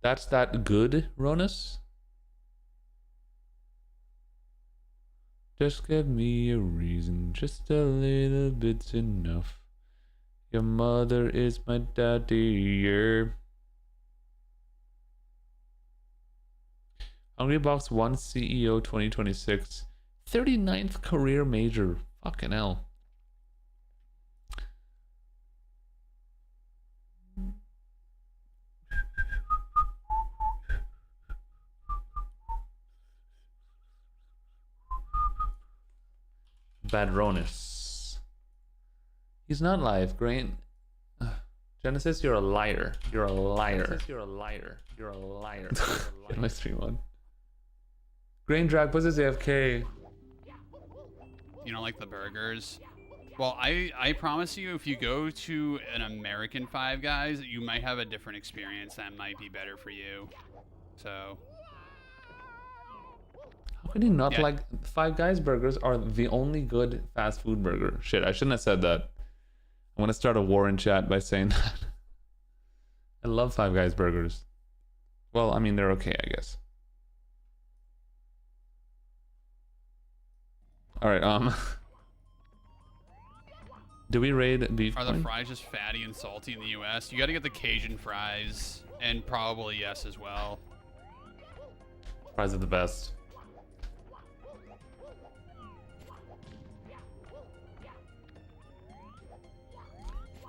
That's that good, Ronus? Just give me a reason, just a little bit's enough. Your mother is my daddy, yeah. Hungrybox 1 CEO 2026. 39th career major. Fucking hell. Badronis. He's not live. Grain. Genesis, you're a liar. You're a liar. Genesis, you're a liar. You're a liar. Get my stream on. Grain Drag, what's his AFK? You don't like the burgers? Well, I promise you, if you go to an American Five Guys, you might have a different experience that might be better for you. So. How can you not like Five Guys burgers are the only good fast food burger? Shit, I shouldn't have said that. I'm gonna start a war in chat by saying that. I love Five Guys burgers. Well, I mean, they're okay, I guess. All right, do we raid beef? Are the fries just fatty and salty in the US? You gotta get the Cajun fries, and probably yes as well. Fries are the best.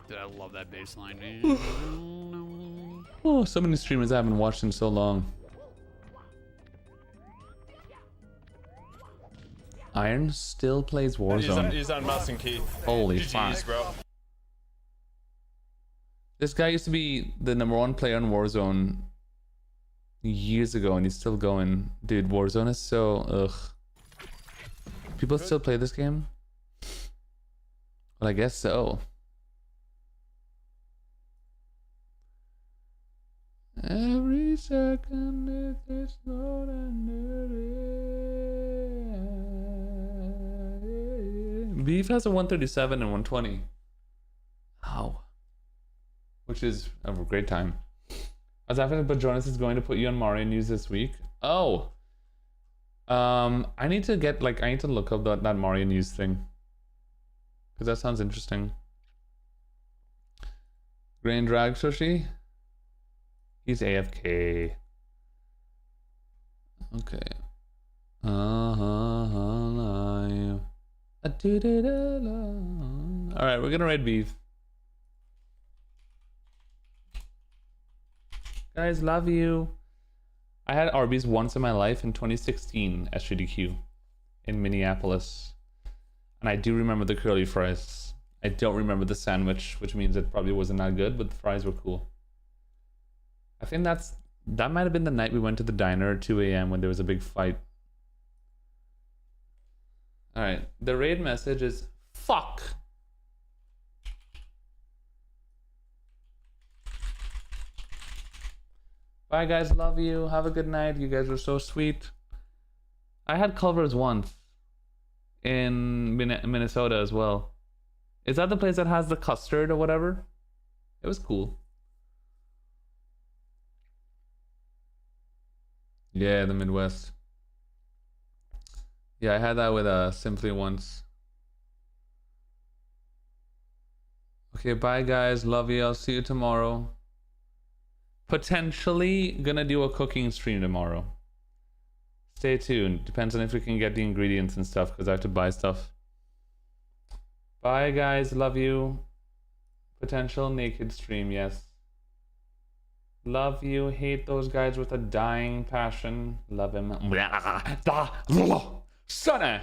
Dude, I love that bass line. Oh, so many streamers I haven't watched in so long. Iron still plays Warzone. He's on mouse and key. Holy GG's, fuck. bro. This guy used to be the #1 player in Warzone years ago, and he's still going. Dude, Warzone is so ugh. People still play this game? Well, I guess so. Every second it's not Beef has a 137 and 120. Ow. Which is a great time. I was after, but Jonas is going to put you on Mario News this week. Oh. I need to look up that Mario News thing. Because that sounds interesting. Grain Drag Sushi? He's AFK. Okay. Alright, we're gonna raid Beef. Guys, love you. I had Arby's once in my life in 2016 at SGDQ in Minneapolis. And I do remember the curly fries. I don't remember the sandwich, which means it probably wasn't that good, but the fries were cool. I think that might have been the night we went to the diner at 2 a.m. when there was a big fight. Alright, the raid message is fuck. Bye guys, love you. Have a good night. You guys were so sweet. I had Culver's once in Minnesota as well. Is that the place that has the custard or whatever? It was cool. Yeah, the Midwest. Yeah, I had that with Simply once. Okay, bye guys. Love you. I'll see you tomorrow. Potentially gonna do a cooking stream tomorrow. Stay tuned. Depends on if we can get the ingredients and stuff, because I have to buy stuff. Bye guys, love you. Potential naked stream, yes. Love you. Hate those guys with a dying passion. Love him. Sonne!